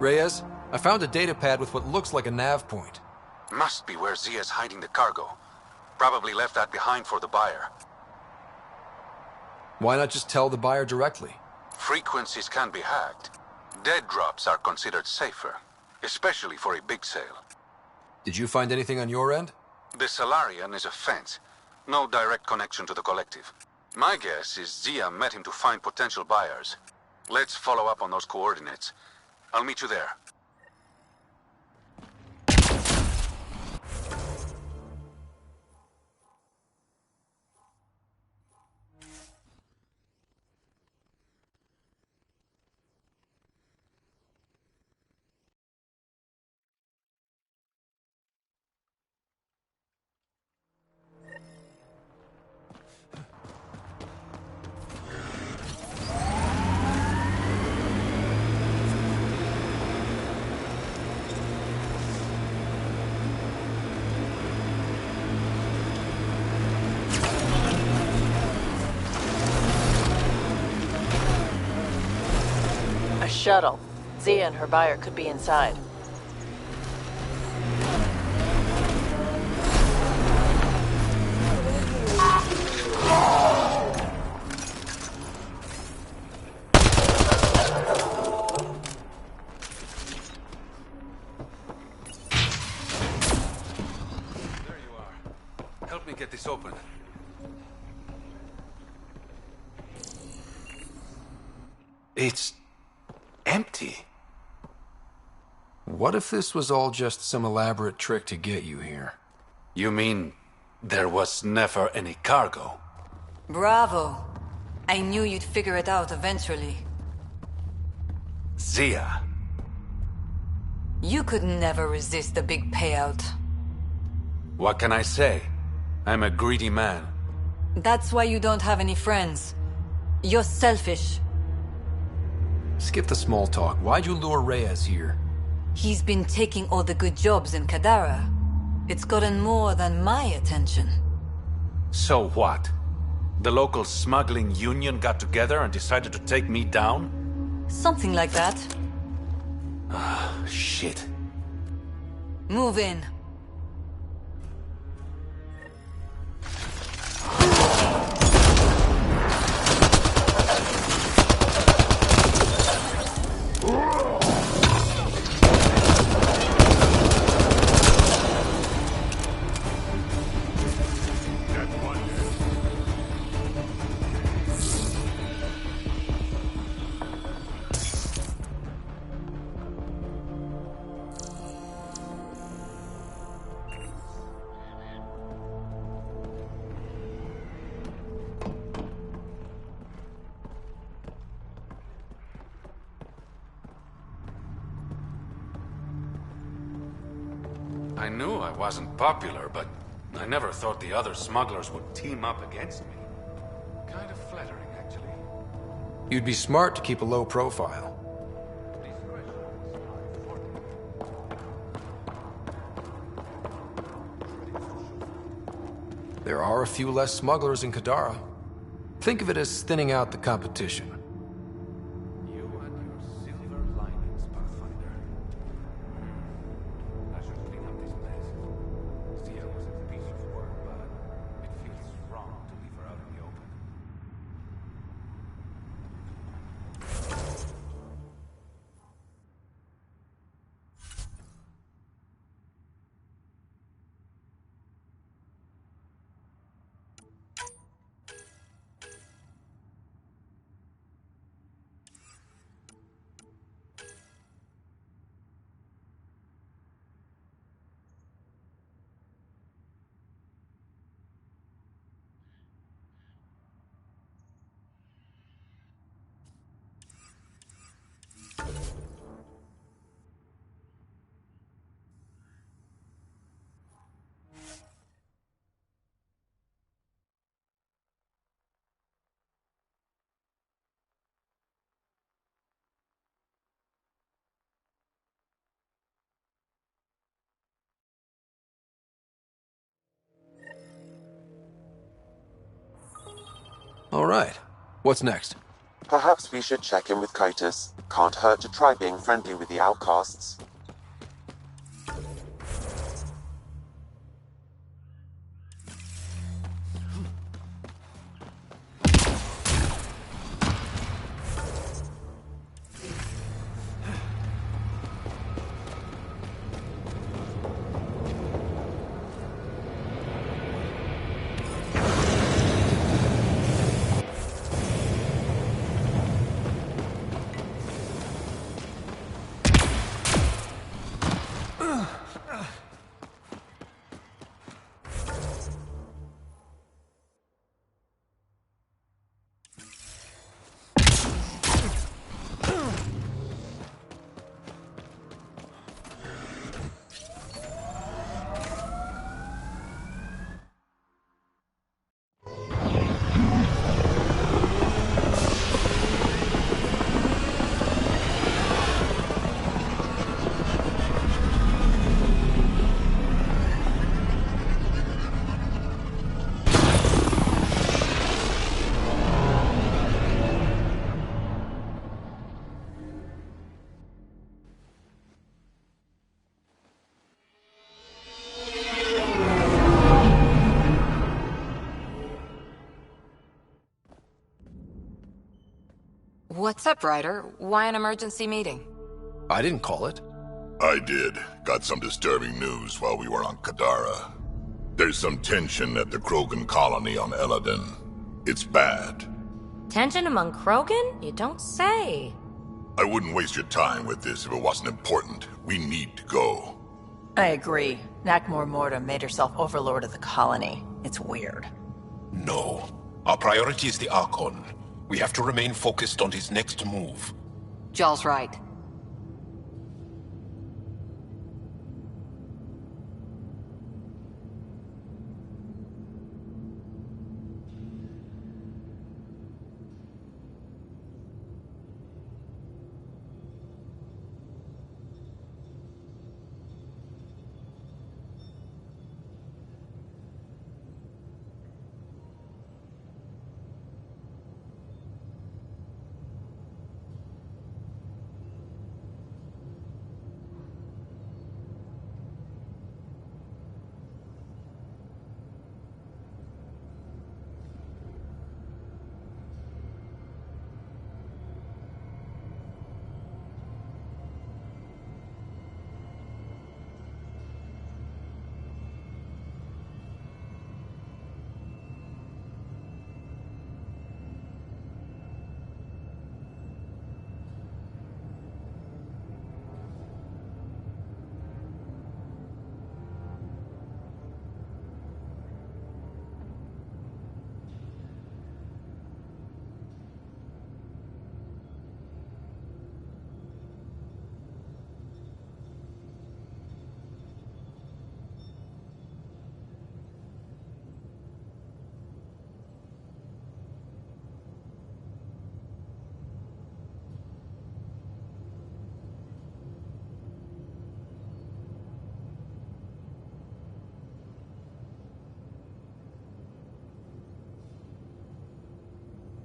Reyes, I found a data pad with what looks like a nav point. Must be where Zia's hiding the cargo. Probably left that behind for the buyer. Why not just tell the buyer directly? Frequencies can be hacked. Dead drops are considered safer, especially for a big sale. Did you find anything on your end? The Salarian is a fence. No direct connection to the collective. My guess is Zia met him to find potential buyers. Let's follow up on those coordinates. I'll meet you there. A shuttle. Zia and her buyer could be inside. There you are. Help me get this open. It's empty. What if this was all just some elaborate trick to get you here? You mean there was never any cargo? Bravo. I knew you'd figure it out eventually. Zia. You could never resist a big payout. What can I say? I'm a greedy man. That's why you don't have any friends. You're selfish. Skip the small talk. Why'd you lure Reyes here? He's been taking all the good jobs in Kadara. It's gotten more than my attention. So what? The local smuggling union got together and decided to take me down? Something like that. Ah, shit. Move in. I knew I wasn't popular, but I never thought the other smugglers would team up against me. Kind of flattering, actually. You'd be smart to keep a low profile. There are a few less smugglers in Kadara. Think of it as thinning out the competition. You and your silver linings, Pathfinder. I should clean up this mess. Zia was a piece of work, but it feels wrong to leave her out in the open. All right. What's next? Perhaps we should check in with Kitus. Can't hurt to try being friendly with the outcasts. Sup, Ryder? Why an emergency meeting? I didn't call it. I did. Got some disturbing news while we were on Kadara. There's some tension at the Krogan colony on Eladin. It's bad. Tension among Krogan? You don't say. I wouldn't waste your time with this if it wasn't important. We need to go. I agree. Nakmor Morta made herself overlord of the colony. It's weird. No. Our priority is the Archon. We have to remain focused on his next move. Jall's right.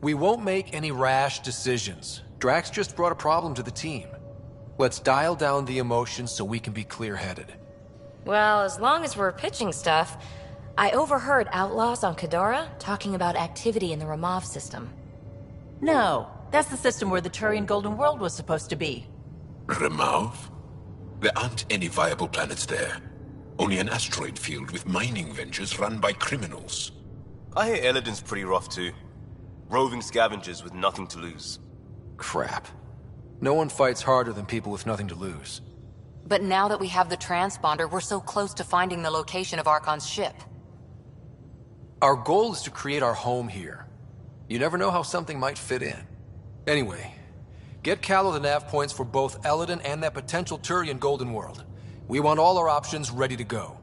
We won't make any rash decisions. Drax just brought a problem to the team. Let's dial down the emotions so we can be clear-headed. Well, as long as we're pitching stuff, I overheard outlaws on Kadara talking about activity in the Ramov system. No, that's the system where the Turian Golden World was supposed to be. Remov? There aren't any viable planets there. Only an asteroid field with mining ventures run by criminals. I hear Eladin's pretty rough too. Roving scavengers with nothing to lose. Crap. No one fights harder than people with nothing to lose. But now that we have the transponder, we're so close to finding the location of Archon's ship. Our goal is to create our home here. You never know how something might fit in. Anyway, get Callow the nav points for both Eladin and that potential Turian Golden World. We want all our options ready to go.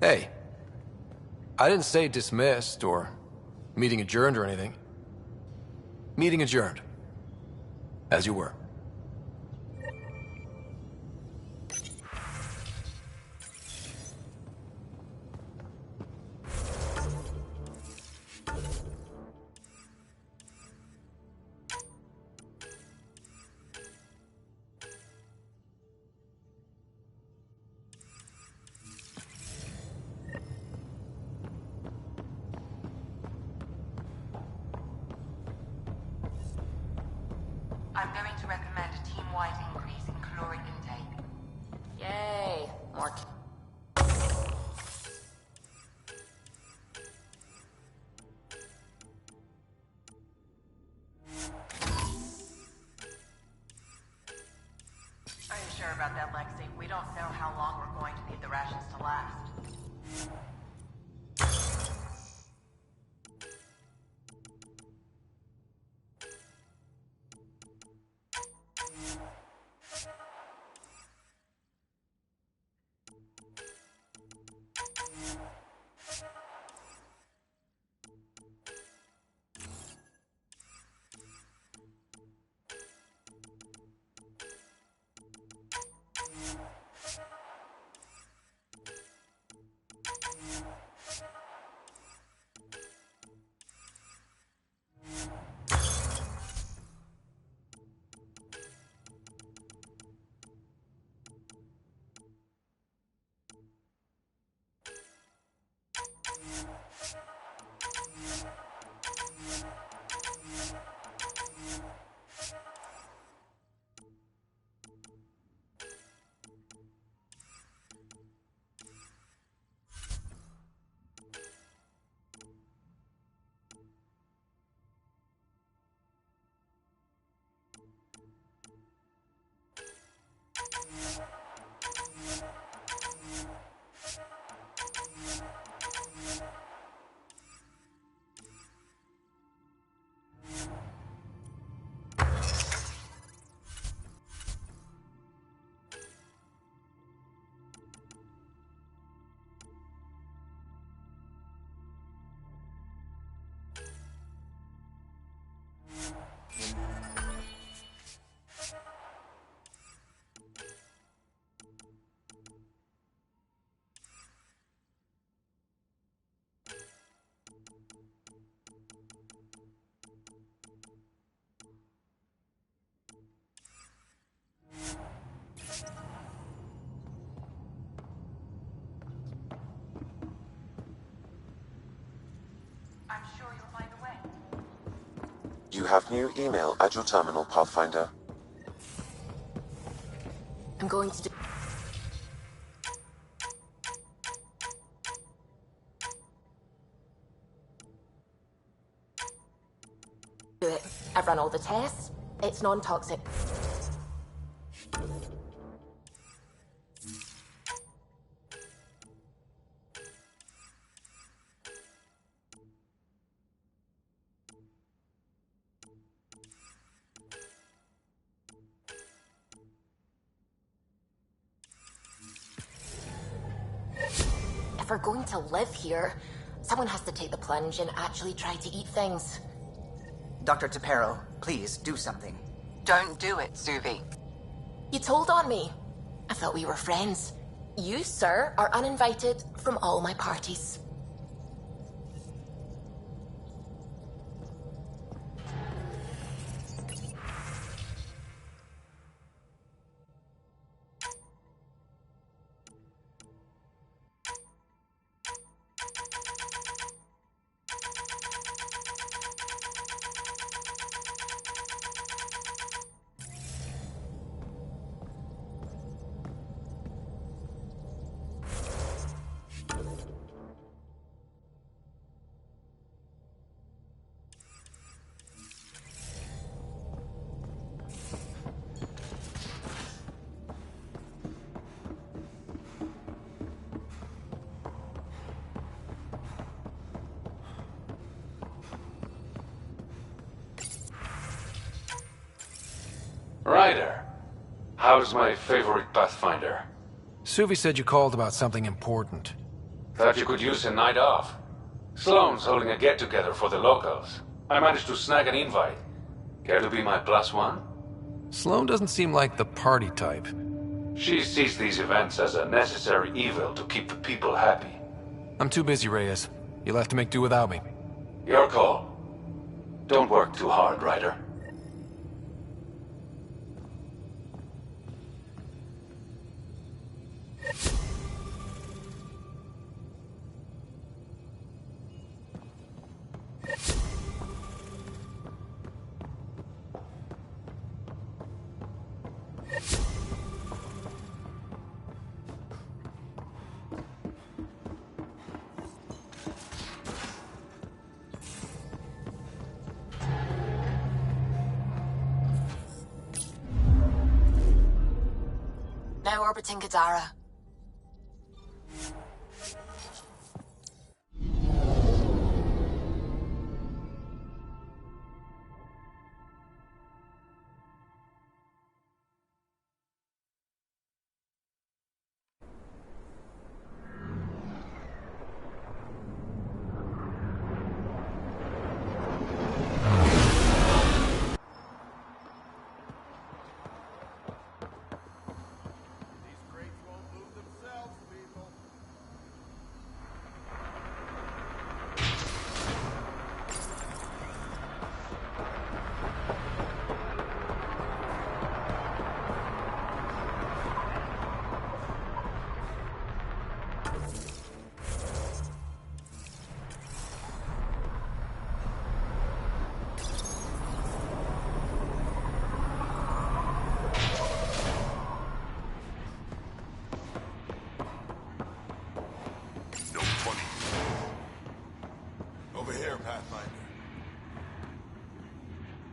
Hey, I didn't say dismissed or meeting adjourned or anything. Meeting adjourned. As you were. I'm going to recommend a team-wide increase in caloric intake. Yay! More. Are you sure about that, Lexi? We don't know how long we're going to need the rations to last. You have new email at your terminal, Pathfinder. I'm going to do it. I've run all the tests. It's non-toxic. If we're going to live here, someone has to take the plunge and actually try to eat things. Dr. Tapero, please do something. Don't do it, Suvi. You told on me. I thought we were friends. You, sir, are uninvited from all my parties. Ryder, how's my favorite Pathfinder? Suvi said you called about something important. Thought you could use a night off. Sloane's holding a get-together for the locals. I managed to snag an invite. Care to be my +1? Sloane doesn't seem like the party type. She sees these events as a necessary evil to keep the people happy. I'm too busy, Reyes. You'll have to make do without me. Your call. Don't work too hard, Ryder. Now orbiting Kadara.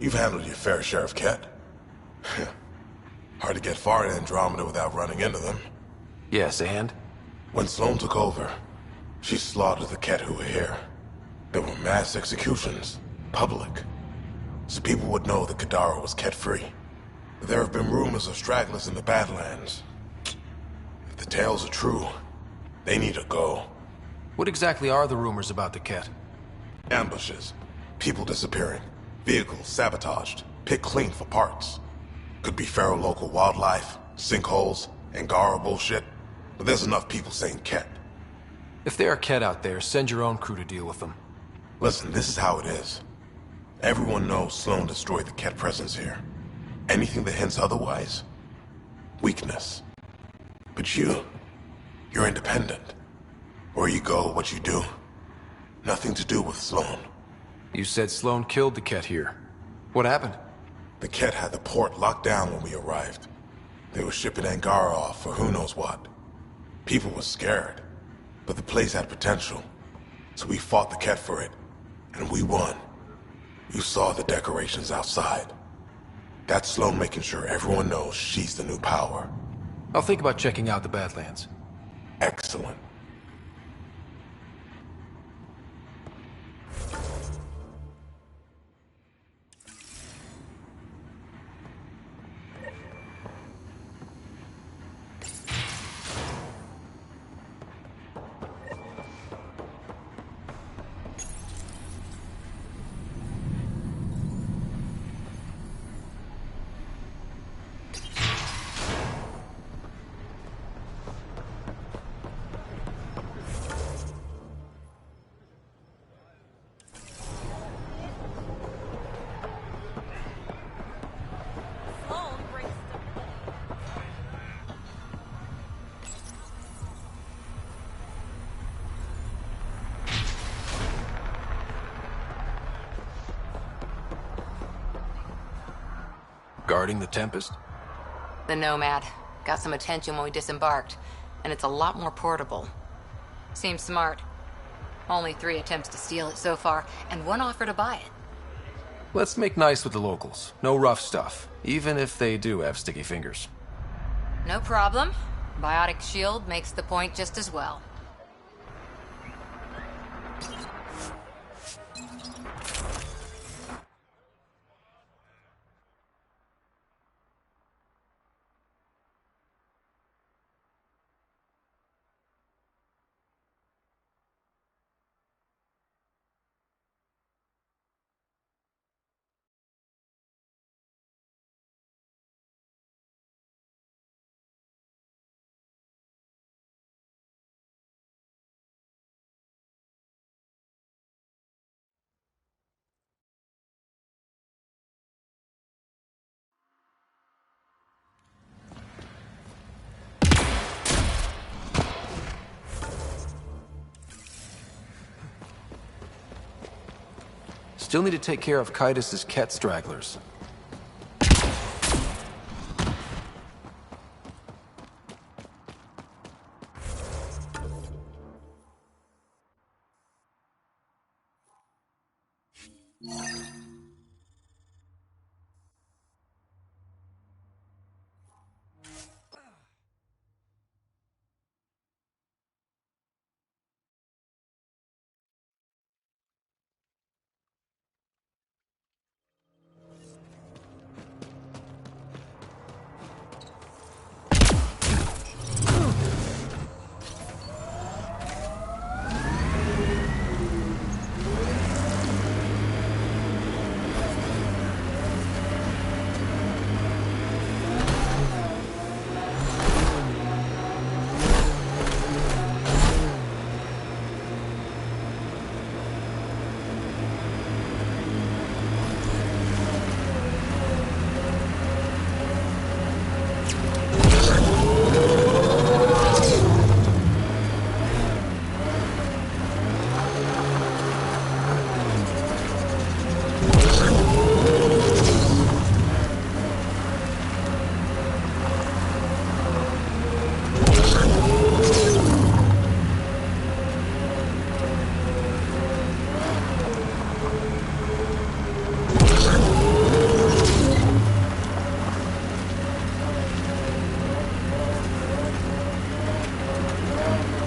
You've handled your fair share of Ket. Hard to get far in Andromeda without running into them. Yes, and? When Sloane took over, she slaughtered the Ket who were here. There were mass executions, public. So people would know that Kadara was Ket-free. There have been rumors of stragglers in the Badlands. If the tales are true, they need to go. What exactly are the rumors about the Ket? Ambushes, people disappearing, vehicles sabotaged, picked clean for parts. Could be feral local wildlife, sinkholes, Angara bullshit, but there's enough people saying Ket. If there are Ket out there, send your own crew to deal with them. Listen, this is how it is. Everyone knows Sloane destroyed the Ket presence here. Anything that hints otherwise, weakness. But you're independent. Where you go, what you do, nothing to do with Sloane. You said Sloane killed the Ket here. What happened? The Ket had the port locked down when we arrived. They were shipping Angara off for who knows what. People were scared, but the place had potential. So we fought the Ket for it, and we won. You saw the decorations outside. That's Sloan making sure everyone knows she's the new power. I'll think about checking out the Badlands. Excellent. Guarding the Tempest? The Nomad. Got some attention when we disembarked, and it's a lot more portable. Seems smart. Only 3 attempts to steal it so far, and 1 offer to buy it. Let's make nice with the locals. No rough stuff, even if they do have sticky fingers. No problem. Biotic shield makes the point just as well. Still need to take care of Kitus's Ket stragglers.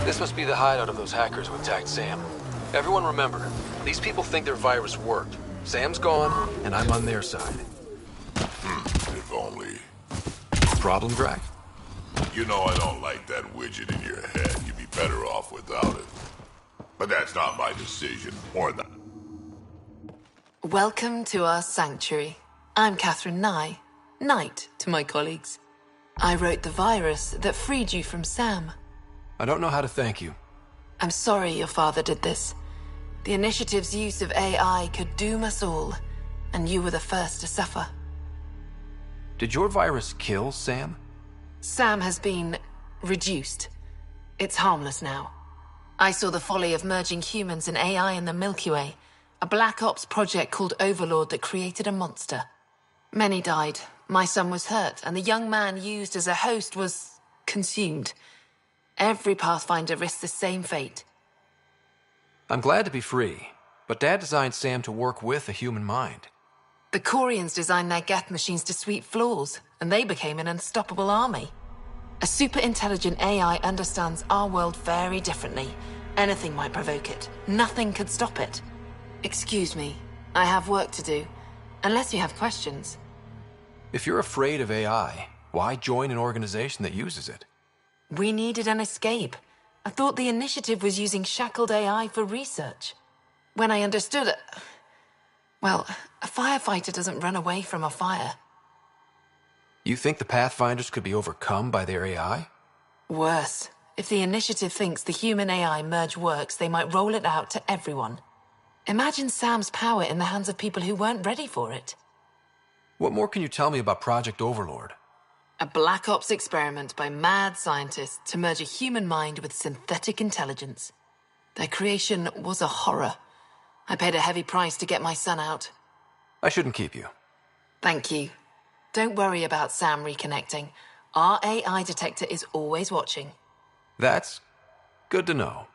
This must be the hideout of those hackers who attacked Sam. Everyone remember, these people think their virus worked. Sam's gone, and I'm on their side. If only. Problem, Drac? You know I don't like that widget in your head. You'd be better off without it. But that's not my decision, or that. Welcome to our sanctuary. I'm Catherine Nye, Knight to my colleagues. I wrote the virus that freed you from Sam. I don't know how to thank you. I'm sorry your father did this. The initiative's use of AI could doom us all, and you were the first to suffer. Did your virus kill Sam? Sam has been reduced. It's harmless now. I saw the folly of merging humans and AI in the Milky Way, A Black Ops project called Overlord that created a monster. Many died. My son was hurt, and the young man used as a host was consumed. Every Pathfinder risks the same fate. I'm glad to be free, but Dad designed Sam to work with a human mind. The Corians designed their Geth machines to sweep floors, and they became an unstoppable army. A super-intelligent AI understands our world very differently. Anything might provoke it. Nothing could stop it. Excuse me. I have work to do. Unless you have questions. If you're afraid of AI, why join an organization that uses it? We needed an escape. I thought the initiative was using shackled AI for research. When I understood it... Well, a firefighter doesn't run away from a fire. You think the Pathfinders could be overcome by their AI? Worse. If the initiative thinks the human-AI merge works, they might roll it out to everyone. Imagine Sam's power in the hands of people who weren't ready for it. What more can you tell me about Project Overlord? A Black Ops experiment by mad scientists to merge a human mind with synthetic intelligence. Their creation was a horror. I paid a heavy price to get my son out. I shouldn't keep you. Thank you. Don't worry about Sam reconnecting. Our AI detector is always watching. That's good to know.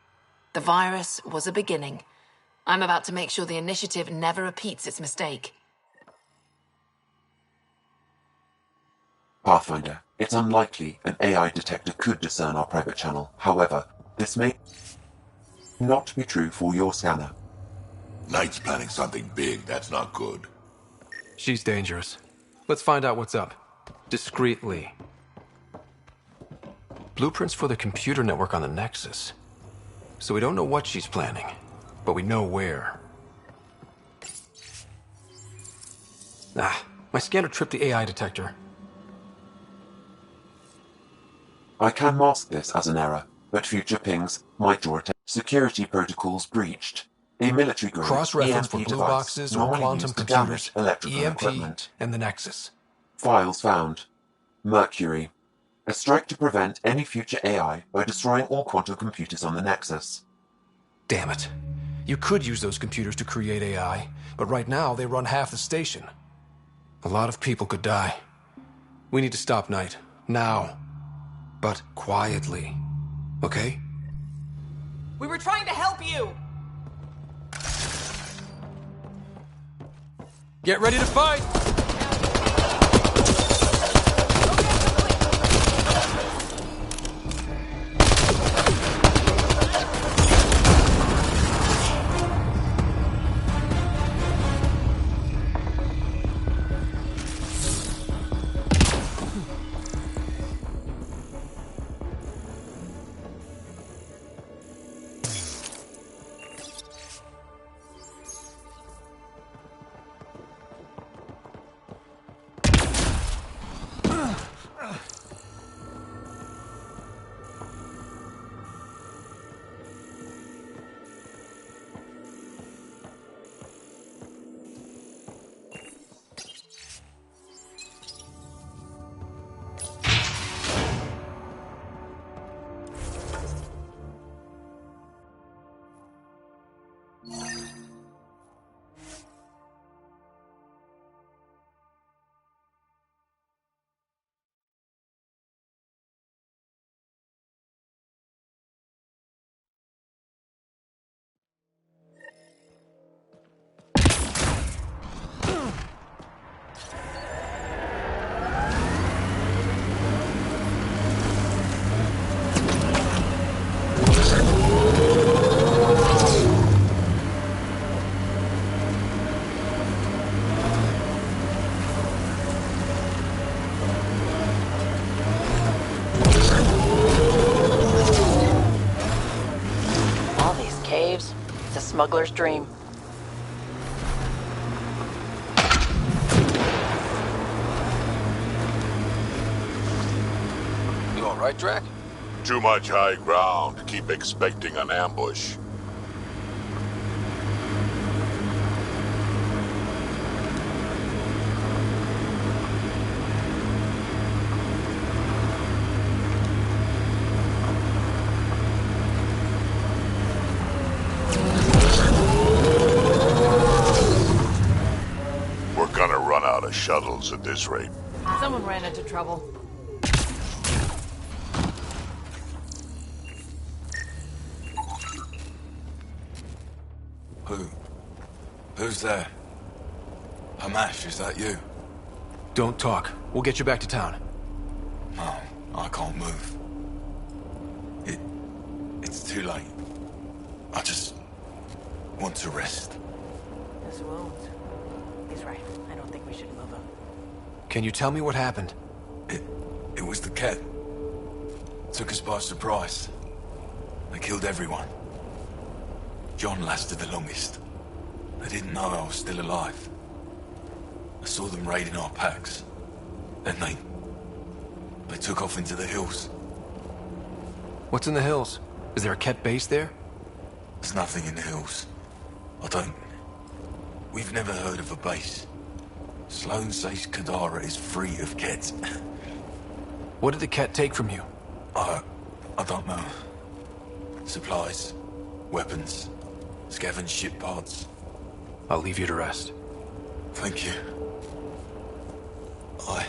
The virus was a beginning. I'm about to make sure the initiative never repeats its mistake. Pathfinder, it's unlikely an AI detector could discern our private channel. However, this may not be true for your scanner. Knight's planning something big that's not good. She's dangerous. Let's find out what's up. Discreetly. Blueprints for the computer network on the Nexus. So we don't know what she's planning, but we know where. My scanner tripped the AI detector. I can mask this as an error, but future pings might draw attention. Security protocols breached. A military-grade Cross-reference EMP for blue device boxes or normally quantum used to computers, damage electrical EMP, equipment. and the Nexus. Files found. Mercury. A strike to prevent any future AI by destroying all quantum computers on the Nexus. Damn it. You could use those computers to create AI, but right now they run half the station. A lot of people could die. We need to stop Knight. Now. But quietly. Okay? We were trying to help you! Get ready to fight! Smuggler's dream. You all right, Drac? Too much high ground. Keep expecting an ambush. shuttles at this rate. Someone ran into trouble. Who's there? Hamash, is that you? Don't talk. We'll get you back to town. No, I can't move. It's too late. I just want to rest. His wounds. He's right. I don't think we should move him. Can you tell me what happened? It was the Ket. Took us by surprise. They killed everyone. John lasted the longest. They didn't know I was still alive. I saw them raiding our packs. Then they took off into the hills. What's in the hills? Is there a Ket base there? There's nothing in the hills. We've never heard of a base. Sloan says Kadara is free of Ket. What did the Ket take from you? I don't know. Supplies, weapons, scavenged ship parts. I'll leave you to rest. Thank you. I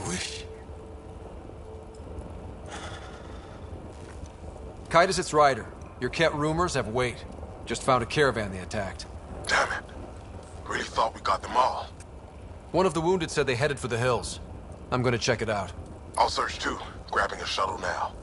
wish. Kitus, it's Ryder. Your Ket rumors have weight. Just found a caravan they attacked. Damn it. Really thought we got them all. One of the wounded said they headed for the hills. I'm gonna check it out. I'll search too, grabbing a shuttle now.